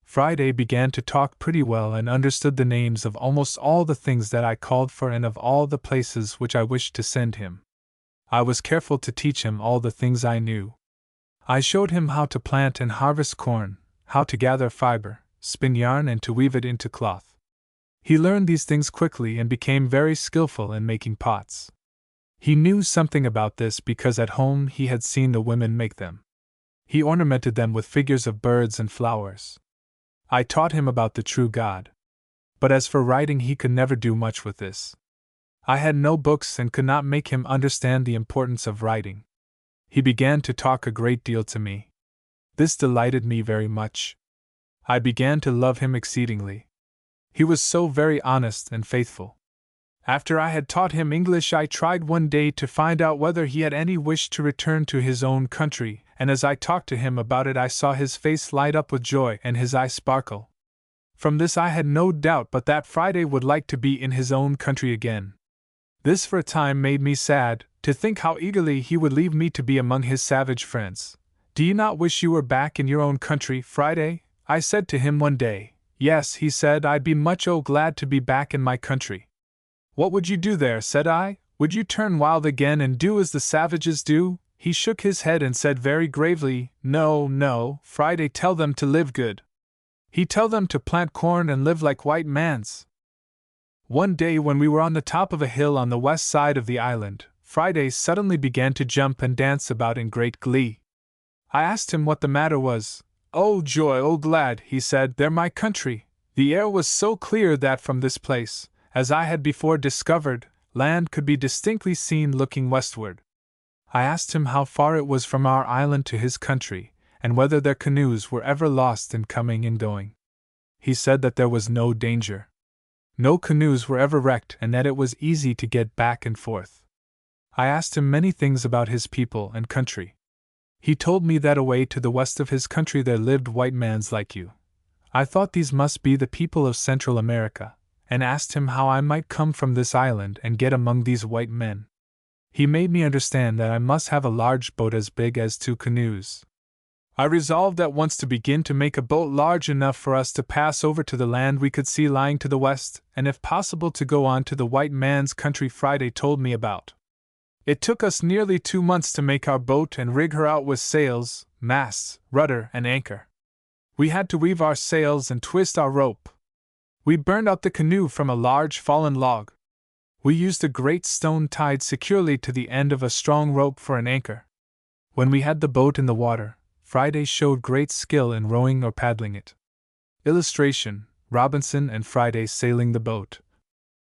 Friday began to talk pretty well and understood the names of almost all the things that I called for and of all the places which I wished to send him. I was careful to teach him all the things I knew. I showed him how to plant and harvest corn, how to gather fiber, spin yarn, and to weave it into cloth. He learned these things quickly and became very skillful in making pots. He knew something about this because at home he had seen the women make them. He ornamented them with figures of birds and flowers. I taught him about the true God. But as for writing, he could never do much with this. I had no books and could not make him understand the importance of writing. He began to talk a great deal to me. This delighted me very much. I began to love him exceedingly. He was so very honest and faithful. After I had taught him English, I tried one day to find out whether he had any wish to return to his own country, and as I talked to him about it I saw his face light up with joy and his eyes sparkle. From this I had no doubt but that Friday would like to be in his own country again. This for a time made me sad, to think how eagerly he would leave me to be among his savage friends. "Do you not wish you were back in your own country, Friday?" I said to him one day. "Yes," he said, "I'd be much glad to be back in my country." "What would you do there?" said I. "Would you turn wild again and do as the savages do?" He shook his head and said very gravely, "No, no, Friday, tell them to live good. He tell them to plant corn and live like white mans." One day when we were on the top of a hill on the west side of the island, Friday suddenly began to jump and dance about in great glee. I asked him what the matter was. "Oh joy, oh glad," he said, "they're my country." The air was so clear that from this place, as I had before discovered, land could be distinctly seen looking westward. I asked him how far it was from our island to his country, and whether their canoes were ever lost in coming and going. He said that there was no danger. No canoes were ever wrecked and that it was easy to get back and forth. I asked him many things about his people and country. He told me that away to the west of his country there lived white mans like you. I thought these must be the people of Central America, and asked him how I might come from this island and get among these white men. He made me understand that I must have a large boat as big as 2 canoes. I resolved at once to begin to make a boat large enough for us to pass over to the land we could see lying to the west, and if possible to go on to the white man's country Friday told me about. It took us nearly 2 months to make our boat and rig her out with sails, masts, rudder, and anchor. We had to weave our sails and twist our rope. We burned out the canoe from a large fallen log. We used a great stone tied securely to the end of a strong rope for an anchor. When we had the boat in the water, Friday showed great skill in rowing or paddling it. Illustration: Robinson and Friday sailing the boat.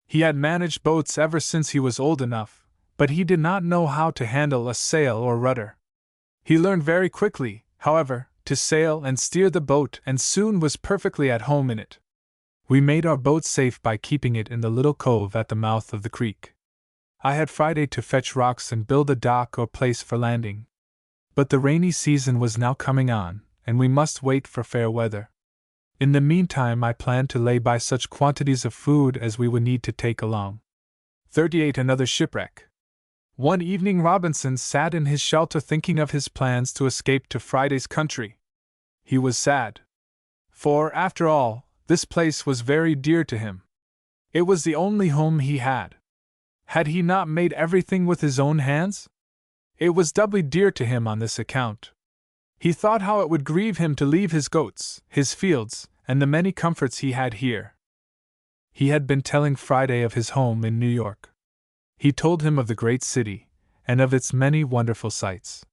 He had managed boats ever since he was old enough, but he did not know how to handle a sail or rudder. He learned very quickly, however, to sail and steer the boat and soon was perfectly at home in it. We made our boat safe by keeping it in the little cove at the mouth of the creek. I had Friday to fetch rocks and build a dock or place for landing. But the rainy season was now coming on, and we must wait for fair weather. In the meantime I planned to lay by such quantities of food as we would need to take along. 38 Another shipwreck. One evening Robinson sat in his shelter thinking of his plans to escape to Friday's country. He was sad. For, after all, this place was very dear to him. It was the only home he had. Had he not made everything with his own hands? It was doubly dear to him on this account. He thought how it would grieve him to leave his goats, his fields, and the many comforts he had here. He had been telling Friday of his home in New York. He told him of the great city, and of its many wonderful sights.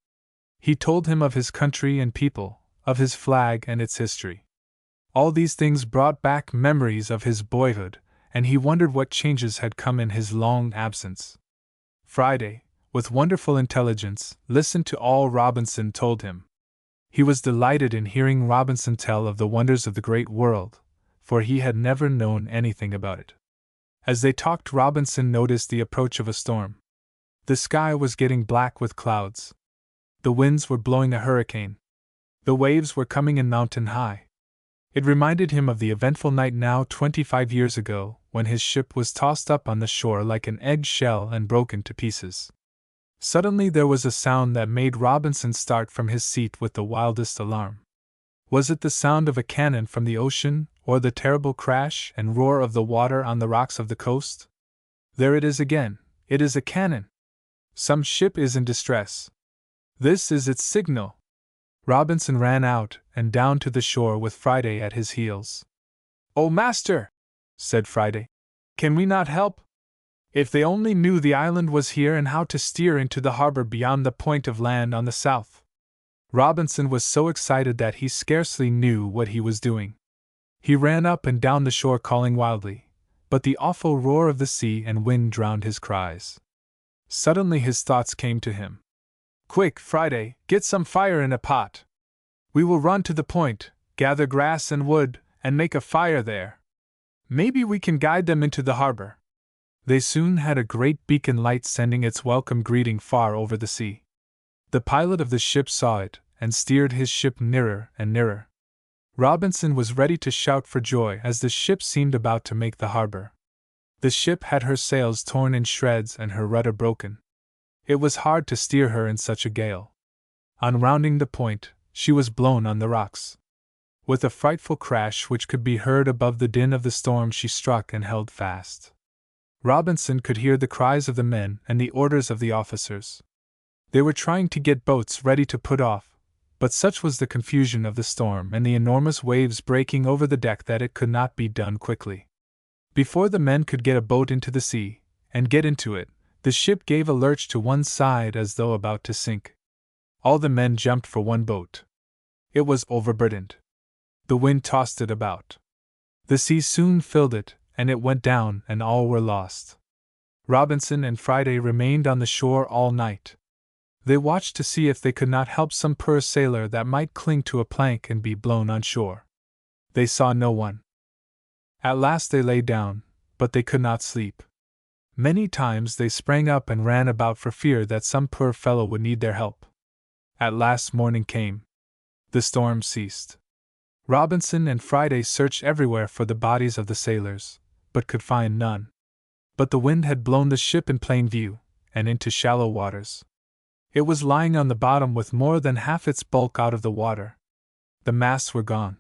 He told him of his country and people, of his flag and its history. All these things brought back memories of his boyhood, and he wondered what changes had come in his long absence. Friday, with wonderful intelligence, listened to all Robinson told him. He was delighted in hearing Robinson tell of the wonders of the great world, for he had never known anything about it. As they talked, Robinson noticed the approach of a storm. The sky was getting black with clouds. The winds were blowing a hurricane. The waves were coming in mountain high. It reminded him of the eventful night now 25 years ago, when his ship was tossed up on the shore like an egg shell and broken to pieces. Suddenly there was a sound that made Robinson start from his seat with the wildest alarm. Was it the sound of a cannon from the ocean, or the terrible crash and roar of the water on the rocks of the coast? There it is again, it is a cannon! Some ship is in distress. This is its signal. Robinson ran out and down to the shore with Friday at his heels. "Oh, master," said Friday, "can we not help? If they only knew the island was here and how to steer into the harbor beyond the point of land on the south." Robinson was so excited that he scarcely knew what he was doing. He ran up and down the shore calling wildly, but the awful roar of the sea and wind drowned his cries. Suddenly his thoughts came to him. "Quick, Friday, get some fire in a pot. We will run to the point, gather grass and wood, and make a fire there. Maybe we can guide them into the harbor." They soon had a great beacon light sending its welcome greeting far over the sea. The pilot of the ship saw it, and steered his ship nearer and nearer. Robinson was ready to shout for joy as the ship seemed about to make the harbor. The ship had her sails torn in shreds and her rudder broken. It was hard to steer her in such a gale. On rounding the point, she was blown on the rocks. With a frightful crash which could be heard above the din of the storm, she struck and held fast. Robinson could hear the cries of the men and the orders of the officers. They were trying to get boats ready to put off, but such was the confusion of the storm and the enormous waves breaking over the deck that it could not be done quickly. Before the men could get a boat into the sea, and get into it, the ship gave a lurch to one side as though about to sink. All the men jumped for one boat. It was overburdened. The wind tossed it about. The sea soon filled it, and it went down, and all were lost. Robinson and Friday remained on the shore all night. They watched to see if they could not help some poor sailor that might cling to a plank and be blown on shore. They saw no one. At last they lay down, but they could not sleep. Many times they sprang up and ran about for fear that some poor fellow would need their help. At last morning came. The storm ceased. Robinson and Friday searched everywhere for the bodies of the sailors, but could find none. But the wind had blown the ship in plain view, and into shallow waters. It was lying on the bottom with more than half its bulk out of the water. The masts were gone.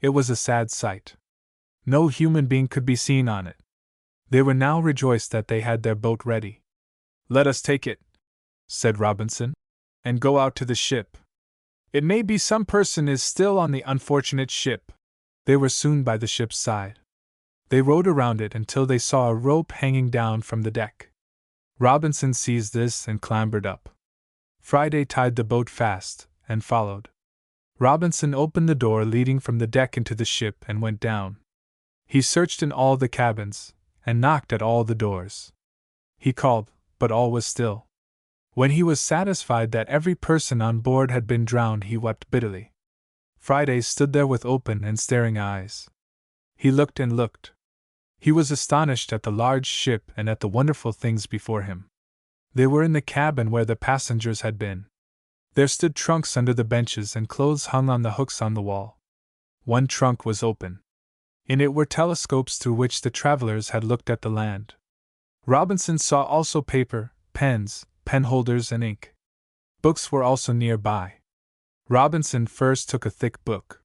It was a sad sight. No human being could be seen on it. They were now rejoiced that they had their boat ready. "Let us take it," said Robinson, "and go out to the ship. It may be some person is still on the unfortunate ship." They were soon by the ship's side. They rowed around it until they saw a rope hanging down from the deck. Robinson seized this and clambered up. Friday tied the boat fast, and followed. Robinson opened the door leading from the deck into the ship and went down. He searched in all the cabins, and knocked at all the doors. He called, but all was still. When he was satisfied that every person on board had been drowned, he wept bitterly. Friday stood there with open and staring eyes. He looked and looked. He was astonished at the large ship and at the wonderful things before him. They were in the cabin where the passengers had been. There stood trunks under the benches and clothes hung on the hooks on the wall. One trunk was open. In it were telescopes through which the travelers had looked at the land. Robinson saw also paper, pens, pen holders, and ink. Books were also nearby. Robinson first took a thick book.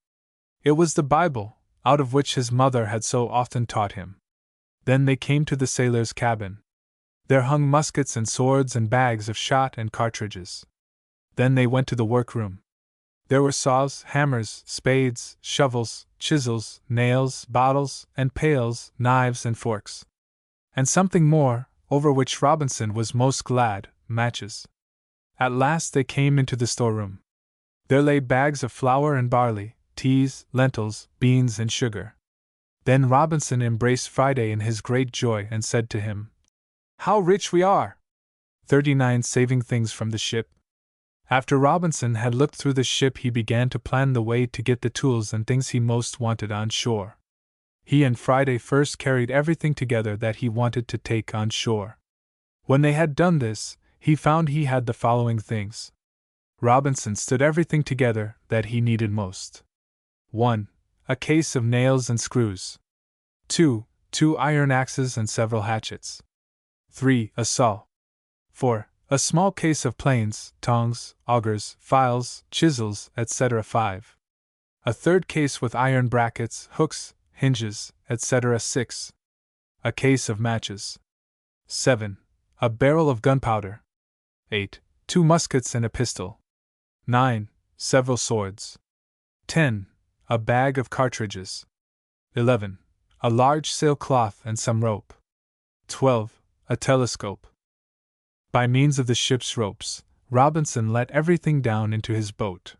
It was the Bible, out of which his mother had so often taught him. Then they came to the sailor's cabin. There hung muskets and swords and bags of shot and cartridges. Then they went to the workroom. There were saws, hammers, spades, shovels, chisels, nails, bottles, and pails, knives and forks. And something more, over which Robinson was most glad, matches. At last they came into the storeroom. There lay bags of flour and barley, teas, lentils, beans, and sugar. Then Robinson embraced Friday in his great joy and said to him, "How rich we are!" 39 Saving things from the ship. After Robinson had looked through the ship, he began to plan the way to get the tools and things he most wanted on shore. He and Friday first carried everything together that he wanted to take on shore. When they had done this, he found he had the following things. Robinson stood everything together that he needed most. 1. A case of nails and screws. 2. 2 iron axes and several hatchets. 3. A saw. 4. A small case of planes, tongs, augers, files, chisels, etc. 5. A third case with iron brackets, hooks, hinges, etc. 6. A case of matches. 7. A barrel of gunpowder. 8. 2 muskets and a pistol. 9. Several swords. 10. A bag of cartridges. 11. A large sailcloth and some rope. 12. A telescope. By means of the ship's ropes, Robinson let everything down into his boat.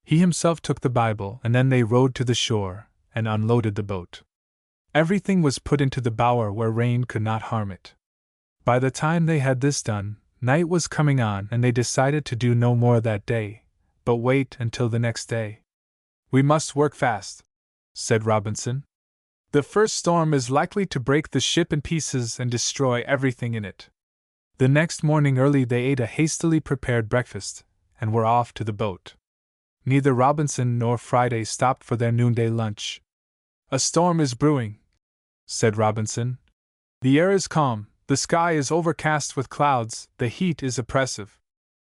He himself took the Bible, and then they rowed to the shore and unloaded the boat. Everything was put into the bower where rain could not harm it. By the time they had this done, night was coming on, and they decided to do no more that day, but wait until the next day. "We must work fast," said Robinson. "The first storm is likely to break the ship in pieces and destroy everything in it." The next morning early they ate a hastily prepared breakfast, and were off to the boat. Neither Robinson nor Friday stopped for their noonday lunch. "A storm is brewing," said Robinson. "The air is calm, the sky is overcast with clouds, the heat is oppressive.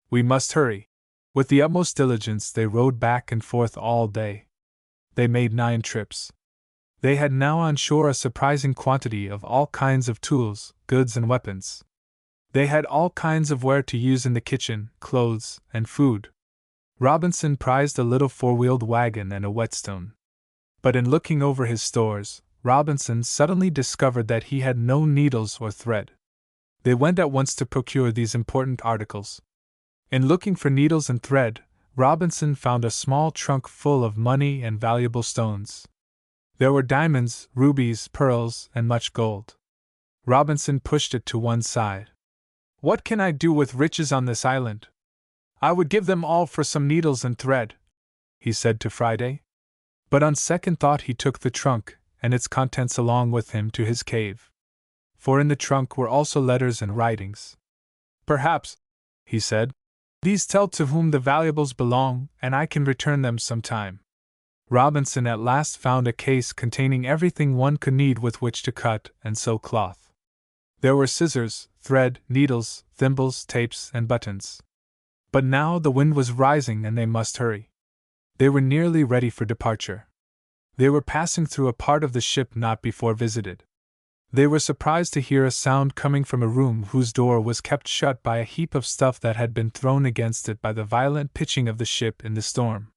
We must hurry." With the utmost diligence they rowed back and forth all day. They made 9 trips. They had now on shore a surprising quantity of all kinds of tools, goods, and weapons. They had all kinds of ware to use in the kitchen, clothes, and food. Robinson prized a little 4-wheeled wagon and a whetstone. But in looking over his stores, Robinson suddenly discovered that he had no needles or thread. They went at once to procure these important articles. In looking for needles and thread, Robinson found a small trunk full of money and valuable stones. There were diamonds, rubies, pearls, and much gold. Robinson pushed it to one side. "What can I do with riches on this island? I would give them all for some needles and thread," he said to Friday. But on second thought he took the trunk and its contents along with him to his cave. For in the trunk were also letters and writings. "Perhaps," he said, "these tell to whom the valuables belong, and I can return them some time." Robinson at last found a case containing everything one could need with which to cut and sew cloth. There were scissors, thread, needles, thimbles, tapes, and buttons. But now the wind was rising and they must hurry. They were nearly ready for departure. They were passing through a part of the ship not before visited. They were surprised to hear a sound coming from a room whose door was kept shut by a heap of stuff that had been thrown against it by the violent pitching of the ship in the storm.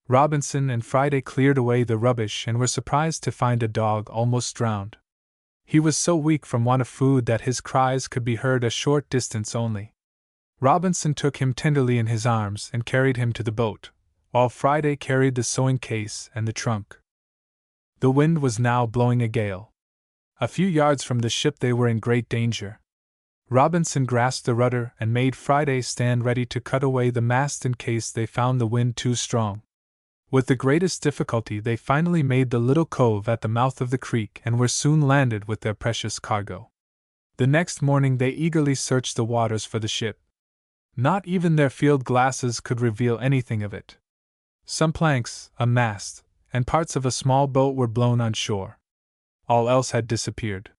Robinson and Friday cleared away the rubbish and were surprised to find a dog almost drowned. He was so weak from want of food that his cries could be heard a short distance only. Robinson took him tenderly in his arms and carried him to the boat, while Friday carried the sewing case and the trunk. The wind was now blowing a gale. A few yards from the ship they were in great danger. Robinson grasped the rudder and made Friday stand ready to cut away the mast in case they found the wind too strong. With the greatest difficulty they finally made the little cove at the mouth of the creek and were soon landed with their precious cargo. The next morning they eagerly searched the waters for the ship. Not even their field glasses could reveal anything of it. Some planks, a mast, and parts of a small boat were blown on shore. All else had disappeared.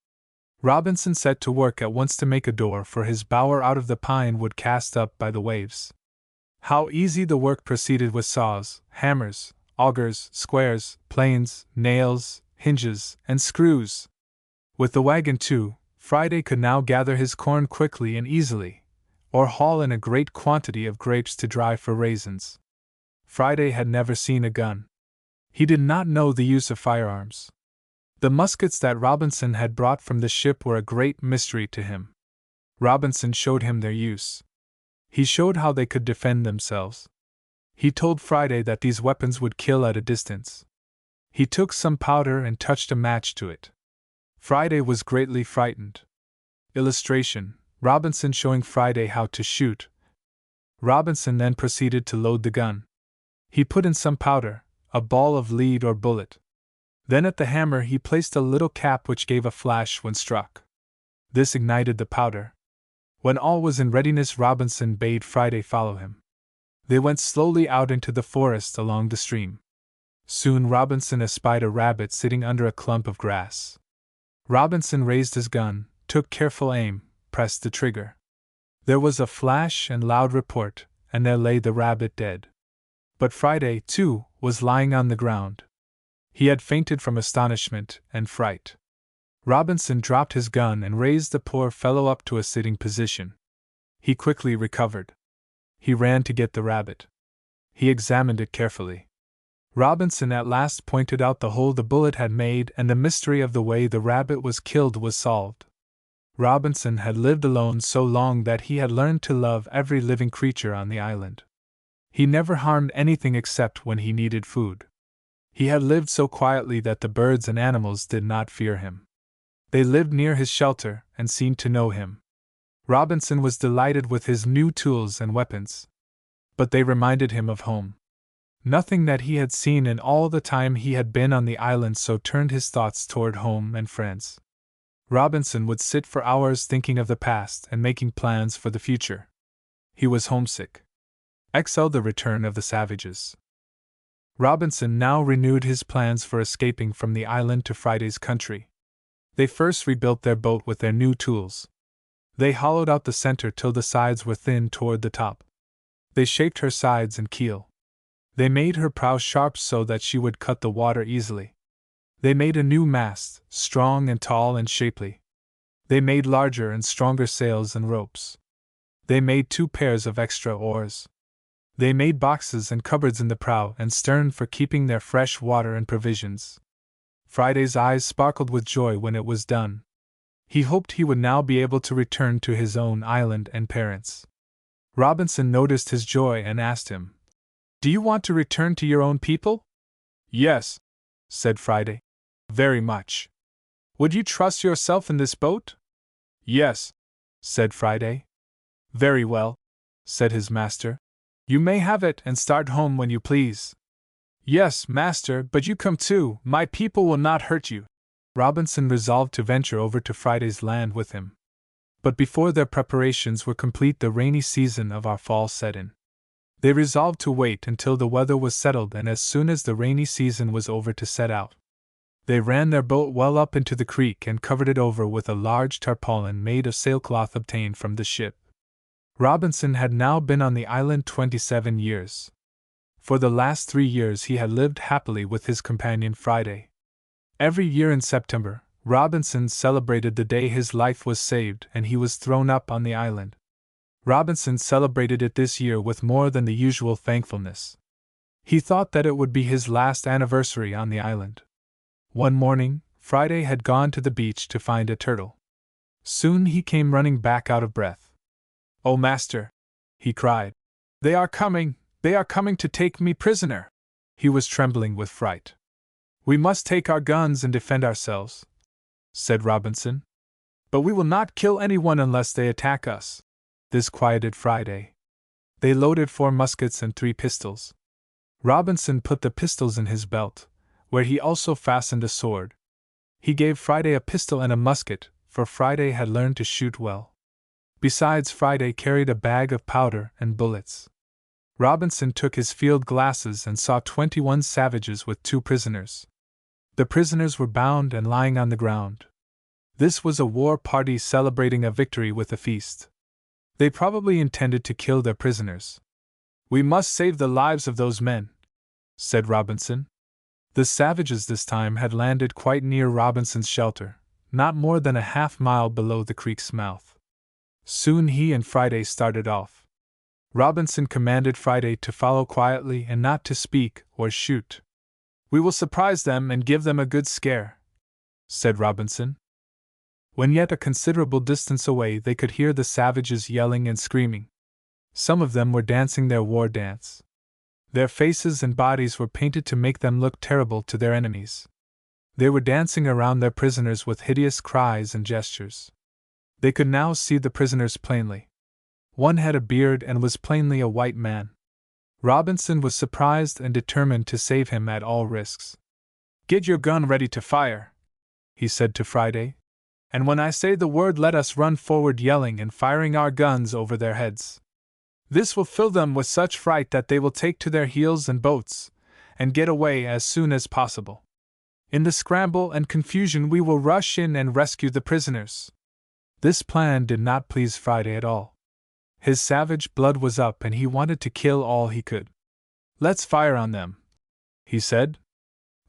Robinson set to work at once to make a door for his bower out of the pine wood cast up by the waves. How easy the work proceeded with saws, hammers, augers, squares, planes, nails, hinges, and screws. With the wagon, too, Friday could now gather his corn quickly and easily, or haul in a great quantity of grapes to dry for raisins. Friday had never seen a gun. He did not know the use of firearms. The muskets that Robinson had brought from the ship were a great mystery to him. Robinson showed him their use. He showed how they could defend themselves. He told Friday that these weapons would kill at a distance. He took some powder and touched a match to it. Friday was greatly frightened. Illustration: Robinson showing Friday how to shoot. Robinson then proceeded to load the gun. He put in some powder, a ball of lead or bullet. Then at the hammer he placed a little cap which gave a flash when struck. This ignited the powder. When all was in readiness, Robinson bade Friday follow him. They went slowly out into the forest along the stream. Soon Robinson espied a rabbit sitting under a clump of grass. Robinson raised his gun, took careful aim, pressed the trigger. There was a flash and loud report, and there lay the rabbit dead. But Friday, too, was lying on the ground. He had fainted from astonishment and fright. Robinson dropped his gun and raised the poor fellow up to a sitting position. He quickly recovered. He ran to get the rabbit. He examined it carefully. Robinson at last pointed out the hole the bullet had made, and the mystery of the way the rabbit was killed was solved. Robinson had lived alone so long that he had learned to love every living creature on the island. He never harmed anything except when he needed food. He had lived so quietly that the birds and animals did not fear him. They lived near his shelter and seemed to know him. Robinson was delighted with his new tools and weapons. But they reminded him of home. Nothing that he had seen in all the time he had been on the island so turned his thoughts toward home and friends. Robinson would sit for hours thinking of the past and making plans for the future. He was homesick. XL The return of the savages. Robinson now renewed his plans for escaping from the island to Friday's country. They first rebuilt their boat with their new tools. They hollowed out the center till the sides were thin toward the top. They shaped her sides and keel. They made her prow sharp so that she would cut the water easily. They made a new mast, strong and tall and shapely. They made larger and stronger sails and ropes. They made 2 pairs of extra oars. They made boxes and cupboards in the prow and stern for keeping their fresh water and provisions. Friday's eyes sparkled with joy when it was done. He hoped he would now be able to return to his own island and parents. Robinson noticed his joy and asked him, "Do you want to return to your own people?" "Yes," said Friday. "Very much." "Would you trust yourself in this boat?" "Yes," said Friday. "Very well," said his master. "You may have it and start home when you please." "Yes, master, but you come too. My people will not hurt you." Robinson resolved to venture over to Friday's land with him. But before their preparations were complete, the rainy season of our fall set in. They resolved to wait until the weather was settled and as soon as the rainy season was over to set out. They ran their boat well up into the creek and covered it over with a large tarpaulin made of sailcloth obtained from the ship. Robinson had now been on the island 27 years. For the last 3 years he had lived happily with his companion Friday. Every year in September, Robinson celebrated the day his life was saved and he was thrown up on the island. Robinson celebrated it this year with more than the usual thankfulness. He thought that it would be his last anniversary on the island. One morning, Friday had gone to the beach to find a turtle. Soon he came running back out of breath. "Oh, master!" he cried. "They are coming! They are coming to take me prisoner!" He was trembling with fright. "We must take our guns and defend ourselves," said Robinson. "But we will not kill anyone unless they attack us." This quieted Friday. They loaded 4 muskets and 3 pistols. Robinson put the pistols in his belt, where he also fastened a sword. He gave Friday a pistol and a musket, for Friday had learned to shoot well. Besides, Friday carried a bag of powder and bullets. Robinson took his field glasses and saw 21 savages with 2 prisoners. The prisoners were bound and lying on the ground. This was a war party celebrating a victory with a feast. They probably intended to kill their prisoners. "We must save the lives of those men," said Robinson. The savages this time had landed quite near Robinson's shelter, not more than a half-mile below the creek's mouth. Soon he and Friday started off. Robinson commanded Friday to follow quietly and not to speak or shoot. "We will surprise them and give them a good scare," said Robinson. When yet a considerable distance away, they could hear the savages yelling and screaming. Some of them were dancing their war dance. Their faces and bodies were painted to make them look terrible to their enemies. They were dancing around their prisoners with hideous cries and gestures. They could now see the prisoners plainly. One had a beard and was plainly a white man. Robinson was surprised and determined to save him at all risks. "Get your gun ready to fire," he said to Friday, "and when I say the word, let us run forward yelling and firing our guns over their heads. This will fill them with such fright that they will take to their heels and boats, and get away as soon as possible. In the scramble and confusion we will rush in and rescue the prisoners." This plan did not please Friday at all. His savage blood was up and he wanted to kill all he could. "Let's fire on them," he said.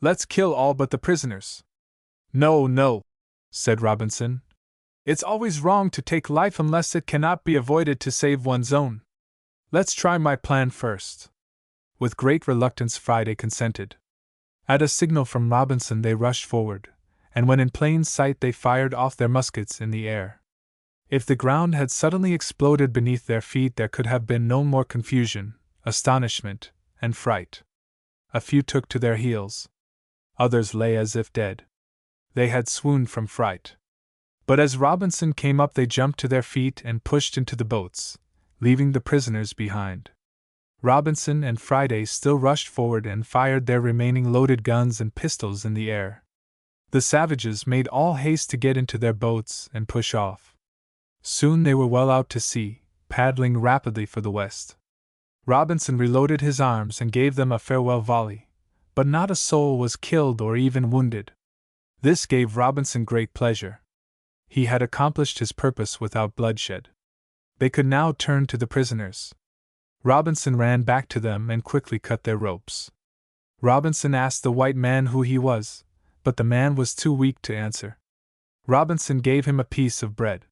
"Let's kill all but the prisoners." "No, no," said Robinson. "It's always wrong to take life unless it cannot be avoided to save one's own. Let's try my plan first." With great reluctance, Friday consented. At a signal from Robinson, they rushed forward, and when in plain sight, they fired off their muskets in the air. If the ground had suddenly exploded beneath their feet, there could have been no more confusion, astonishment, and fright. A few took to their heels. Others lay as if dead. They had swooned from fright. But as Robinson came up, they jumped to their feet and pushed into the boats, leaving the prisoners behind. Robinson and Friday still rushed forward and fired their remaining loaded guns and pistols in the air. The savages made all haste to get into their boats and push off. Soon they were well out to sea, paddling rapidly for the west. Robinson reloaded his arms and gave them a farewell volley, but not a soul was killed or even wounded. This gave Robinson great pleasure. He had accomplished his purpose without bloodshed. They could now turn to the prisoners. Robinson ran back to them and quickly cut their ropes. Robinson asked the white man who he was, but the man was too weak to answer. Robinson gave him a piece of bread.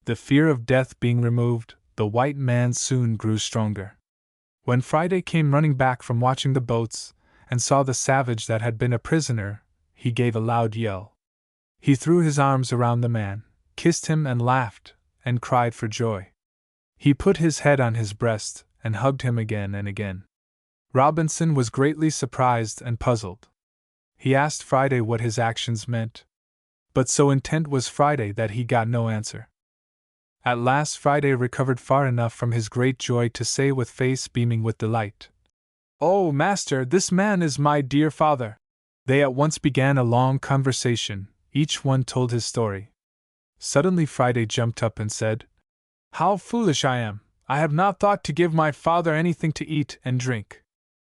The fear of death being removed, the white man soon grew stronger. When Friday came running back from watching the boats, and saw the savage that had been a prisoner, he gave a loud yell. He threw his arms around the man, kissed him and laughed, and cried for joy. He put his head on his breast, and hugged him again and again. Robinson was greatly surprised and puzzled. He asked Friday what his actions meant. But so intent was Friday that he got no answer. At last Friday recovered far enough from his great joy to say with face beaming with delight, "Oh, master, this man is my dear father." They at once began a long conversation, each one told his story. Suddenly Friday jumped up and said, "How foolish I am! I have not thought to give my father anything to eat and drink.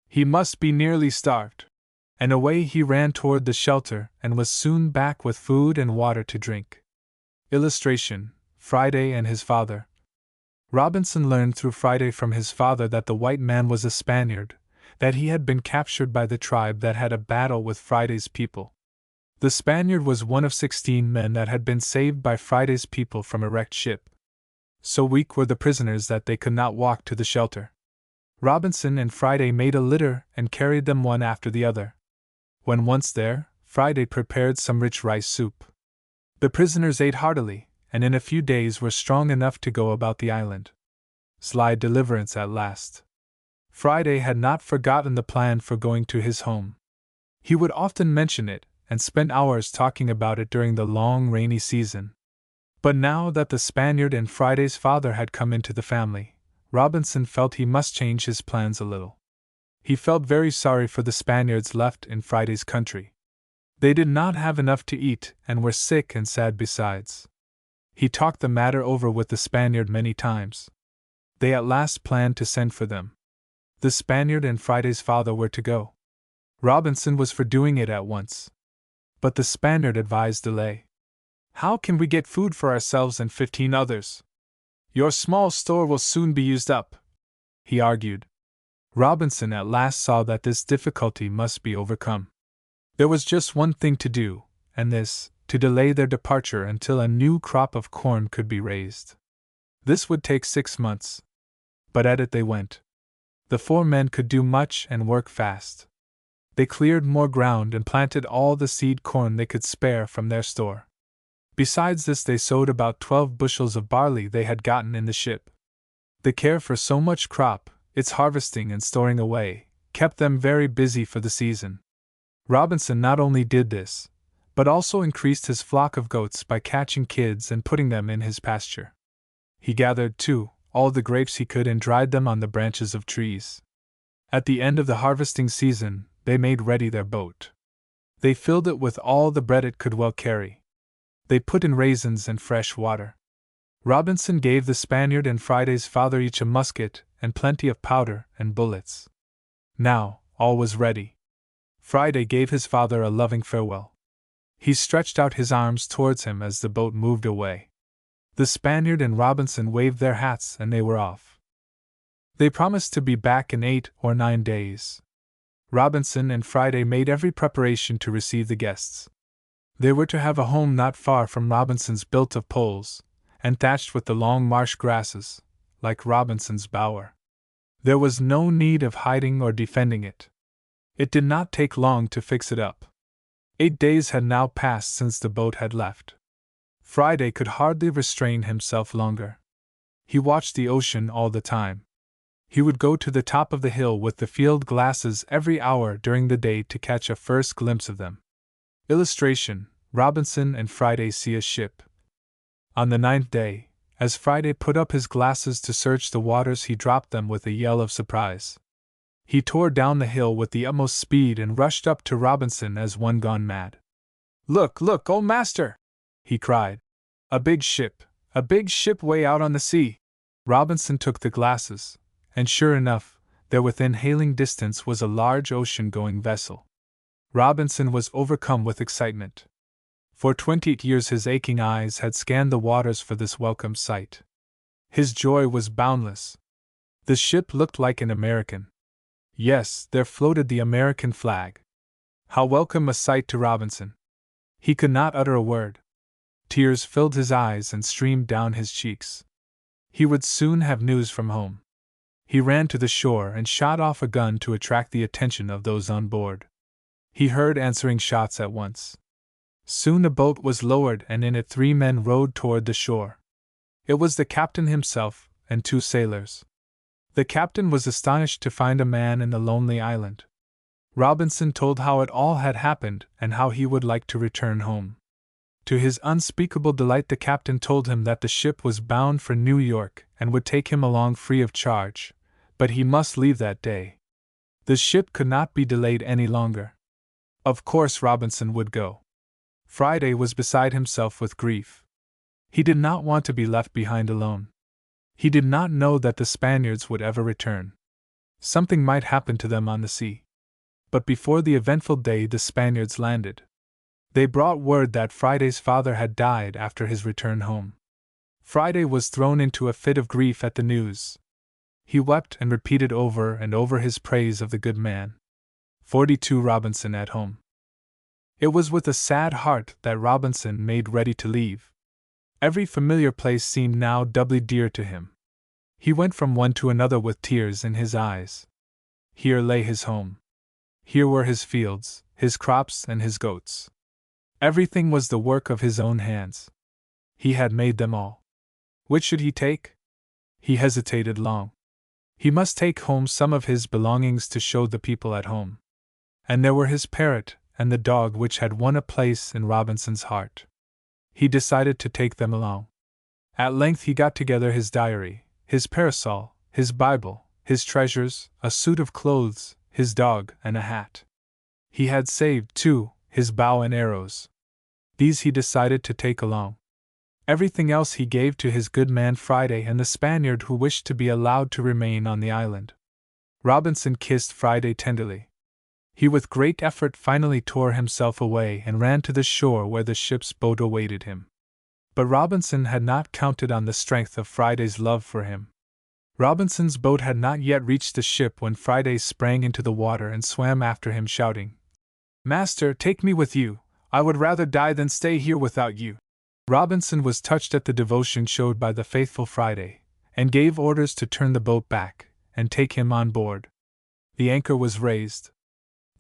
He must be nearly starved." And away he ran toward the shelter and was soon back with food and water to drink. Illustration: Friday and his father. Robinson learned through Friday from his father that the white man was a Spaniard, that he had been captured by the tribe that had a battle with Friday's people. The Spaniard was one of 16 men that had been saved by Friday's people from a wrecked ship. So weak were the prisoners that they could not walk to the shelter. Robinson and Friday made a litter and carried them one after the other. When once there, Friday prepared some rich rice soup. The prisoners ate heartily, and in a few days were strong enough to go about the island. Sly deliverance at last. Friday had not forgotten the plan for going to his home. He would often mention it, and spend hours talking about it during the long rainy season. But now that the Spaniard and Friday's father had come into the family, Robinson felt he must change his plans a little. He felt very sorry for the Spaniards left in Friday's country. They did not have enough to eat and were sick and sad besides. He talked the matter over with the Spaniard many times. They at last planned to send for them. The Spaniard and Friday's father were to go. Robinson was for doing it at once. But the Spaniard advised delay. "How can we get food for ourselves and 15 others? Your small store will soon be used up," he argued. Robinson at last saw that this difficulty must be overcome. There was just one thing to do, and this, to delay their departure until a new crop of corn could be raised. This would take 6 months. But at it they went. The 4 men could do much and work fast. They cleared more ground and planted all the seed corn they could spare from their store. Besides this, they sowed about 12 bushels of barley they had gotten in the ship. The care for so much crop, its harvesting and storing away, kept them very busy for the season. Robinson not only did this, but also increased his flock of goats by catching kids and putting them in his pasture. He gathered, too, all the grapes he could and dried them on the branches of trees. At the end of the harvesting season, they made ready their boat. They filled it with all the bread it could well carry. They put in raisins and fresh water. Robinson gave the Spaniard and Friday's father each a musket and plenty of powder and bullets. Now, all was ready. Friday gave his father a loving farewell. He stretched out his arms towards him as the boat moved away. The Spaniard and Robinson waved their hats and they were off. They promised to be back in 8 or 9 days. Robinson and Friday made every preparation to receive the guests. They were to have a home not far from Robinson's, built of poles, and thatched with the long marsh grasses, like Robinson's bower. There was no need of hiding or defending it. It did not take long to fix it up. 8 days had now passed since the boat had left. Friday could hardly restrain himself longer. He watched the ocean all the time. He would go to the top of the hill with the field glasses every hour during the day to catch a first glimpse of them. Illustration: Robinson and Friday see a ship. On the 9th day, as Friday put up his glasses to search the waters, he dropped them with a yell of surprise. He tore down the hill with the utmost speed and rushed up to Robinson as one gone mad. "Look, look, old master!" he cried. A big ship way out on the sea." Robinson took the glasses, and sure enough, there within hailing distance was a large ocean-going vessel. Robinson was overcome with excitement. For 28 years his aching eyes had scanned the waters for this welcome sight. His joy was boundless. The ship looked like an American. Yes, there floated the American flag. How welcome a sight to Robinson! He could not utter a word. Tears filled his eyes and streamed down his cheeks. He would soon have news from home. He ran to the shore and shot off a gun to attract the attention of those on board. He heard answering shots at once. Soon a boat was lowered and in it 3 men rowed toward the shore. It was the captain himself and 2 sailors. The captain was astonished to find a man in the lonely island. Robinson told how it all had happened and how he would like to return home. To his unspeakable delight, the captain told him that the ship was bound for New York and would take him along free of charge, but he must leave that day. The ship could not be delayed any longer. Of course Robinson would go. Friday was beside himself with grief. He did not want to be left behind alone. He did not know that the Spaniards would ever return. Something might happen to them on the sea. But before the eventful day the Spaniards landed. They brought word that Friday's father had died after his return home. Friday was thrown into a fit of grief at the news. He wept and repeated over and over his praise of the good man. 42 Robinson at home. It was with a sad heart that Robinson made ready to leave. Every familiar place seemed now doubly dear to him. He went from one to another with tears in his eyes. Here lay his home. Here were his fields, his crops, and his goats. Everything was the work of his own hands. He had made them all. Which should he take? He hesitated long. He must take home some of his belongings to show the people at home. And there were his parrot and the dog which had won a place in Robinson's heart. He decided to take them along. At length he got together his diary, his parasol, his Bible, his treasures, a suit of clothes, his dog, and a hat. He had saved, too, his bow and arrows. These he decided to take along. Everything else he gave to his good man Friday and the Spaniard who wished to be allowed to remain on the island. Robinson kissed Friday tenderly. He with great effort finally tore himself away and ran to the shore where the ship's boat awaited him. But Robinson had not counted on the strength of Friday's love for him. Robinson's boat had not yet reached the ship when Friday sprang into the water and swam after him, shouting, "Master, take me with you. I would rather die than stay here without you." Robinson was touched at the devotion showed by the faithful Friday, and gave orders to turn the boat back and take him on board. The anchor was raised.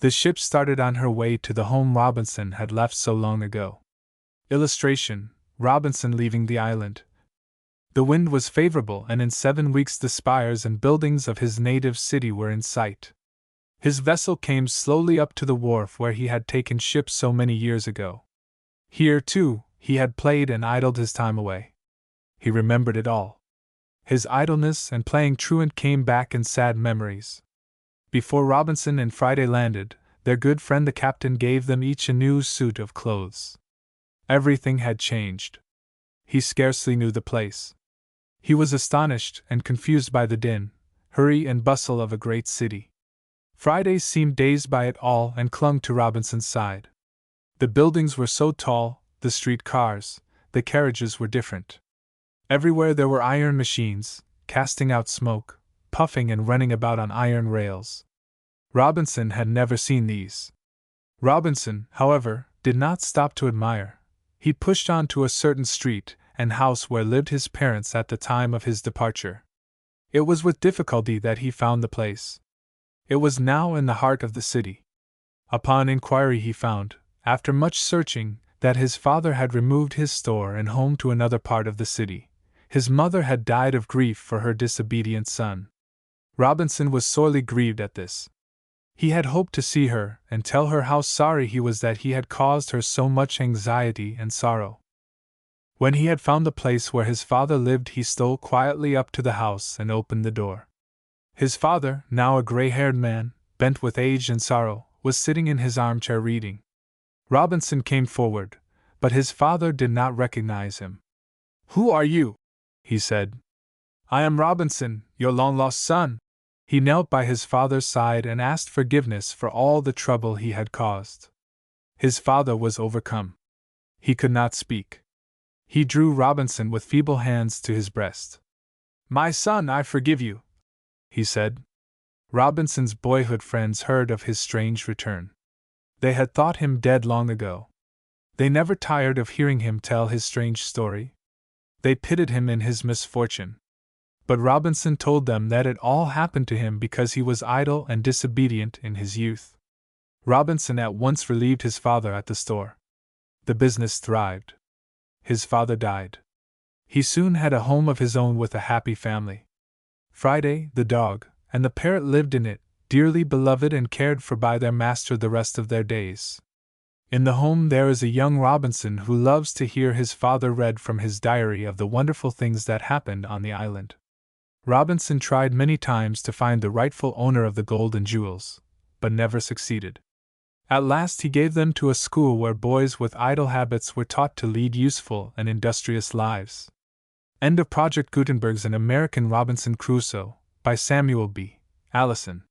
The ship started on her way to the home Robinson had left so long ago. Illustration: Robinson leaving the island. The wind was favorable, and in 7 weeks the spires and buildings of his native city were in sight. His vessel came slowly up to the wharf where he had taken ship so many years ago. Here, too, he had played and idled his time away. He remembered it all. His idleness and playing truant came back in sad memories. Before Robinson and Friday landed, their good friend the captain gave them each a new suit of clothes. Everything had changed. He scarcely knew the place. He was astonished and confused by the din, hurry, and bustle of a great city. Friday seemed dazed by it all and clung to Robinson's side. The buildings were so tall, the street cars, the carriages were different. Everywhere there were iron machines, casting out smoke, puffing and running about on iron rails. Robinson had never seen these. Robinson, however, did not stop to admire. He pushed on to a certain street and house where lived his parents at the time of his departure. It was with difficulty that he found the place. It was now in the heart of the city. Upon inquiry he found, after much searching, that his father had removed his store and home to another part of the city. His mother had died of grief for her disobedient son. Robinson was sorely grieved at this. He had hoped to see her and tell her how sorry he was that he had caused her so much anxiety and sorrow. When he had found the place where his father lived, he stole quietly up to the house and opened the door. His father, now a gray-haired man, bent with age and sorrow, was sitting in his armchair reading. Robinson came forward, but his father did not recognize him. "Who are you?" he said. "I am Robinson, your long-lost son." He knelt by his father's side and asked forgiveness for all the trouble he had caused. His father was overcome. He could not speak. He drew Robinson with feeble hands to his breast. "My son, I forgive you," he said. Robinson's boyhood friends heard of his strange return. They had thought him dead long ago. They never tired of hearing him tell his strange story. They pitied him in his misfortune. But Robinson told them that it all happened to him because he was idle and disobedient in his youth. Robinson at once relieved his father at the store. The business thrived. His father died. He soon had a home of his own with a happy family. Friday, the dog, and the parrot lived in it, dearly beloved and cared for by their master the rest of their days. In the home there is a young Robinson who loves to hear his father read from his diary of the wonderful things that happened on the island. Robinson tried many times to find the rightful owner of the gold and jewels, but never succeeded. At last he gave them to a school where boys with idle habits were taught to lead useful and industrious lives. End of Project Gutenberg's An American Robinson Crusoe, by Samuel B. Allison.